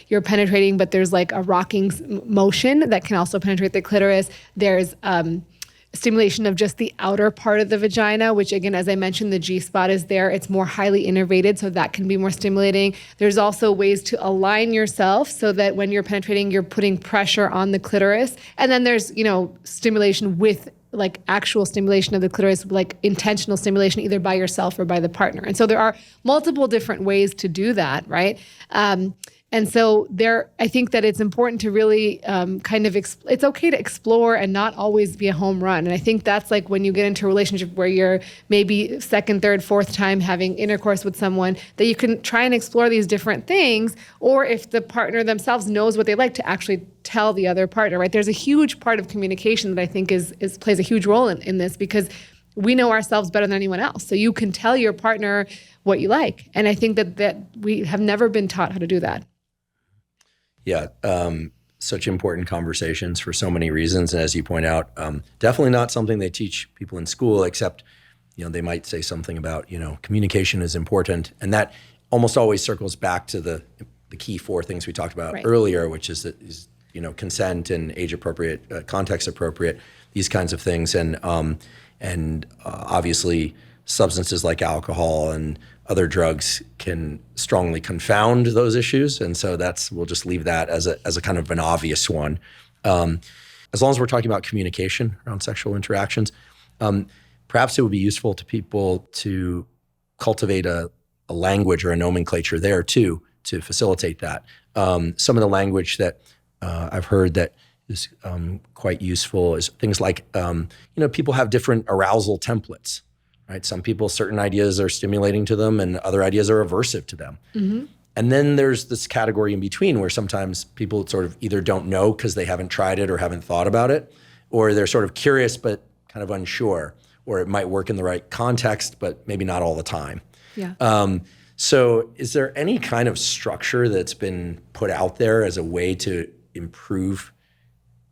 you're penetrating, but there's like a rocking motion that can also penetrate the clitoris. There's stimulation of just the outer part of the vagina, which again, as I mentioned, the G-spot is there. It's more highly innervated, so that can be more stimulating. There's also ways to align yourself so that when you're penetrating, you're putting pressure on the clitoris. And then there's, stimulation with like actual stimulation of the clitoris, like intentional stimulation, either by yourself or by the partner. And so there are multiple different ways to do that, right? And so I think that it's important to really it's okay to explore and not always be a home run. And I think that's like when you get into a relationship where you're maybe second, third, fourth time having intercourse with someone, that you can try and explore these different things. Or if the partner themselves knows what they like, to actually tell the other partner, right? There's a huge part of communication that I think plays a huge role in this, because we know ourselves better than anyone else. So you can tell your partner what you like. And I think that we have never been taught how to do that. Yeah, such important conversations for so many reasons. And as you point out, definitely not something they teach people in school, except, they might say something about, communication is important. And that almost always circles back to the key four things we talked about earlier, which is consent and age appropriate, context appropriate, these kinds of things. And obviously substances like alcohol and other drugs can strongly confound those issues. And so we'll just leave that as a kind of an obvious one. As long as we're talking about communication around sexual interactions, perhaps it would be useful to people to cultivate a language or a nomenclature there too, to facilitate that. Some of the language that I've heard that is quite useful is things like, people have different arousal templates. Right? Some people, certain ideas are stimulating to them and other ideas are aversive to them. Mm-hmm. And then there's this category in between where sometimes people sort of either don't know because they haven't tried it or haven't thought about it, or they're sort of curious but kind of unsure, or it might work in the right context, but maybe not all the time. Yeah. So is there any kind of structure that's been put out there as a way to improve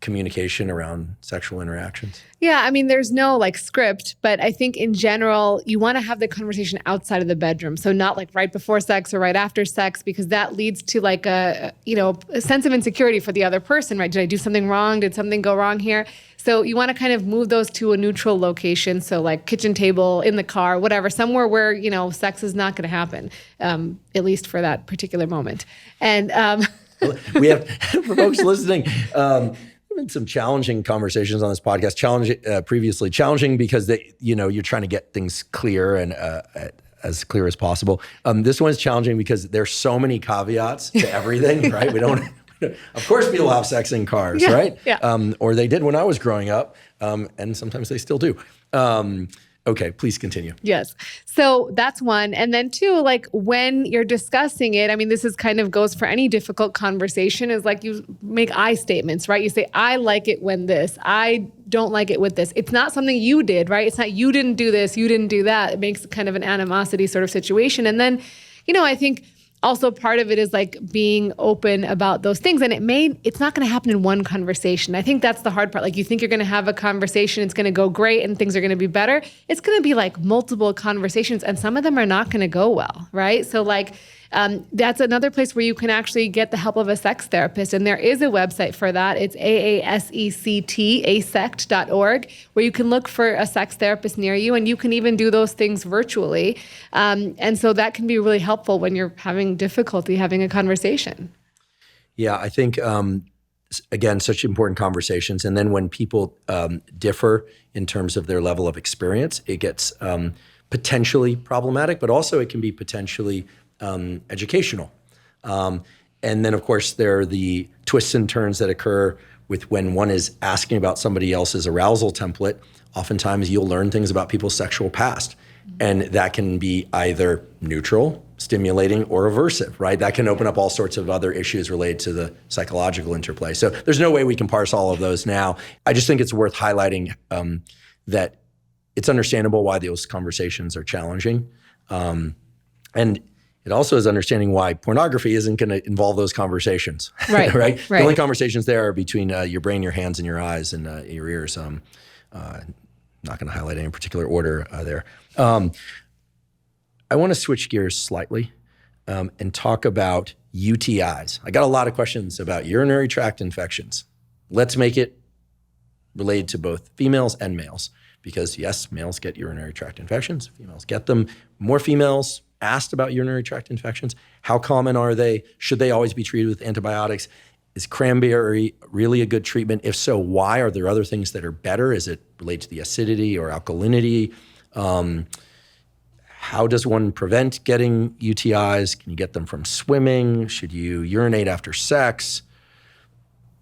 communication around sexual interactions? Yeah, I mean, there's no like script, but I think in general, you want to have the conversation outside of the bedroom. So not like right before sex or right after sex, because that leads to like a sense of insecurity for the other person, right? Did I do something wrong? Did something go wrong here? So you want to kind of move those to a neutral location. So like kitchen table, in the car, whatever, somewhere where, sex is not going to happen, at least for that particular moment. And we have, for folks listening, been some challenging conversations on this podcast. Challenging because you're trying to get things clear and as clear as possible. This one's challenging because there's so many caveats to everything, right? We don't. Of course, people have sex in cars, right? Yeah. Or they did when I was growing up, and sometimes they still do. Okay, please continue. Yes. So that's one. And then two, like when you're discussing it, I mean, this is kind of goes for any difficult conversation, is like you make I statements, right? You say, I like it when this, I don't like it with this. It's not something you did, right? It's not you didn't do this, you didn't do that. It makes kind of an animosity sort of situation. And then, I think also part of it is like being open about those things. And it's not going to happen in one conversation. I think that's the hard part. Like you think you're going to have a conversation, it's going to go great and things are going to be better. It's going to be like multiple conversations and some of them are not going to go well, right? So like that's another place where you can actually get the help of a sex therapist. And there is a website for that. It's AASECT.org, where you can look for a sex therapist near you, and you can even do those things virtually. And so that can be really helpful when you're having difficulty having a conversation. Yeah, I think, again, such important conversations. And then when people differ in terms of their level of experience, it gets potentially problematic, but also it can be potentially educational. And then, of course, there are the twists and turns that occur with when one is asking about somebody else's arousal template. Oftentimes, you'll learn things about people's sexual past. And that can be either neutral, stimulating, or aversive, right? That can open up all sorts of other issues related to the psychological interplay. So there's no way we can parse all of those now. I just think it's worth highlighting that it's understandable why those conversations are challenging. And It also is understanding why pornography isn't going to involve those conversations, right? Right? The only conversations there are between your brain, your hands, and your eyes, and your ears. Not going to highlight any particular order there. I want to switch gears slightly and talk about UTIs. I got a lot of questions about urinary tract infections. Let's make it related to both females and males, because yes, males get urinary tract infections, females get them. More females asked about urinary tract infections. How common are they? Should they always be treated with antibiotics? Is cranberry really a good treatment? If so, why? Are there other things that are better? Is it related to the acidity or alkalinity? How does one prevent getting UTIs? Can you get them from swimming? Should you urinate after sex?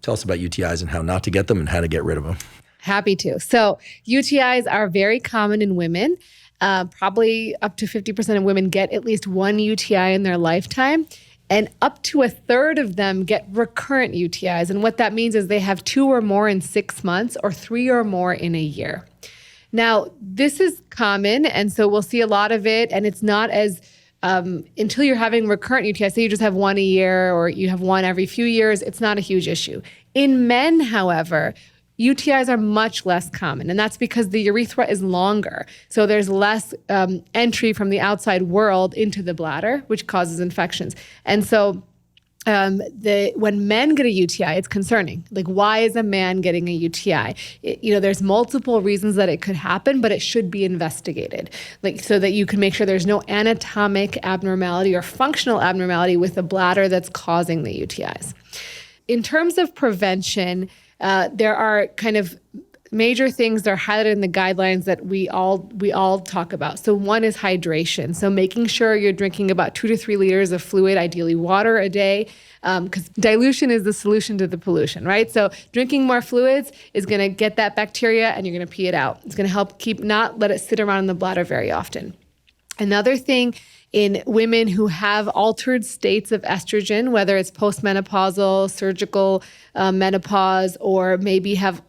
Tell us about UTIs and how not to get them and how to get rid of them. Happy to. So UTIs are very common in women. Probably up to 50% of women get at least one UTI in their lifetime. And up to a third of them get recurrent UTIs. And what that means is they have 2 or more in 6 months or 3 or more in a year. Now, this is common, and so we'll see a lot of it, and it's not as, until you're having recurrent UTIs, say you just have one a year or you have one every few years, it's not a huge issue. In men, however, UTIs are much less common, and that's because the urethra is longer. So there's less entry from the outside world into the bladder, which causes infections. And so when men get a UTI, it's concerning. Like, why is a man getting a UTI? There's multiple reasons that it could happen, but it should be investigated, so that you can make sure there's no anatomic abnormality or functional abnormality with the bladder that's causing the UTIs. In terms of prevention, there are kind of major things that are highlighted in the guidelines that we all talk about. So one is hydration. So making sure you're drinking about 2 to 3 liters of fluid, ideally water a day, because dilution is the solution to the pollution, right? So drinking more fluids is going to get that bacteria and you're going to pee it out. It's going to help not let it sit around in the bladder very often. Another thing in women who have altered states of estrogen, whether it's post-menopausal, surgical menopause, or maybe have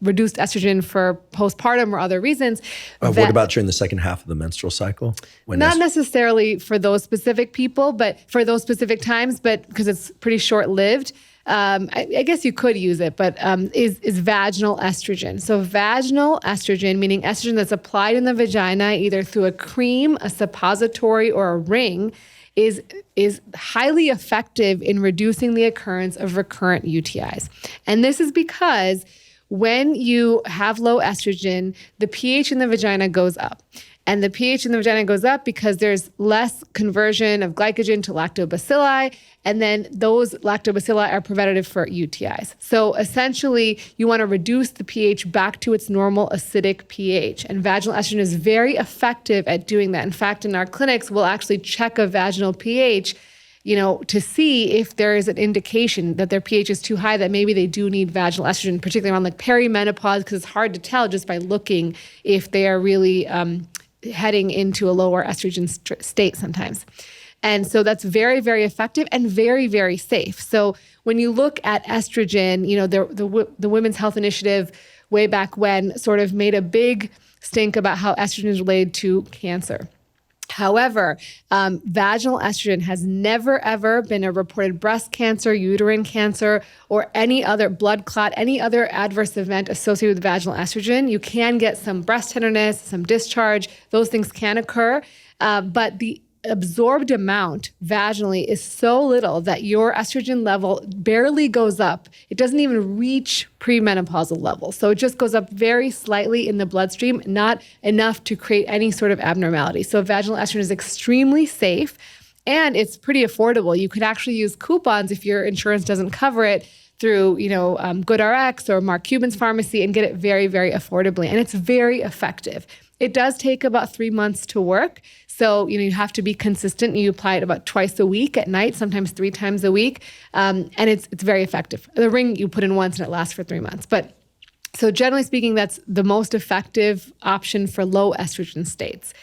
reduced estrogen for postpartum or other reasons. What about during the second half of the menstrual cycle? Not necessarily for those specific people, but for those specific times, but because it's pretty short-lived. I guess you could use it, but is vaginal estrogen. So vaginal estrogen, meaning estrogen that's applied in the vagina, either through a cream, a suppository, or a ring, is highly effective in reducing the occurrence of recurrent UTIs. And this is because when you have low estrogen, the pH in the vagina goes up. And the pH in the vagina goes up because there's less conversion of glycogen to lactobacilli, and then those lactobacilli are preventative for UTIs. So essentially, you want to reduce the pH back to its normal acidic pH, and vaginal estrogen is very effective at doing that. In fact, in our clinics, we'll actually check a vaginal pH, to see if there is an indication that their pH is too high, that maybe they do need vaginal estrogen, particularly around perimenopause, because it's hard to tell just by looking if they are really heading into a lower estrogen state sometimes. And so that's very, very effective and very, very safe. So when you look at estrogen, the Women's Health Initiative way back when sort of made a big stink about how estrogen is related to cancer. However, vaginal estrogen has never, ever been a reported breast cancer, uterine cancer, or any other blood clot, any other adverse event associated with vaginal estrogen. You can get some breast tenderness, some discharge. Those things can occur. But the absorbed amount vaginally is so little that your estrogen level barely goes up. It doesn't even reach premenopausal levels. So it just goes up very slightly in the bloodstream, not enough to create any sort of abnormality. So vaginal estrogen is extremely safe and it's pretty affordable. You could actually use coupons if your insurance doesn't cover it through, GoodRx or Mark Cuban's pharmacy and get it very, very affordably. And it's very effective. It does take about 3 months to work. So, you have to be consistent. You apply it about twice a week at night, sometimes 3 times a week. And it's very effective. The ring you put in once and it lasts for 3 months. But so generally speaking, that's the most effective option for low estrogen states.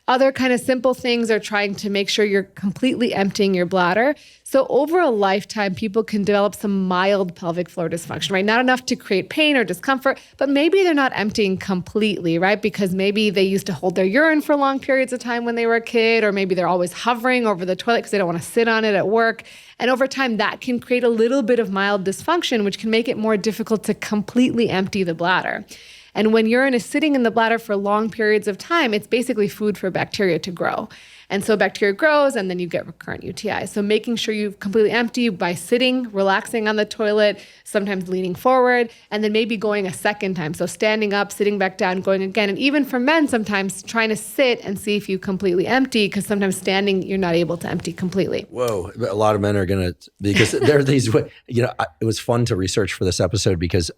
Other kind of simple things are trying to make sure you're completely emptying your bladder. So over a lifetime, people can develop some mild pelvic floor dysfunction, right? Not enough to create pain or discomfort, but maybe they're not emptying completely, right? Because maybe they used to hold their urine for long periods of time when they were a kid, or maybe they're always hovering over the toilet because they don't want to sit on it at work. And over time, that can create a little bit of mild dysfunction, which can make it more difficult to completely empty the bladder. And when urine is sitting in the bladder for long periods of time, it's basically food for bacteria to grow. And so bacteria grows, and then you get recurrent UTIs. So making sure you completely empty by sitting, relaxing on the toilet, sometimes leaning forward, and then maybe going a second time. So standing up, sitting back down, going again. And even for men, sometimes trying to sit and see if you completely empty, because sometimes standing, you're not able to empty completely. Whoa. A lot of men are going to, because there are these, it was fun to research for this episode because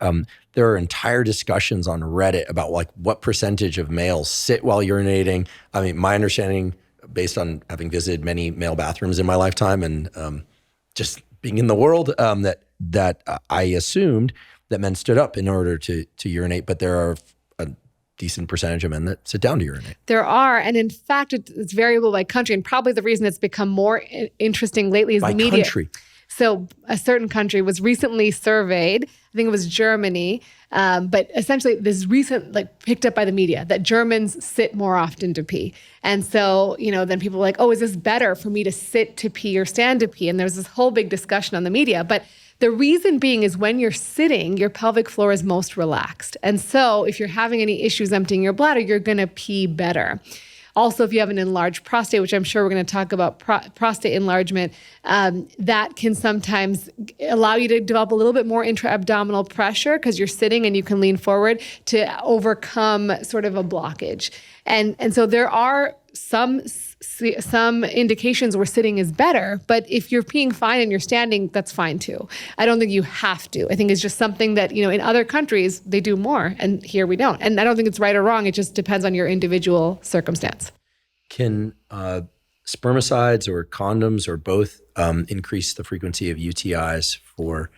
there are entire discussions on Reddit about like what percentage of males sit while urinating. I mean, my understanding, based on having visited many male bathrooms in my lifetime and just being in the world, that I assumed that men stood up in order to urinate, but there are a decent percentage of men that sit down to urinate. There are, and in fact, it's variable by country, and probably the reason it's become more interesting lately is the media. By country? So a certain country was recently surveyed, I think it was Germany, but essentially this recent, picked up by the media, that Germans sit more often to pee. And so, then people were like, oh, is this better for me to sit to pee or stand to pee? And there's this whole big discussion on the media. But the reason being is when you're sitting, your pelvic floor is most relaxed. And so if you're having any issues emptying your bladder, you're going to pee better. Also, if you have an enlarged prostate, which I'm sure we're going to talk about prostate enlargement, that can sometimes allow you to develop a little bit more intra-abdominal pressure because you're sitting and you can lean forward to overcome sort of a blockage. And so there are some indications where sitting is better, but if you're peeing fine and you're standing, that's fine too. I don't think you have to. I think it's just something that, in other countries, they do more, and here we don't. And I don't think it's right or wrong. It just depends on your individual circumstance. Can spermicides or condoms or both increase the frequency of UTIs for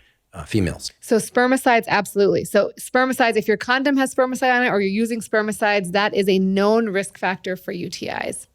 females? So spermicides, absolutely. So spermicides, if your condom has spermicide on it or you're using spermicides, that is a known risk factor for UTIs.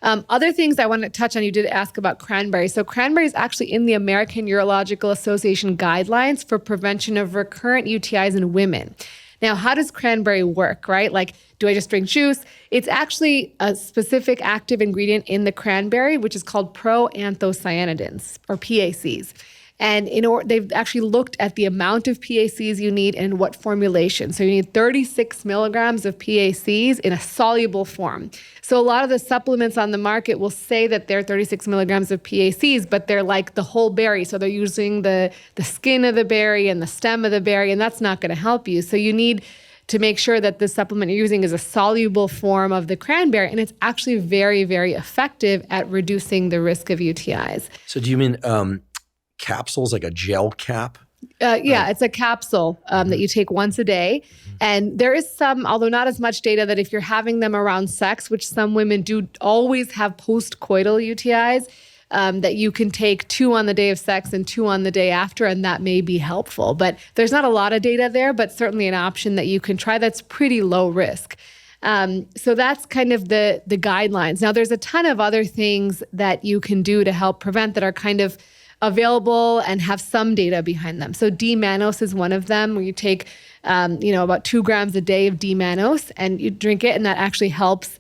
Other things I want to touch on, you did ask about cranberry. So cranberry is actually in the American Urological Association guidelines for prevention of recurrent UTIs in women. Now, how does cranberry work, right? Do I just drink juice? It's actually a specific active ingredient in the cranberry, which is called proanthocyanidins, or PACs. And they've actually looked at the amount of PACs you need and what formulation. So you need 36 milligrams of PACs in a soluble form. So a lot of the supplements on the market will say that they're 36 milligrams of PACs, but they're like the whole berry. So they're using the skin of the berry and the stem of the berry, and that's not going to help you. So you need to make sure that the supplement you're using is a soluble form of the cranberry, and it's actually very, very effective at reducing the risk of UTIs. So do you mean capsules, like a gel cap? Yeah, it's a capsule that you take once a day. And there is some, although not as much data, that if you're having them around sex, which some women do always have post-coital UTIs, that you can take 2 on the day of sex and 2 on the day after, and that may be helpful. But there's not a lot of data there, but certainly an option that you can try that's pretty low risk. So that's kind of the guidelines. Now, there's a ton of other things that you can do to help prevent that are kind of available and have some data behind them. So D-Mannose is one of them, where you take, about 2 grams a day of D-Mannose and you drink it, and that actually helps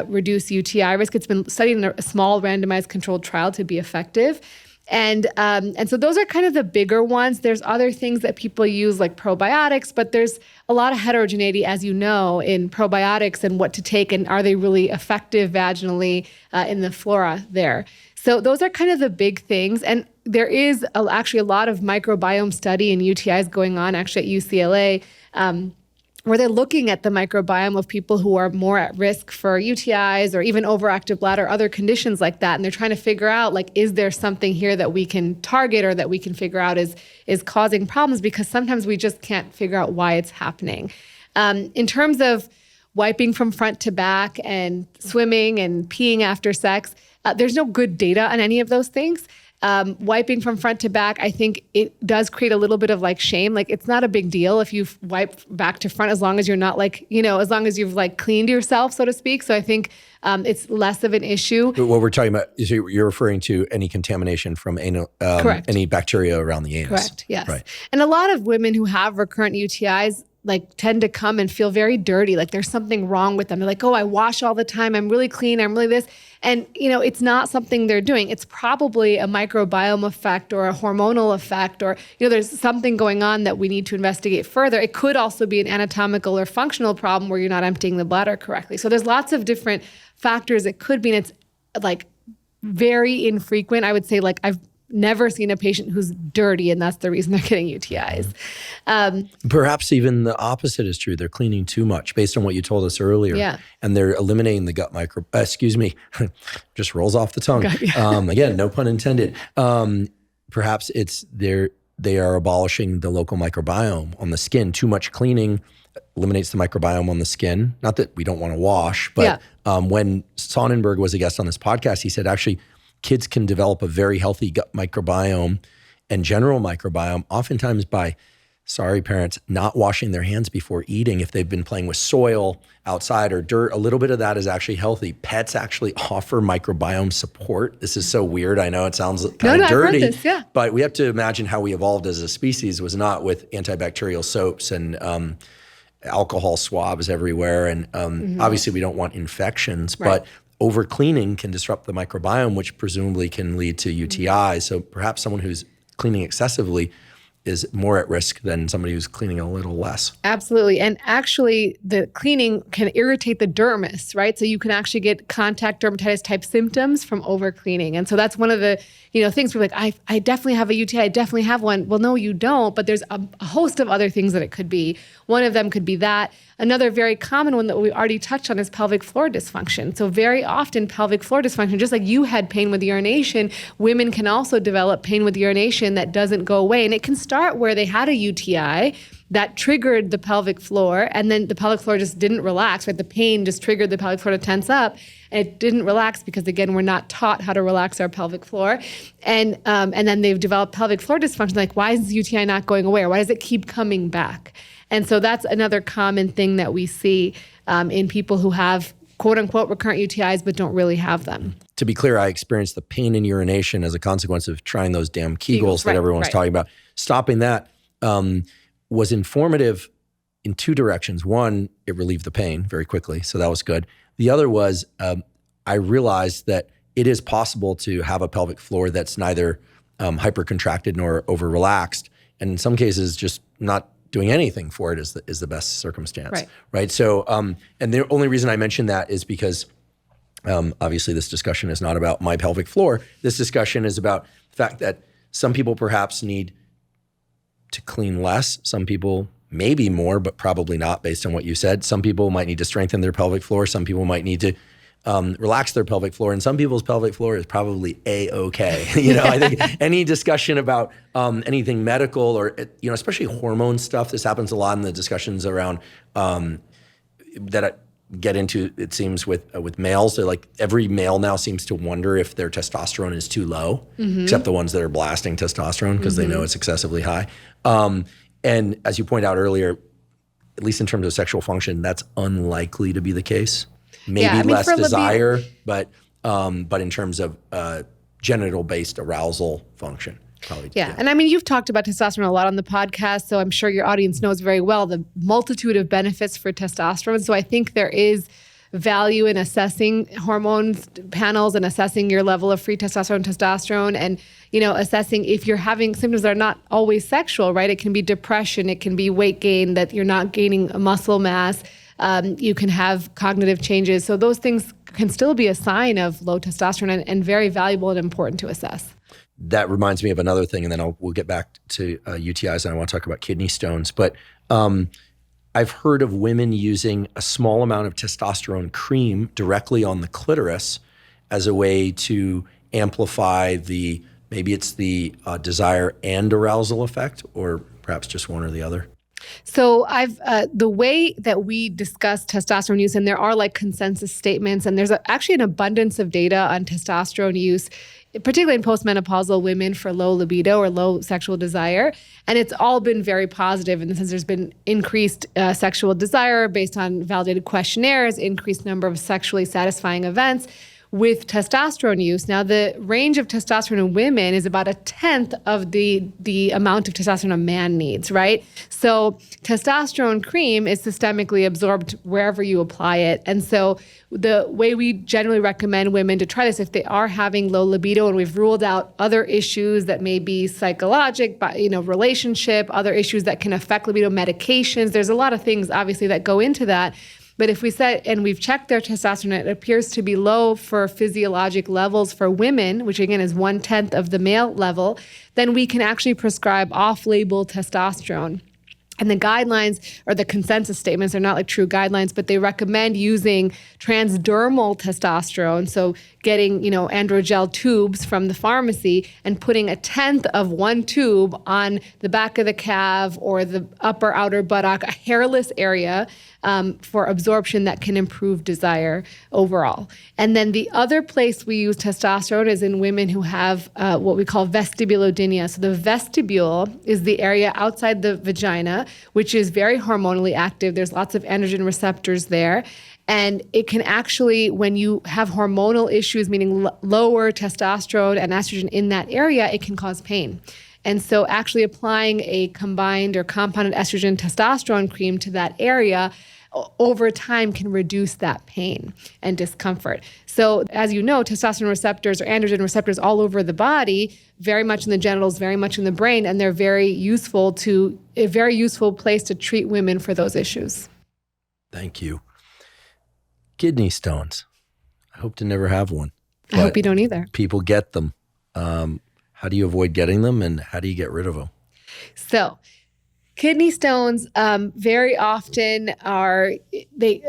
reduce UTI risk. It's been studied in a small randomized controlled trial to be effective. And so those are kind of the bigger ones. There's other things that people use like probiotics, but there's a lot of heterogeneity, as you know, in probiotics and what to take, and are they really effective vaginally in the flora there. So those are kind of the big things. And there is actually a lot of microbiome study in UTIs going on actually at UCLA, where they're looking at the microbiome of people who are more at risk for UTIs or even overactive bladder, other conditions like that. And they're trying to figure out, is there something here that we can target or that we can figure out is causing problems, because sometimes we just can't figure out why it's happening. In terms of wiping from front to back and swimming and peeing after sex, there's no good data on any of those things. Wiping from front to back, I think it does create a little bit of like shame. Like it's not a big deal if you wipe back to front as long as you're not like, as long as you've like cleaned yourself, so to speak. So I think it's less of an issue. But what we're talking about is you're referring to any contamination from anal, any bacteria around the anus. Correct, yes. Right. And a lot of women who have recurrent UTIs like tend to come and feel very dirty. Like there's something wrong with them. They're like, oh, I wash all the time. I'm really clean. I'm really this. And, it's not something they're doing. It's probably a microbiome effect or a hormonal effect, or, there's something going on that we need to investigate further. It could also be an anatomical or functional problem where you're not emptying the bladder correctly. So there's lots of different factors it could be. And it's like very infrequent. I would say like I've never seen a patient who's dirty and that's the reason they're getting UTIs. Perhaps even the opposite is true. They're cleaning too much based on what you told us earlier. Yeah. And they're eliminating the gut just rolls off the tongue. Again, no pun intended. Perhaps they are abolishing the local microbiome on the skin. Too much cleaning eliminates the microbiome on the skin. Not that we don't want to wash, but when Sonnenberg was a guest on this podcast, he said actually kids can develop a very healthy gut microbiome and general microbiome, oftentimes by, sorry parents, not washing their hands before eating. If they've been playing with soil outside or dirt, a little bit of that is actually healthy. Pets actually offer microbiome support. This is so weird. I know it sounds kind of dirty, I've heard this, but we have to imagine how we evolved as a species was not with antibacterial soaps and alcohol swabs everywhere. And obviously we don't want infections, but over cleaning can disrupt the microbiome, which presumably can lead to UTIs. So perhaps someone who's cleaning excessively is more at risk than somebody who's cleaning a little less. Absolutely. And actually the cleaning can irritate the dermis, right? So you can actually get contact dermatitis type symptoms from over cleaning. And so that's one of the, things we're like, I definitely have a UTI. I definitely have one. Well, no, you don't, but there's a host of other things that it could be. One of them could be that. Another very common one that we already touched on is pelvic floor dysfunction. So very often pelvic floor dysfunction, just like you had pain with urination, women can also develop pain with urination that doesn't go away. And it can start where they had a UTI that triggered the pelvic floor, and then the pelvic floor just didn't relax, right? The pain just triggered the pelvic floor to tense up, and it didn't relax because, again, we're not taught how to relax our pelvic floor. And then they've developed pelvic floor dysfunction, like why is the UTI not going away, or why does it keep coming back? And so that's another common thing that we see in people who have quote-unquote recurrent UTIs but don't really have them. To be clear, I experienced the pain in urination as a consequence of trying those damn Kegels that everyone's talking about. Stopping that was informative in two directions. One, it relieved the pain very quickly, so that was good. The other was I realized that it is possible to have a pelvic floor that's neither hypercontracted nor over-relaxed, and in some cases just not doing anything for it is the best circumstance, right? So, and the only reason I mentioned that is because obviously this discussion is not about my pelvic floor. This discussion is about the fact that some people perhaps need to clean less. Some people maybe more, but probably not based on what you said. Some people might need to strengthen their pelvic floor. Some people might need to relax their pelvic floor, and some people's pelvic floor is probably A-okay. I think any discussion about anything medical or, especially hormone stuff, this happens a lot in the discussions around that I get into, it seems, with males. They're like, every male now seems to wonder if their testosterone is too low, except the ones that are blasting testosterone because they know it's excessively high. And as you point out earlier, at least in terms of sexual function, that's unlikely to be the case. Maybe less desire, but in terms of genital-based arousal function, probably. Yeah, and you've talked about testosterone a lot on the podcast, so I'm sure your audience knows very well the multitude of benefits for testosterone. So I think there is value in assessing hormone panels and assessing your level of free testosterone, and assessing if you're having symptoms that are not always sexual, right? It can be depression, it can be weight gain, that you're not gaining muscle mass. You can have cognitive changes. So those things can still be a sign of low testosterone and very valuable and important to assess. That reminds me of another thing, and then we'll get back to UTIs, and I want to talk about kidney stones. But I've heard of women using a small amount of testosterone cream directly on the clitoris as a way to amplify maybe it's the desire and arousal effect, or perhaps just one or the other. So the way that we discuss testosterone use, and there are like consensus statements, and there's actually an abundance of data on testosterone use, particularly in postmenopausal women for low libido or low sexual desire. And it's all been very positive in the sense there's been increased sexual desire based on validated questionnaires, increased number of sexually satisfying events with testosterone use. Now, the range of testosterone in women is about 1/10 of the amount of testosterone a man needs, right? So testosterone cream is systemically absorbed wherever you apply it. And so the way we generally recommend women to try this, if they are having low libido and we've ruled out other issues that may be psychologic, relationship, other issues that can affect libido, medications, there's a lot of things obviously that go into that. But if we said, and we've checked their testosterone, it appears to be low for physiologic levels for women, which again is 1/10 of the male level, then we can actually prescribe off-label testosterone. And the guidelines or the consensus statements are not like true guidelines, but they recommend using transdermal testosterone. So getting, androgel tubes from the pharmacy and putting 1/10 of one tube on the back of the calf or the upper outer buttock, a hairless area, for absorption that can improve desire overall. And then the other place we use testosterone is in women who have what we call vestibulodynia. So the vestibule is the area outside the vagina, which is very hormonally active. There's lots of androgen receptors there. And it can actually, when you have hormonal issues, meaning lower testosterone and estrogen in that area, it can cause pain. And so actually applying a combined or compounded estrogen testosterone cream to that area over time can reduce that pain and discomfort. So as you know, testosterone receptors or androgen receptors all over the body, very much in the genitals, very much in the brain, and they're a very useful place to treat women for those issues. Thank you. Kidney stones. I hope to never have one. I hope you don't either. People get them. How do you avoid getting them, and how do you get rid of them? So kidney stones very often they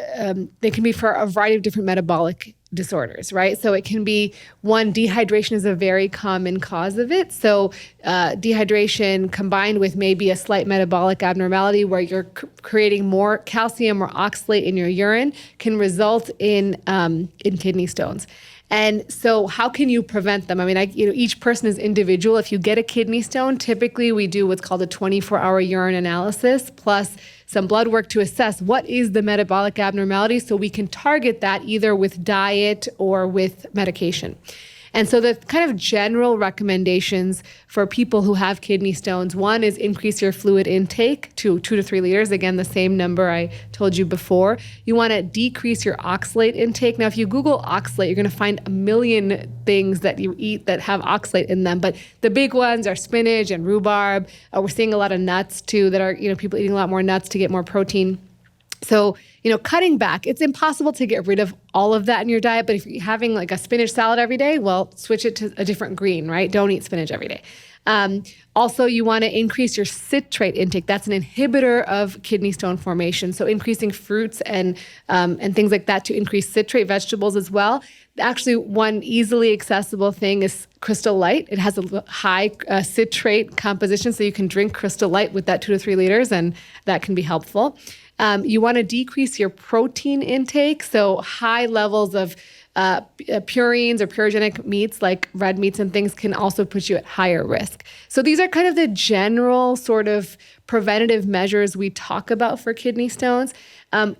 can be for a variety of different metabolic disorders, right? So it can be dehydration is a very common cause of it. So dehydration combined with maybe a slight metabolic abnormality where you're creating more calcium or oxalate in your urine can result in kidney stones. And so how can you prevent them? I mean, each person is individual. If you get a kidney stone, typically we do what's called a 24-hour urine analysis plus some blood work to assess what is the metabolic abnormality so we can target that either with diet or with medication. And so the kind of general recommendations for people who have kidney stones, one is increase your fluid intake to 2 to 3 liters. Again, the same number I told you before. You want to decrease your oxalate intake. Now, if you Google oxalate, you're going to find a million things that you eat that have oxalate in them. But the big ones are spinach and rhubarb. We're seeing a lot of nuts too that are, people eating a lot more nuts to get more protein. So, cutting back, it's impossible to get rid of all of that in your diet, but if you're having like a spinach salad every day, well, switch it to a different green, right? Don't eat spinach every day. Also, you want to increase your citrate intake. That's an inhibitor of kidney stone formation. So increasing fruits and things like that to increase citrate, vegetables as well. Actually, one easily accessible thing is Crystal Light. It has a high citrate composition, so you can drink Crystal Light with that 2 to 3 liters, and that can be helpful. You want to decrease your protein intake, so high levels of purines or purogenic meats like red meats and things can also put you at higher risk. So these are kind of the general sort of preventative measures we talk about for kidney stones.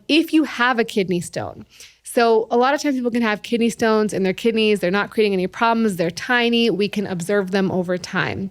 If you have a kidney stone, so a lot of times people can have kidney stones in their kidneys, they're not creating any problems, they're tiny, we can observe them over time.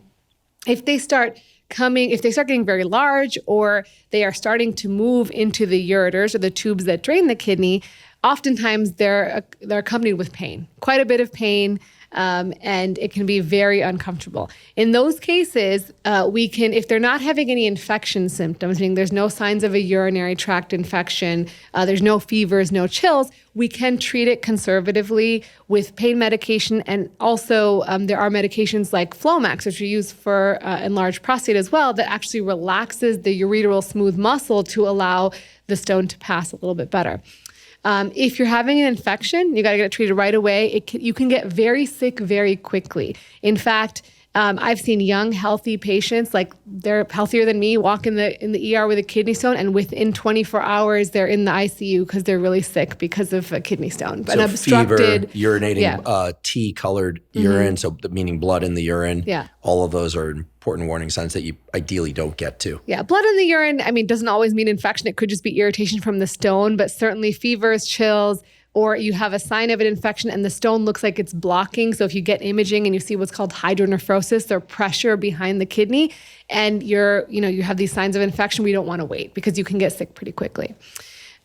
If they start getting very large or they are starting to move into the ureters or the tubes that drain the kidney, oftentimes they're accompanied with pain, quite a bit of pain, and it can be very uncomfortable. In those cases, we can, if they're not having any infection symptoms, meaning there's no signs of a urinary tract infection, there's no fevers, no chills, we can treat it conservatively with pain medication. And also there are medications like Flomax, which we use for enlarged prostate as well, that actually relaxes the ureteral smooth muscle to allow the stone to pass a little bit better. If you're having an infection, you got to get it treated right away. You can get very sick very quickly. In fact, I've seen young, healthy patients, like they're healthier than me, walk in the ER with a kidney stone, and within 24 hours, they're in the ICU because they're really sick because of a kidney stone. So an obstructed, fever, urinating, tea-colored urine, so meaning blood in the urine. Yeah. All of those are important warning signs that you ideally don't get to. Yeah, blood in the urine, doesn't always mean infection. It could just be irritation from the stone, but certainly fevers, chills, or you have a sign of an infection and the stone looks like it's blocking. So if you get imaging and you see what's called hydronephrosis or pressure behind the kidney, and you have these signs of infection, we don't want to wait because you can get sick pretty quickly.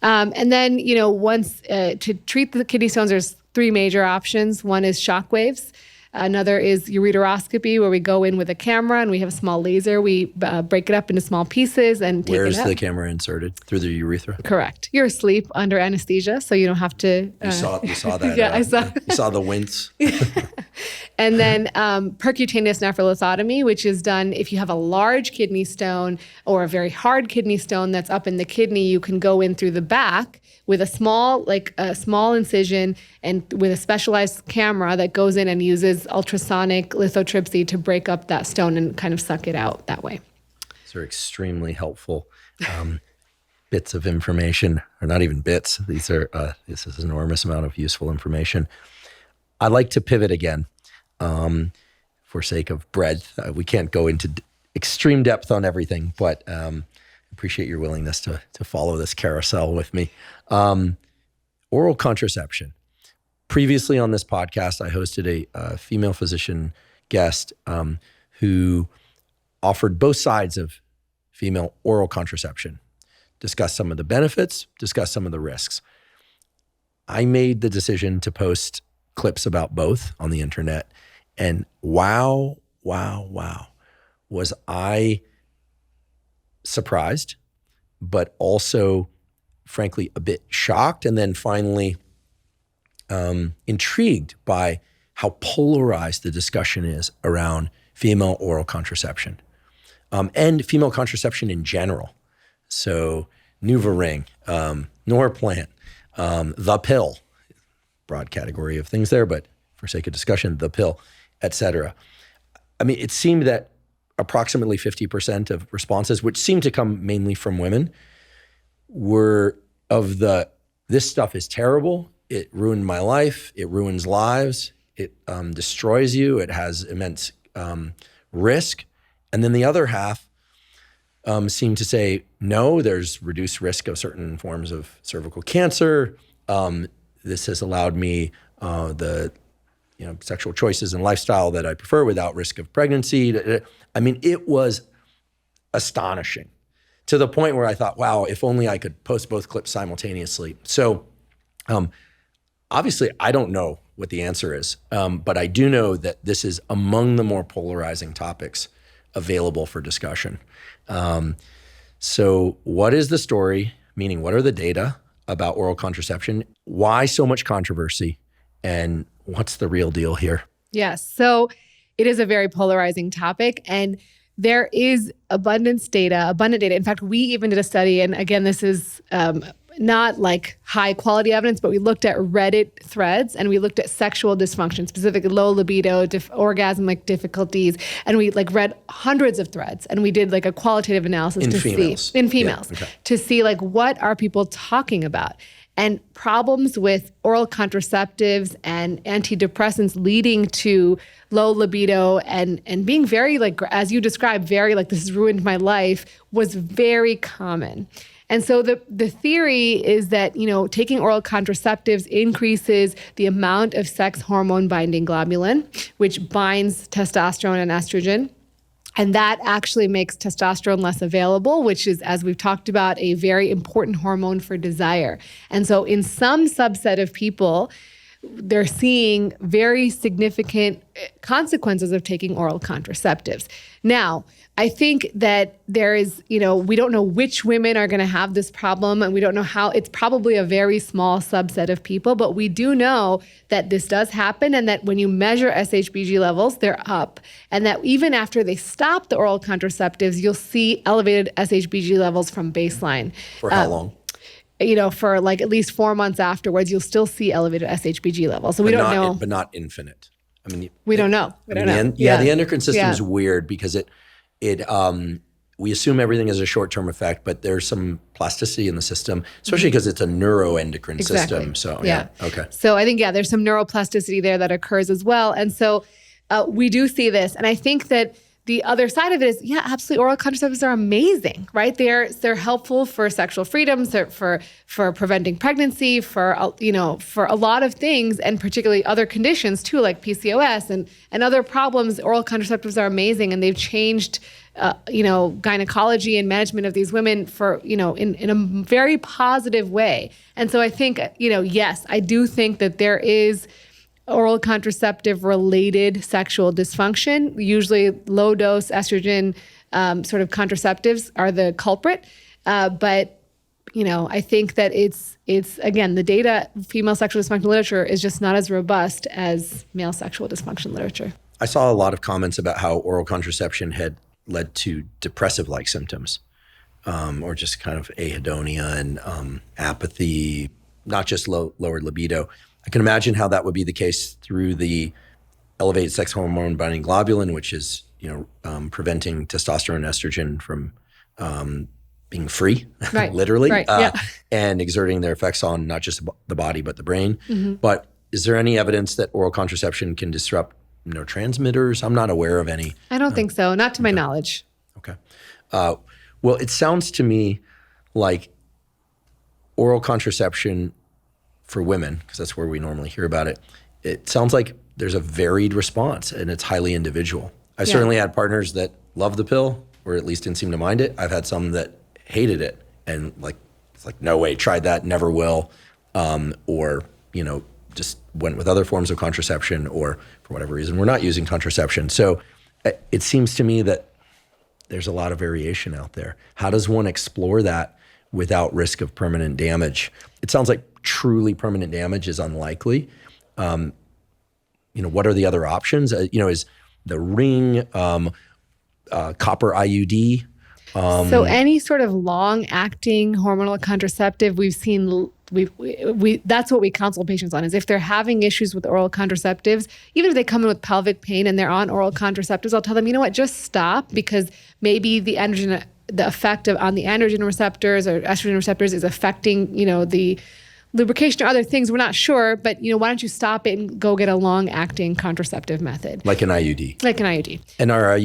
And then, once to treat the kidney stones, there's 3 major options. One is shock waves. Another is ureteroscopy, where we go in with a camera and we have a small laser. We break it up into small pieces and take it out. Where's the camera inserted? Through the urethra? Correct. You're asleep under anesthesia, so you don't have to. You saw that. Yeah, I saw. You saw the wince. And then percutaneous nephrolithotomy, which is done if you have a large kidney stone or a very hard kidney stone that's up in the kidney. You can go in through the back with a small incision and with a specialized camera that goes in and uses ultrasonic lithotripsy to break up that stone and kind of suck it out that way. These are extremely helpful bits of information, or not even bits. This is an enormous amount of useful information. I'd like to pivot again for sake of breadth. We can't go into extreme depth on everything, but appreciate your willingness to follow this carousel with me. Oral contraception. Previously on this podcast, I hosted a female physician guest who offered both sides of female oral contraception, discussed some of the benefits, discussed some of the risks. I made the decision to post clips about both on the internet, and wow, was I surprised, but also, frankly, a bit shocked, and then finally intrigued by how polarized the discussion is around female oral contraception and female contraception in general. So NuvaRing, Norplant, the pill, broad category of things there, but for sake of discussion, the pill, et cetera. It seemed that approximately 50% of responses, which seemed to come mainly from women, were of this stuff is terrible, it ruined my life, it ruins lives, it destroys you, it has immense risk. And then the other half seemed to say, no, there's reduced risk of certain forms of cervical cancer. This has allowed me the sexual choices and lifestyle that I prefer without risk of pregnancy. It was astonishing to the point where I thought, wow, if only I could post both clips simultaneously. So obviously I don't know what the answer is, but I do know that this is among the more polarizing topics available for discussion. So what is the story? Meaning, what are the data about oral contraception? Why so much controversy? And what's the real deal here? Yes. So it is a very polarizing topic, and there is abundant data. In fact, we even did a study, and again, this is not like high quality evidence, but we looked at Reddit threads and we looked at sexual dysfunction, specifically low libido, orgasmic difficulties, and we read hundreds of threads, and we did a qualitative analysis in females to see what are people talking about. And problems with oral contraceptives and antidepressants leading to low libido and being very, as you described, very this has ruined my life, was very common. And so the theory is that, taking oral contraceptives increases the amount of sex hormone binding globulin, which binds testosterone and estrogen. And that actually makes testosterone less available, which is, as we've talked about, a very important hormone for desire. And so in some subset of people, they're seeing very significant consequences of taking oral contraceptives. Now, I think that there is, we don't know which women are going to have this problem, and we don't know how. It's probably a very small subset of people, but we do know that this does happen, and that when you measure SHBG levels, they're up, and that even after they stop the oral contraceptives, you'll see elevated SHBG levels from baseline. For how long? For at least 4 months afterwards, you'll still see elevated SHBG levels. So we don't know. But not infinite. I mean, we don't know. We don't know. The endocrine system is weird because we assume everything is a short-term effect, but there's some plasticity in the system, especially because it's a neuroendocrine system. So okay. So I think there's some neuroplasticity there that occurs as well, and so we do see this, and I think that the other side of it is, absolutely, oral contraceptives are amazing, right? They're helpful for sexual freedom, for preventing pregnancy, for a lot of things, and particularly other conditions too, like PCOS and other problems. Oral contraceptives are amazing, and they've changed, gynecology and management of these women for, in a very positive way. And so I think, yes, I do think that there is oral contraceptive related sexual dysfunction. Usually low dose estrogen sort of contraceptives are the culprit. But I think that it's again, the data, female sexual dysfunction literature is just not as robust as male sexual dysfunction literature. I saw a lot of comments about how oral contraception had led to depressive-like symptoms, or just kind of anhedonia and apathy, not just lowered libido. I can imagine how that would be the case through the elevated sex hormone binding globulin, which is, preventing testosterone and estrogen from being free, right. literally, right. and exerting their effects on not just the body, but the brain. Mm-hmm. But is there any evidence that oral contraception can disrupt neurotransmitters? I'm not aware of any. I don't think so, not to my knowledge. Okay. Well, it sounds to me like oral contraception for women, because that's where we normally hear about it, it sounds like there's a varied response and it's highly individual. I certainly had partners that loved the pill, or at least didn't seem to mind it. I've had some that hated it and it's like, no way, tried that, never will. Or, just went with other forms of contraception, or for whatever reason, we're not using contraception. So it seems to me that there's a lot of variation out there. How does one explore that without risk of permanent damage? It sounds like truly permanent damage is unlikely. What are the other options? Is the ring, copper IUD? So any sort of long-acting hormonal contraceptive, we've seen, that's what we counsel patients on, is if they're having issues with oral contraceptives, even if they come in with pelvic pain and they're on oral contraceptives, I'll tell them, just stop, because maybe the effect on the androgen receptors or estrogen receptors is affecting, the lubrication or other things. We're not sure, but why don't you stop it and go get a long-acting contraceptive method? Like an IUD. Like an IUD. And our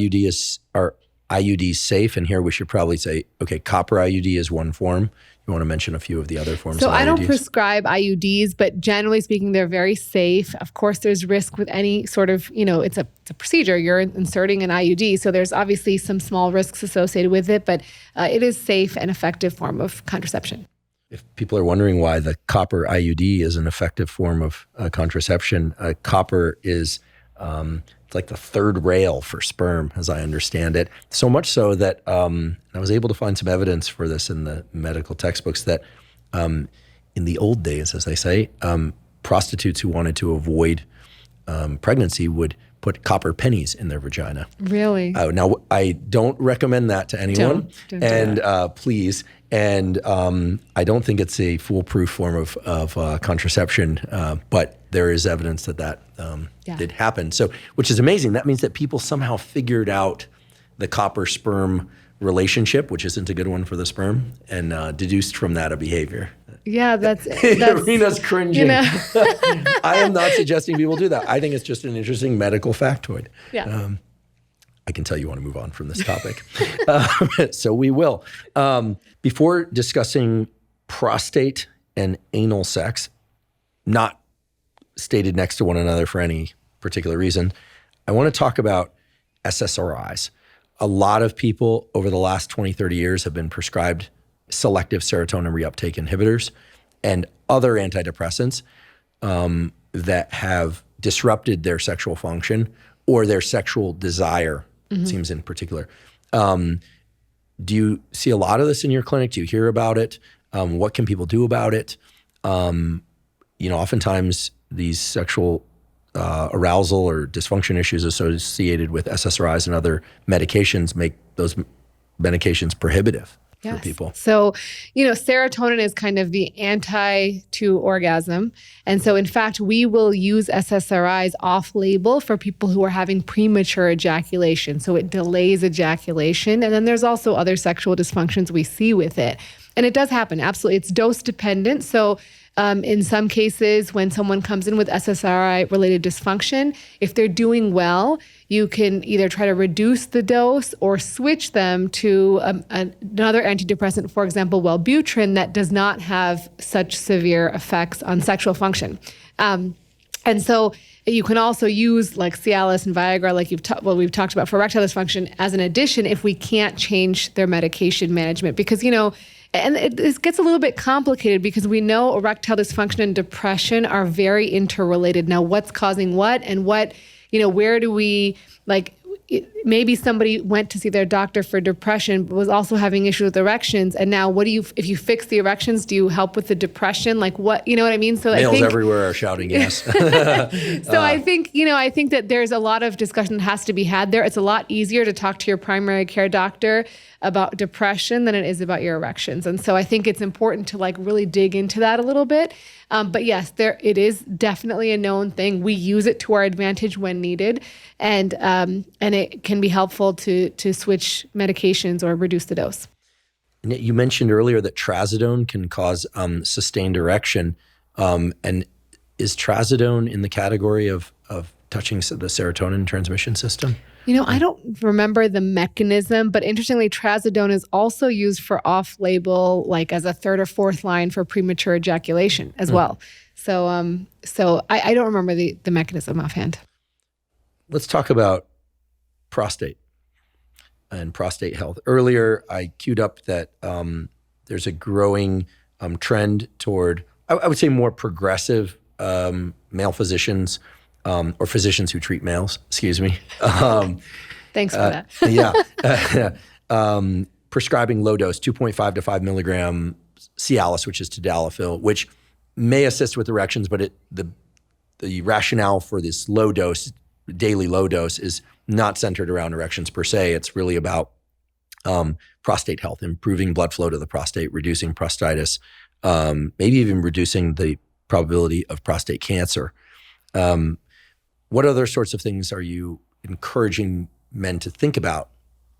IUD safe? And here we should probably say, okay, copper IUD is one form. You want to mention a few of the other forms So of I IUDs? don't prescribe IUDs, but generally speaking, they're very safe. Of course, there's risk with any sort of, it's a procedure. You're inserting an IUD. So there's obviously some small risks associated with it, but it is safe and effective form of contraception. If people are wondering why the copper IUD is an effective form of contraception, copper is it's like the third rail for sperm, as I understand it. So much so that I was able to find some evidence for this in the medical textbooks that in the old days, as they say, prostitutes who wanted to avoid pregnancy would put copper pennies in their vagina. Really? Now, I don't recommend that to anyone. Don't and do that. Please. And I don't think it's a foolproof form of contraception, but there is evidence that did happen. So, which is amazing. That means that people somehow figured out the copper sperm relationship, which isn't a good one for the sperm, and deduced from that a behavior. Yeah, that's Rena's cringing. I am not suggesting people do that. I think it's just an interesting medical factoid. Yeah. I can tell you want to move on from this topic. So we will. Before discussing prostate and anal sex, not stated next to one another for any particular reason, I want to talk about SSRIs. A lot of people over the last 20, 30 years have been prescribed selective serotonin reuptake inhibitors and other antidepressants that have disrupted their sexual function or their sexual desire, it seems in particular. Do you see a lot of this in your clinic? Do you hear about it? What can people do about it? Oftentimes these sexual arousal or dysfunction issues associated with SSRIs and other medications make those medications prohibitive. for people? So, serotonin is kind of the anti to orgasm. And so, in fact, we will use SSRIs off-label for people who are having premature ejaculation. So it delays ejaculation. And then there's also other sexual dysfunctions we see with it. And it does happen, absolutely. It's dose dependent. So in some cases, when someone comes in with SSRI-related dysfunction, if they're doing well, you can either try to reduce the dose or switch them to another antidepressant, for example, Wellbutrin, that does not have such severe effects on sexual function. And so you can also use like Cialis and Viagra, like we've talked about for erectile dysfunction, as an addition if we can't change their medication management. Because, and this gets a little bit complicated because we know erectile dysfunction and depression are very interrelated. Now, what's causing what and what, where do we, maybe somebody went to see their doctor for depression, but was also having issues with erections. And now if you fix the erections, do you help with the depression? Like what, you know what I mean? So males everywhere are shouting yes. So I think that there's a lot of discussion that has to be had there. It's a lot easier to talk to your primary care doctor about depression than it is about your erections. And so I think it's important to really dig into that a little bit. But yes, it is definitely a known thing. We use it to our advantage when needed. And it can be helpful to switch medications or reduce the dose. You mentioned earlier that trazodone can cause sustained erection. And is trazodone in the category of touching the serotonin transmission system? I don't remember the mechanism, but interestingly, trazodone is also used for off-label, like as a third or fourth line for premature ejaculation as well. So I don't remember the mechanism offhand. Let's talk about prostate and prostate health. Earlier, I queued up that there's a growing trend toward, I would say, more progressive male physicians or physicians who treat males, excuse me. Thanks for that. Prescribing low dose, 2.5 to 5 milligram Cialis, which is tadalafil, which may assist with erections, but the rationale for this low dose, daily low dose, is not centered around erections per se. It's really about prostate health, improving blood flow to the prostate, reducing prostatitis, maybe even reducing the probability of prostate cancer. What other sorts of things are you encouraging men to think about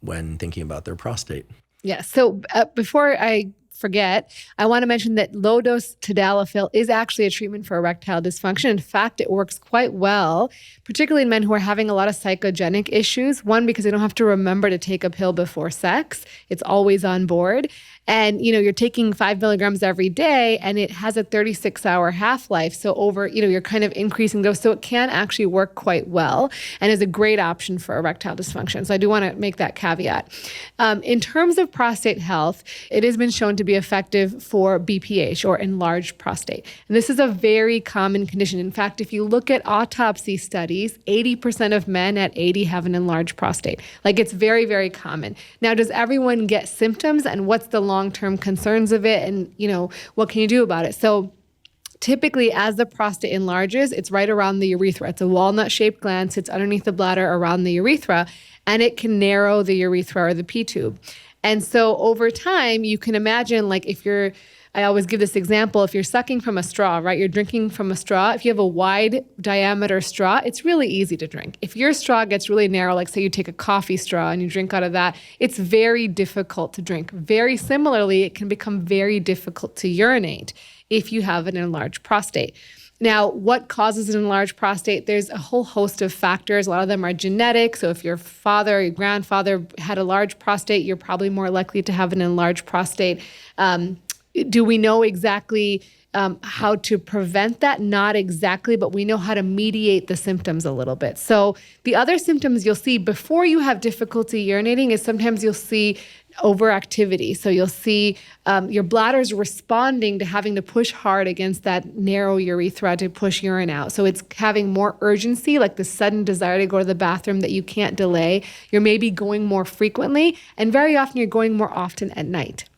when thinking about their prostate? Yeah. So before I forget, I want to mention that low-dose tadalafil is actually a treatment for erectile dysfunction. In fact, it works quite well, particularly in men who are having a lot of psychogenic issues. One, because they don't have to remember to take a pill before sex. It's always on board. And, you're taking 5 milligrams every day and it has a 36-hour half-life. So you're kind of increasing dose. So it can actually work quite well and is a great option for erectile dysfunction. So I do want to make that caveat. In terms of prostate health, it has been shown to be effective for BPH or enlarged prostate. And this is a very common condition. In fact, if you look at autopsy studies, 80% of men at 80 have an enlarged prostate. It's very, very common. Now, does everyone get symptoms, and what's the long-term concerns of it, and what can you do about it? So typically, as the prostate enlarges, it's right around the urethra. It's a walnut-shaped gland, sits underneath the bladder around the urethra, and it can narrow the urethra or the P-tube. And so over time, you can imagine, I always give this example, if you're sucking from a straw, right? You're drinking from a straw. If you have a wide diameter straw, it's really easy to drink. If your straw gets really narrow, like say you take a coffee straw and you drink out of that, it's very difficult to drink. Very similarly, it can become very difficult to urinate if you have an enlarged prostate. Now, what causes an enlarged prostate? There's a whole host of factors. A lot of them are genetic. So if your father or your grandfather had a large prostate, you're probably more likely to have an enlarged prostate. Do we know exactly how to prevent that? Not exactly, but we know how to mediate the symptoms a little bit. So the other symptoms you'll see before you have difficulty urinating is sometimes you'll see overactivity. So you'll see your bladder's responding to having to push hard against that narrow urethra to push urine out. So it's having more urgency, like the sudden desire to go to the bathroom that you can't delay. You're maybe going more frequently, and very often you're going more often at night.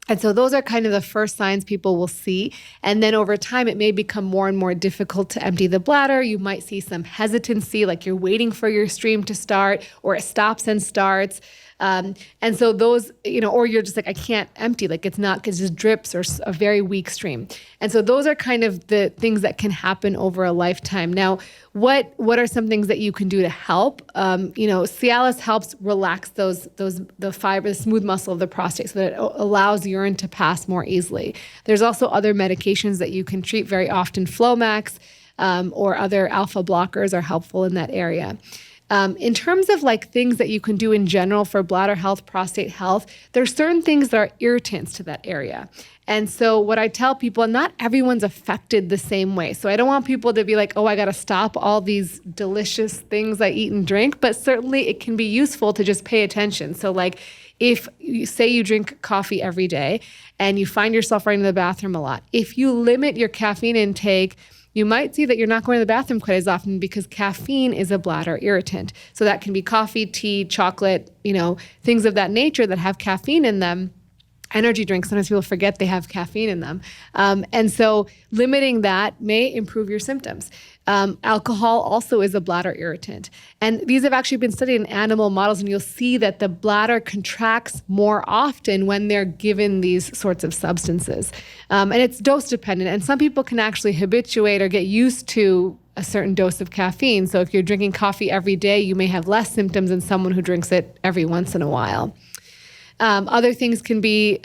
And so those are kind of the first signs people will see. And then over time, it may become more and more difficult to empty the bladder. You might see some hesitancy, like you're waiting for your stream to start, or it stops and starts. And so those, or you're just like, I can't empty, like it's not, because it just drips or a very weak stream. And so those are kind of the things that can happen over a lifetime. Now, what are some things that you can do to help? Cialis helps relax the fiber, the smooth muscle of the prostate, so that it allows urine to pass more easily. There's also other medications that you can treat. Very often Flomax or other alpha blockers are helpful in that area. In terms of like things that you can do in general for bladder health, prostate health, there's certain things that are irritants to that area. And so what I tell people, not everyone's affected the same way. So I don't want people to be like, oh, I got to stop all these delicious things I eat and drink, but certainly it can be useful to just pay attention. So like if you say you drink coffee every day and you find yourself running to the bathroom a lot, if you limit your caffeine intake, you might see that you're not going to the bathroom quite as often because caffeine is a bladder irritant. So that can be coffee, tea, chocolate, things of that nature that have caffeine in them. Energy drinks, sometimes people forget they have caffeine in them. And so limiting that may improve your symptoms. Alcohol also is a bladder irritant. And these have actually been studied in animal models, and you'll see that the bladder contracts more often when they're given these sorts of substances. And it's dose dependent. And some people can actually habituate or get used to a certain dose of caffeine. So if you're drinking coffee every day, you may have less symptoms than someone who drinks it every once in a while. Other things can be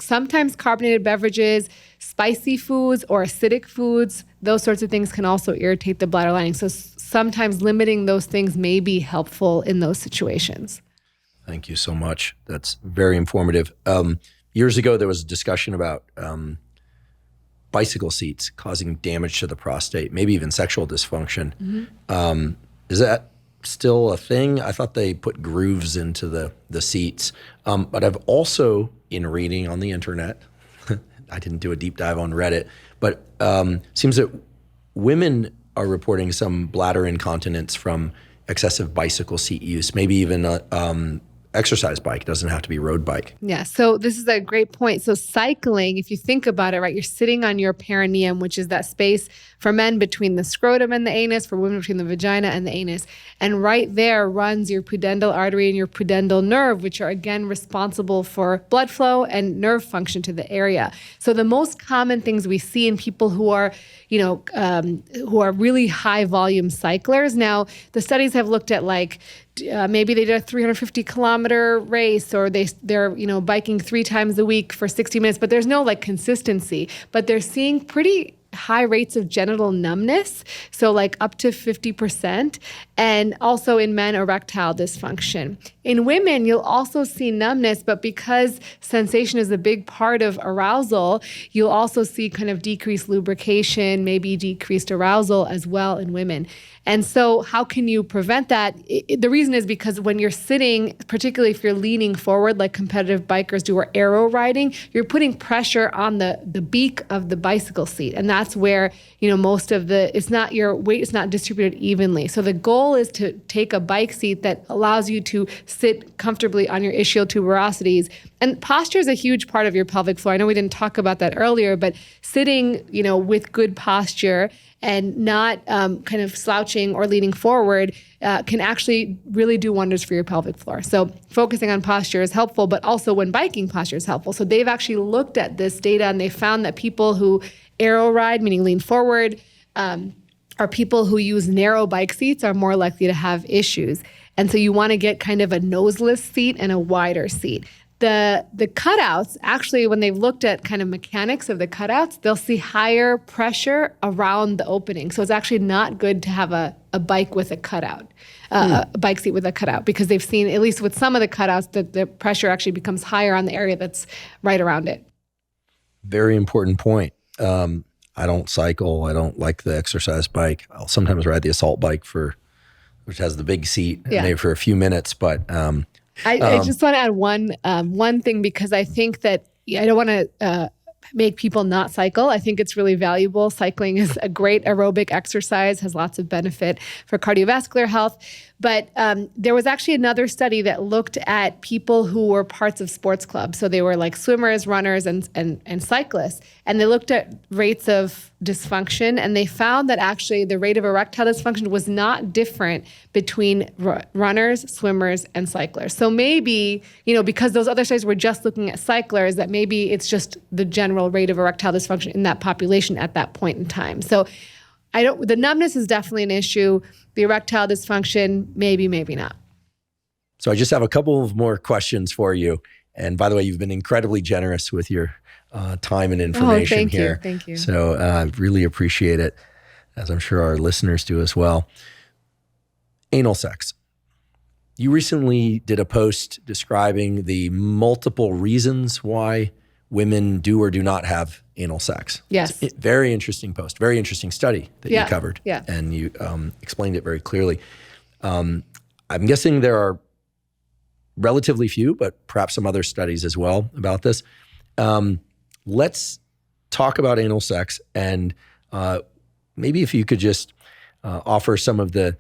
sometimes carbonated beverages, spicy foods, or acidic foods. Those sorts of things can also irritate the bladder lining. So sometimes limiting those things may be helpful in those situations. Thank you so much. That's very informative. Years ago, there was a discussion about bicycle seats causing damage to the prostate, maybe even sexual dysfunction. Mm-hmm. Is that still a thing? I thought they put grooves into the seats. But I've also, in reading on the internet, I didn't do a deep dive on Reddit, but seems that women are reporting some bladder incontinence from excessive bicycle seat use, maybe even exercise bike. It doesn't have to be road bike. Yeah. So this is a great point. So cycling, if you think about it, right, you're sitting on your perineum, which is that space for men between the scrotum and the anus, for women between the vagina and the anus. And right there runs your pudendal artery and your pudendal nerve, which are again responsible for blood flow and nerve function to the area. So the most common things we see in people who are, who are really high volume cyclers. Now, the studies have looked at maybe they did a 350 kilometer race, or they're biking 3 times a week for 60 minutes, but there's no consistency. But they're seeing pretty high rates of genital numbness, so up to 50%, and also in men, erectile dysfunction. In women, you'll also see numbness, but because sensation is a big part of arousal, you'll also see kind of decreased lubrication, maybe decreased arousal as well in women. And so how can you prevent that? The reason is because when you're sitting, particularly if you're leaning forward like competitive bikers do or aero riding, you're putting pressure on the beak of the bicycle seat. And that's where, most of your weight is not distributed evenly. So the goal is to take a bike seat that allows you to sit comfortably on your ischial tuberosities. And posture is a huge part of your pelvic floor. I know we didn't talk about that earlier, but sitting, with good posture and not kind of slouching or leaning forward can actually really do wonders for your pelvic floor. So focusing on posture is helpful, but also when biking, posture is helpful. So they've actually looked at this data, and they found that people who aero ride, meaning lean forward, or people who use narrow bike seats are more likely to have issues. And so you want to get kind of a noseless seat and a wider seat. The cutouts, actually, when they've looked at kind of mechanics of the cutouts, they'll see higher pressure around the opening. So it's actually not good to have a bike with a cutout, a bike seat with a cutout, because they've seen, at least with some of the cutouts, that the pressure actually becomes higher on the area that's right around it. Very important point. I don't cycle. I don't like the exercise bike. I'll sometimes ride the assault bike which has the big seat for a few minutes, but I just want to add one thing, because I think that I don't want to make people not cycle. I think it's really valuable. Cycling is a great aerobic exercise, has lots of benefit for cardiovascular health. But there was actually another study that looked at people who were parts of sports clubs. So they were like swimmers, runners, and cyclists. And they looked at rates of dysfunction, and they found that actually the rate of erectile dysfunction was not different between runners, swimmers, and cyclers. So maybe, because those other studies were just looking at cyclers, that maybe it's just the general rate of erectile dysfunction in that population at that point in time. So the numbness is definitely an issue. The erectile dysfunction, maybe not. So I just have a couple of more questions for you. And by the way, you've been incredibly generous with your time and information here. Thank you. So I really appreciate it, as I'm sure our listeners do as well. Anal sex. You recently did a post describing the multiple reasons why women do or do not have anal sex. Yes. It's a very interesting post, very interesting study that you covered. Yeah. And you explained it very clearly. I'm guessing there are relatively few, but perhaps some other studies as well about this. Let's talk about anal sex, and maybe if you could just offer some of the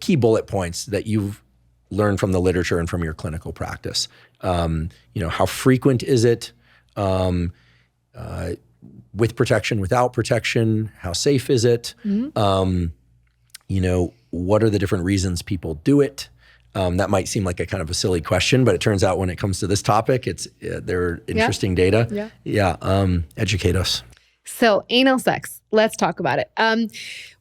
key bullet points that you've learned from the literature and from your clinical practice. How frequent is it? With protection, without protection, how safe is it? Mm-hmm. What are the different reasons people do it? That might seem like a kind of a silly question, but it turns out when it comes to this topic, there are interesting data. Educate us. So anal sex, let's talk about it.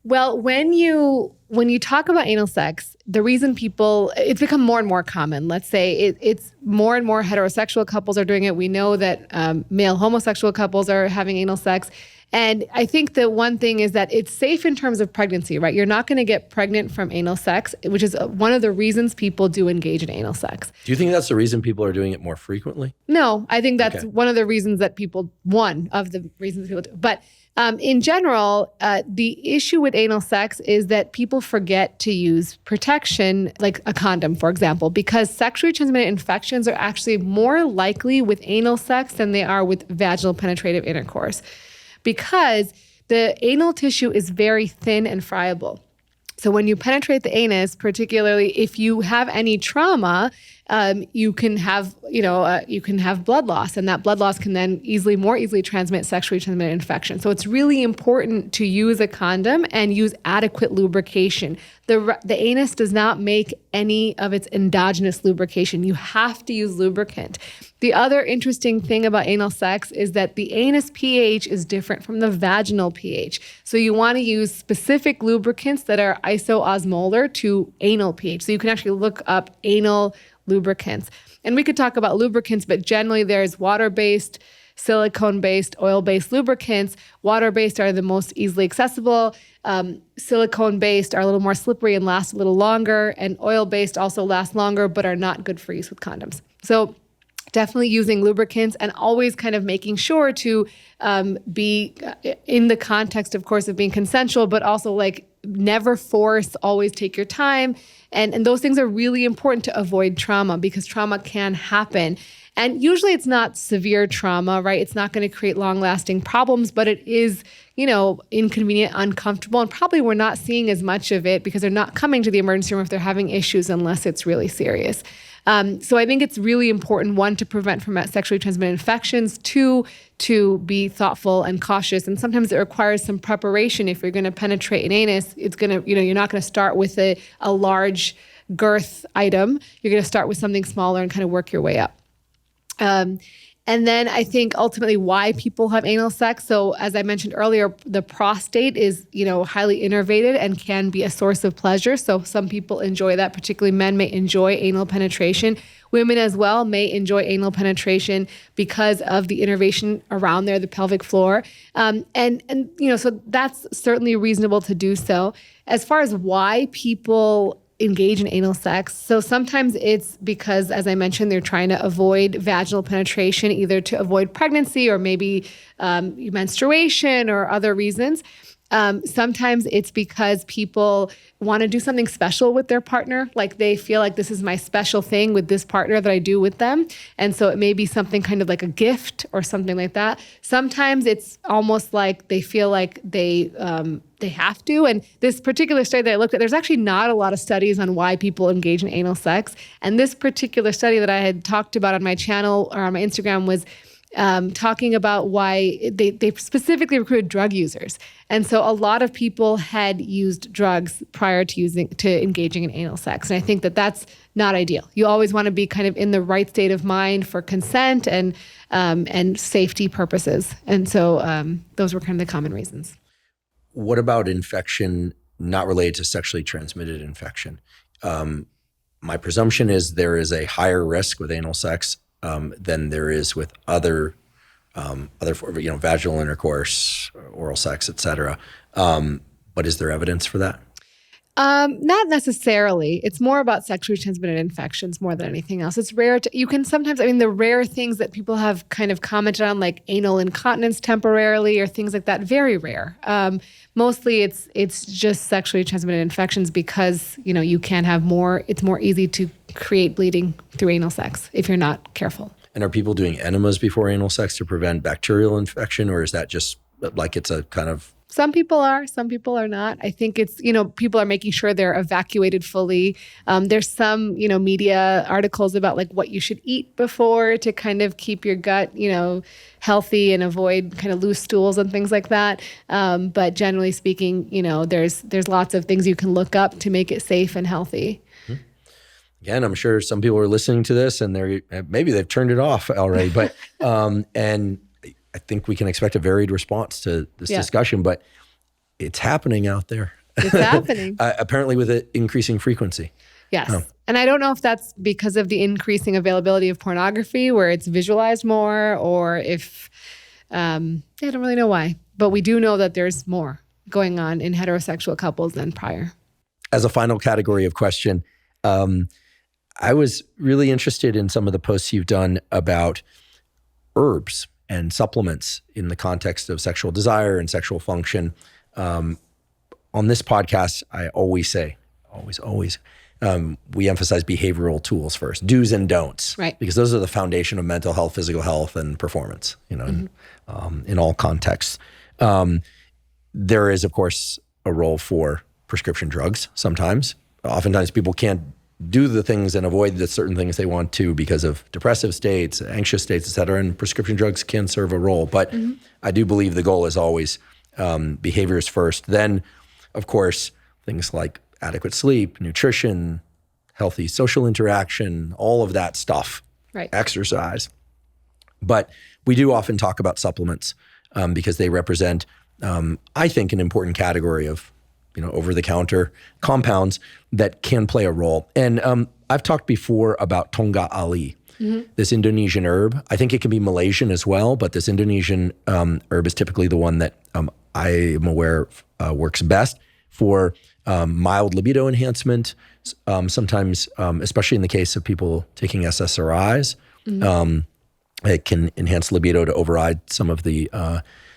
Well, when you talk about anal sex, the reason it's become more and more common. Let's say it's more and more heterosexual couples are doing it. We know that male homosexual couples are having anal sex. And I think the one thing is that it's safe in terms of pregnancy, right? You're not going to get pregnant from anal sex, which is one of the reasons people do engage in anal sex. Do you think that's the reason people are doing it more frequently? No, I think that's one of the reasons that one of the reasons people do. But in general, the issue with anal sex is that people forget to use protection, like a condom, for example, because sexually transmitted infections are actually more likely with anal sex than they are with vaginal penetrative intercourse, because the anal tissue is very thin and friable. So when you penetrate the anus, particularly if you have any trauma, you can have blood loss, and that blood loss can then more easily transmit sexually transmitted infection. So it's really important to use a condom and use adequate lubrication. The anus does not make any of its endogenous lubrication. You have to use lubricant. The other interesting thing about anal sex is that the anus pH is different from the vaginal pH. So you want to use specific lubricants that are isoosmolar to anal pH. So you can actually look up anal lubricants. And we could talk about lubricants, but generally there's water-based, silicone-based, oil-based lubricants. Water-based are the most easily accessible. Silicone-based are a little more slippery and last a little longer. And oil-based also last longer, but are not good for use with condoms. So definitely using lubricants, and always kind of making sure to be in the context, of course, of being consensual, but also like never force, always take your time. And those things are really important to avoid trauma, because trauma can happen. And usually it's not severe trauma, right? It's not going to create long-lasting problems, but it is, inconvenient, uncomfortable, and probably we're not seeing as much of it because they're not coming to the emergency room if they're having issues, unless it's really serious. So I think it's really important, one, to prevent from sexually transmitted infections, two, to be thoughtful and cautious. And sometimes it requires some preparation. If you're going to penetrate an anus, it's going to, you're not going to start with a large girth item. You're going to start with something smaller and kind of work your way up. And then I think ultimately why people have anal sex. So as I mentioned earlier, the prostate is, highly innervated and can be a source of pleasure. So some people enjoy that, particularly men may enjoy anal penetration. Women as well may enjoy anal penetration because of the innervation around there, the pelvic floor. So that's certainly reasonable to do so. As far as why people engage in anal sex. So sometimes it's because, as I mentioned, they're trying to avoid vaginal penetration, either to avoid pregnancy or maybe menstruation or other reasons. Sometimes it's because people want to do something special with their partner. Like they feel like this is my special thing with this partner that I do with them. And so it may be something kind of like a gift or something like that. Sometimes it's almost like they feel like they have to. And this particular study that I looked at, there's actually not a lot of studies on why people engage in anal sex. And this particular study that I had talked about on my channel or on my Instagram was talking about why they specifically recruited drug users. And so a lot of people had used drugs prior to engaging in anal sex. And I think that that's not ideal. You always want to be kind of in the right state of mind for consent and safety purposes. And so those were kind of the common reasons. What about infection not related to sexually transmitted infection? My presumption is there is a higher risk with anal sex than there is with other vaginal intercourse, oral sex, et cetera. But is there evidence for that? Not necessarily. It's more about sexually transmitted infections more than anything else. It's rare. You can sometimes, the rare things that people have kind of commented on, like anal incontinence temporarily or things like that, very rare. Mostly it's just sexually transmitted infections because, you can have more, it's more easy to create bleeding through anal sex if you're not careful. And are people doing enemas before anal sex to prevent bacterial infection, or is that just like it's a kind of... Some people are, some people are not. I think it's, people are making sure they're evacuated fully. There's some, media articles about like what you should eat before to kind of keep your gut, healthy and avoid kind of loose stools and things like that. But generally speaking, there's lots of things you can look up to make it safe and healthy. Again, I'm sure some people are listening to this and maybe they've turned it off already, but, and I think we can expect a varied response to this discussion, but it's happening out there. It's happening. Apparently with an increasing frequency. Yes. Oh. And I don't know if that's because of the increasing availability of pornography where it's visualized more, or if, I don't really know why, but we do know that there's more going on in heterosexual couples than prior. As a final category of question, I was really interested in some of the posts you've done about herbs and supplements in the context of sexual desire and sexual function. On this podcast, I always say, we emphasize behavioral tools first, do's and don'ts, right? Because those are the foundation of mental health, physical health, and performance, in all contexts. There is, of course, a role for prescription drugs sometimes. Oftentimes people can't do the things and avoid the certain things they want to because of depressive states, anxious states, et cetera, and prescription drugs can serve a role. But I do believe the goal is always behaviors first. Then, of course, things like adequate sleep, nutrition, healthy social interaction, all of that stuff, right? Exercise. But we do often talk about supplements because they represent, I think, an important category of over-the-counter compounds that can play a role. And I've talked before about tonga ali, this Indonesian herb. I think it can be Malaysian as well, but this Indonesian herb is typically the one that I am aware works best for mild libido enhancement. Sometimes, especially in the case of people taking SSRIs, it can enhance libido to override some of the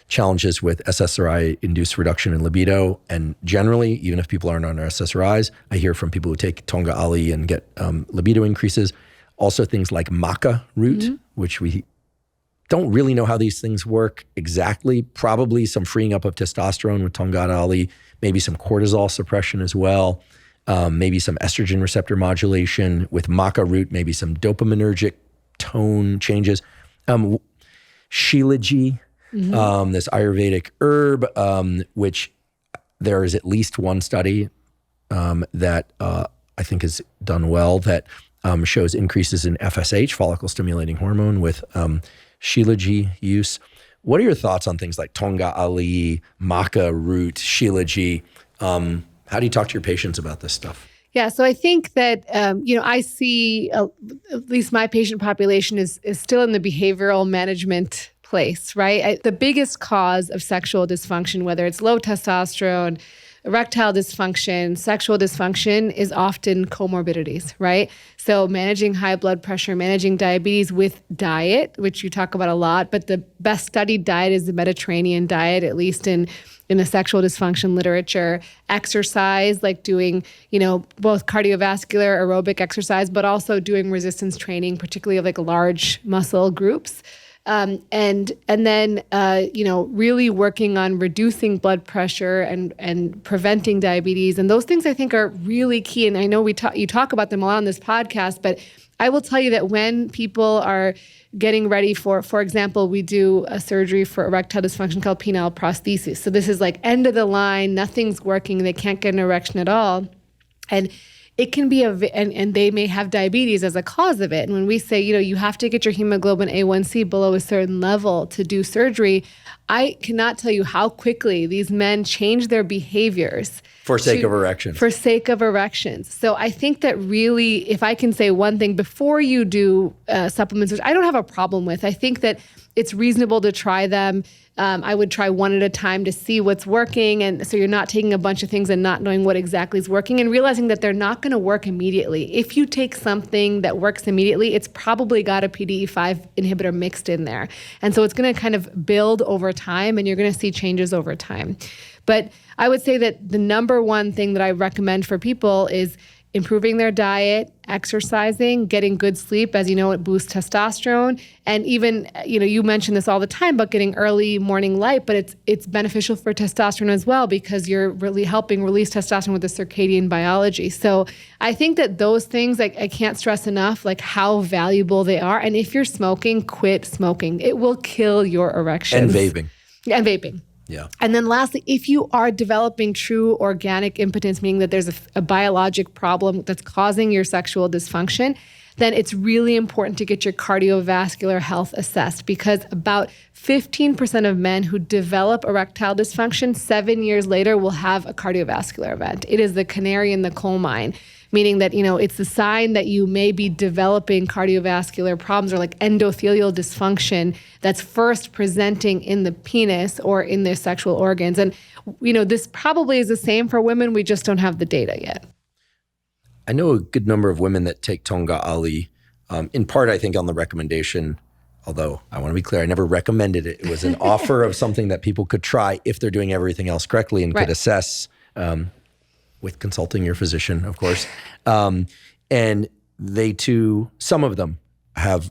challenges with SSRI-induced reduction in libido. And generally, even if people aren't on SSRIs, I hear from people who take tonga ali and get libido increases. Also things like maca root, which we don't really know how these things work exactly. Probably some freeing up of testosterone with tonga ali, maybe some cortisol suppression as well, maybe some estrogen receptor modulation with maca root, maybe some dopaminergic tone changes. Shilajit, this Ayurvedic herb, which there is at least one study that I think is done well that shows increases in FSH, follicle stimulating hormone, with Shilajit use. What are your thoughts on things like tonga ali, maca root, Shilajit? How do you talk to your patients about this stuff? Yeah, so I think that, I see at least my patient population is still in the behavioral management place, right? The biggest cause of sexual dysfunction, whether it's low testosterone, erectile dysfunction, sexual dysfunction is often comorbidities, right? So managing high blood pressure, managing diabetes with diet, which you talk about a lot, but the best studied diet is the Mediterranean diet, at least in the sexual dysfunction literature. Exercise, like doing, both cardiovascular, aerobic exercise, but also doing resistance training, particularly of like large muscle groups. And then really working on reducing blood pressure and preventing diabetes. And those things I think are really key. And I know you talk about them a lot on this podcast, but I will tell you that when people are getting ready for example, we do a surgery for erectile dysfunction called penile prosthesis. So this is like end of the line, nothing's working, they can't get an erection at all. And it can be and they may have diabetes as a cause of it. And when we say, you have to get your hemoglobin A1C below a certain level to do surgery, I cannot tell you how quickly these men change their behaviors. For sake of erections. For sake of erections. So I think that really, if I can say one thing, before you do supplements, which I don't have a problem with, I think that it's reasonable to try them. I would try one at a time to see what's working. And so you're not taking a bunch of things and not knowing what exactly is working and realizing that they're not going to work immediately. If you take something that works immediately, it's probably got a PDE5 inhibitor mixed in there. And so it's going to kind of build over time and you're going to see changes over time. But I would say that the number one thing that I recommend for people is improving their diet, exercising, getting good sleep. As you know, it boosts testosterone. And even, you mention this all the time, but getting early morning light, but it's beneficial for testosterone as well because you're really helping release testosterone with the circadian biology. So I think that those things, I can't stress enough, like how valuable they are. And if you're smoking, quit smoking. It will kill your erections. And vaping. And vaping. Yeah. And then lastly, if you are developing true organic impotence, meaning that there's a biologic problem that's causing your sexual dysfunction, then it's really important to get your cardiovascular health assessed because about 15% of men who develop erectile dysfunction 7 years later will have a cardiovascular event. It is the canary in the coal mine, meaning that, it's the sign that you may be developing cardiovascular problems or like endothelial dysfunction that's first presenting in the penis or in their sexual organs. And, this probably is the same for women. We just don't have the data yet. I know a good number of women that take Tonga Ali, in part, I think, on the recommendation, although I want to be clear, I never recommended it. It was an offer of something that people could try if they're doing everything else correctly and could assess with consulting your physician, of course. And they too, some of them have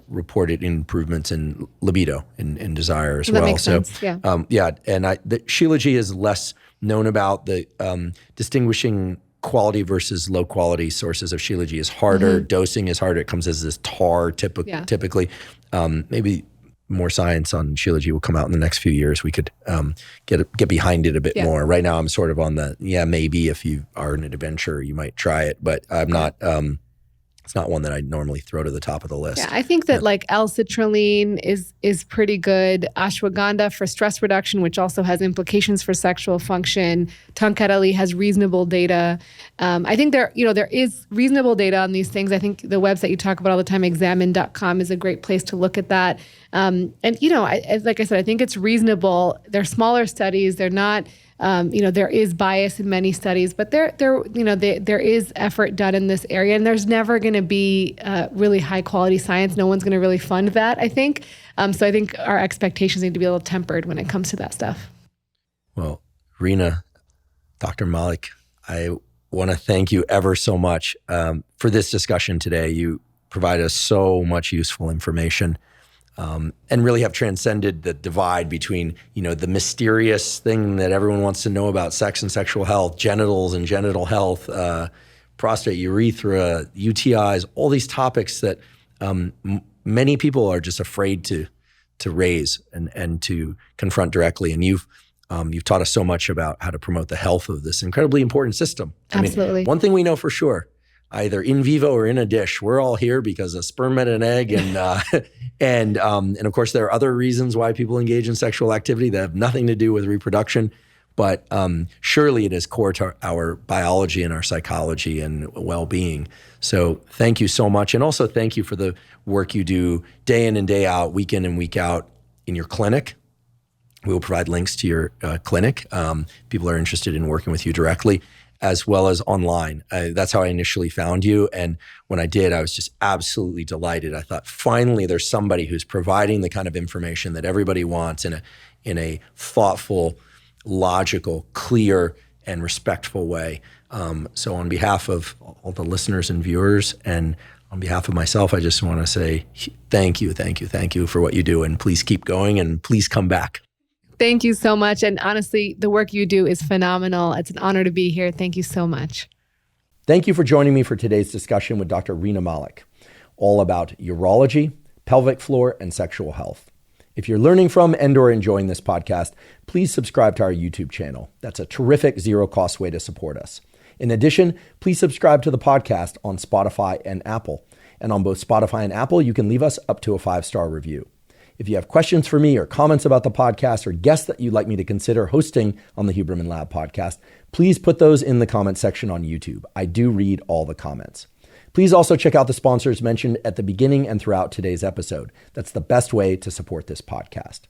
reported improvements in libido and desire as well. That makes sense, yeah. And the Shilajit is less known about. The distinguishing quality versus low quality sources of Shilajit is harder. Dosing is harder. It comes as this tar typically. Maybe more science on Shilajit will come out in the next few years. We could get behind it a bit more. Right now I'm sort of on the, maybe if you are an adventurer, you might try it, but I'm not, it's not one that I normally throw to the top of the list. Yeah, I think that like L-Citrulline is pretty good. Ashwagandha for stress reduction, which also has implications for sexual function. Tonkat Ali has reasonable data. I think there is reasonable data on these things. I think the website you talk about all the time, examine.com, is a great place to look at that. And like I said, I think it's reasonable. They're smaller studies. They're not. There is bias in many studies, but there is effort done in this area, and there's never going to be really high quality science. No one's going to really fund that, I think. So I think our expectations need to be a little tempered when it comes to that stuff. Well, Rena, Dr. Malik, I want to thank you ever so much for this discussion today. You provide us so much useful information. And really have transcended the divide between, the mysterious thing that everyone wants to know about sex and sexual health, genitals and genital health, prostate, urethra, UTIs, all these topics that many people are just afraid to raise and to confront directly. And you've taught us so much about how to promote the health of this incredibly important system. Absolutely. I mean, one thing we know for sure, either in vivo or in a dish, we're all here because a sperm met an egg, and of course there are other reasons why people engage in sexual activity that have nothing to do with reproduction, but surely it is core to our biology and our psychology and well-being. So thank you so much, and also thank you for the work you do day in and day out, week in and week out in your clinic, We will provide links to your clinic. People are interested in working with you directly, as well as online. That's how I initially found you. And when I did, I was just absolutely delighted. I thought, finally, there's somebody who's providing the kind of information that everybody wants in a thoughtful, logical, clear, and respectful way. So on behalf of all the listeners and viewers, and on behalf of myself, I just want to say thank you for what you do. And please keep going, and please come back. Thank you so much. And honestly, the work you do is phenomenal. It's an honor to be here. Thank you so much. Thank you for joining me for today's discussion with Dr. Rena Malik, all about urology, pelvic floor, and sexual health. If you're learning from and/or enjoying this podcast, please subscribe to our YouTube channel. That's a terrific zero-cost way to support us. In addition, please subscribe to the podcast on Spotify and Apple. And on both Spotify and Apple, you can leave us up to a 5-star review. If you have questions for me or comments about the podcast or guests that you'd like me to consider hosting on the Huberman Lab podcast, please put those in the comment section on YouTube. I do read all the comments. Please also check out the sponsors mentioned at the beginning and throughout today's episode. That's the best way to support this podcast.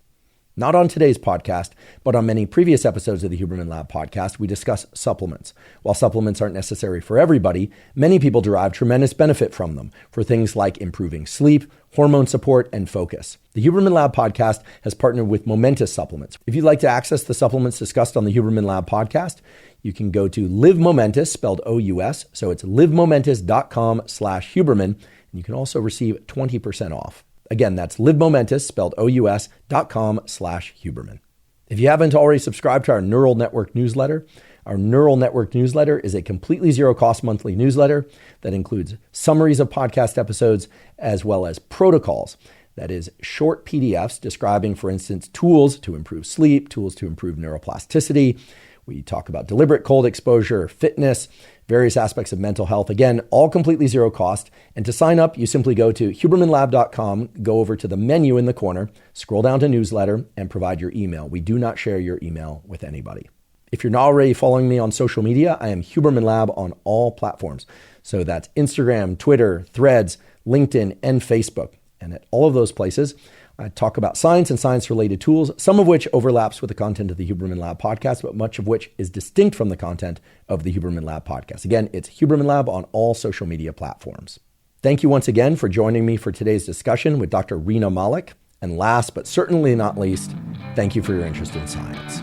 Not on today's podcast, but on many previous episodes of the Huberman Lab podcast, we discuss supplements. While supplements aren't necessary for everybody, many people derive tremendous benefit from them for things like improving sleep, hormone support, and focus. The Huberman Lab podcast has partnered with Momentous Supplements. If you'd like to access the supplements discussed on the Huberman Lab podcast, you can go to Live Momentous, spelled O-U-S. So it's livemomentous.com/Huberman. And you can also receive 20% off. Again, that's livemomentous, spelled OUS.com/Huberman. If you haven't already subscribed to our Neural Network newsletter, our Neural Network newsletter is a completely zero-cost monthly newsletter that includes summaries of podcast episodes as well as protocols. That is short PDFs describing, for instance, tools to improve sleep, tools to improve neuroplasticity. We talk about deliberate cold exposure, fitness, various aspects of mental health. Again, all completely zero cost. And to sign up, you simply go to hubermanlab.com, go over to the menu in the corner, scroll down to newsletter, and provide your email. We do not share your email with anybody. If you're not already following me on social media, I am Huberman Lab on all platforms. So that's Instagram, Twitter, Threads, LinkedIn, and Facebook. And at all of those places, I talk about science and science-related tools, some of which overlaps with the content of the Huberman Lab podcast, but much of which is distinct from the content of the Huberman Lab podcast. Again, it's Huberman Lab on all social media platforms. Thank you once again for joining me for today's discussion with Dr. Rena Malik. And last but certainly not least, thank you for your interest in science.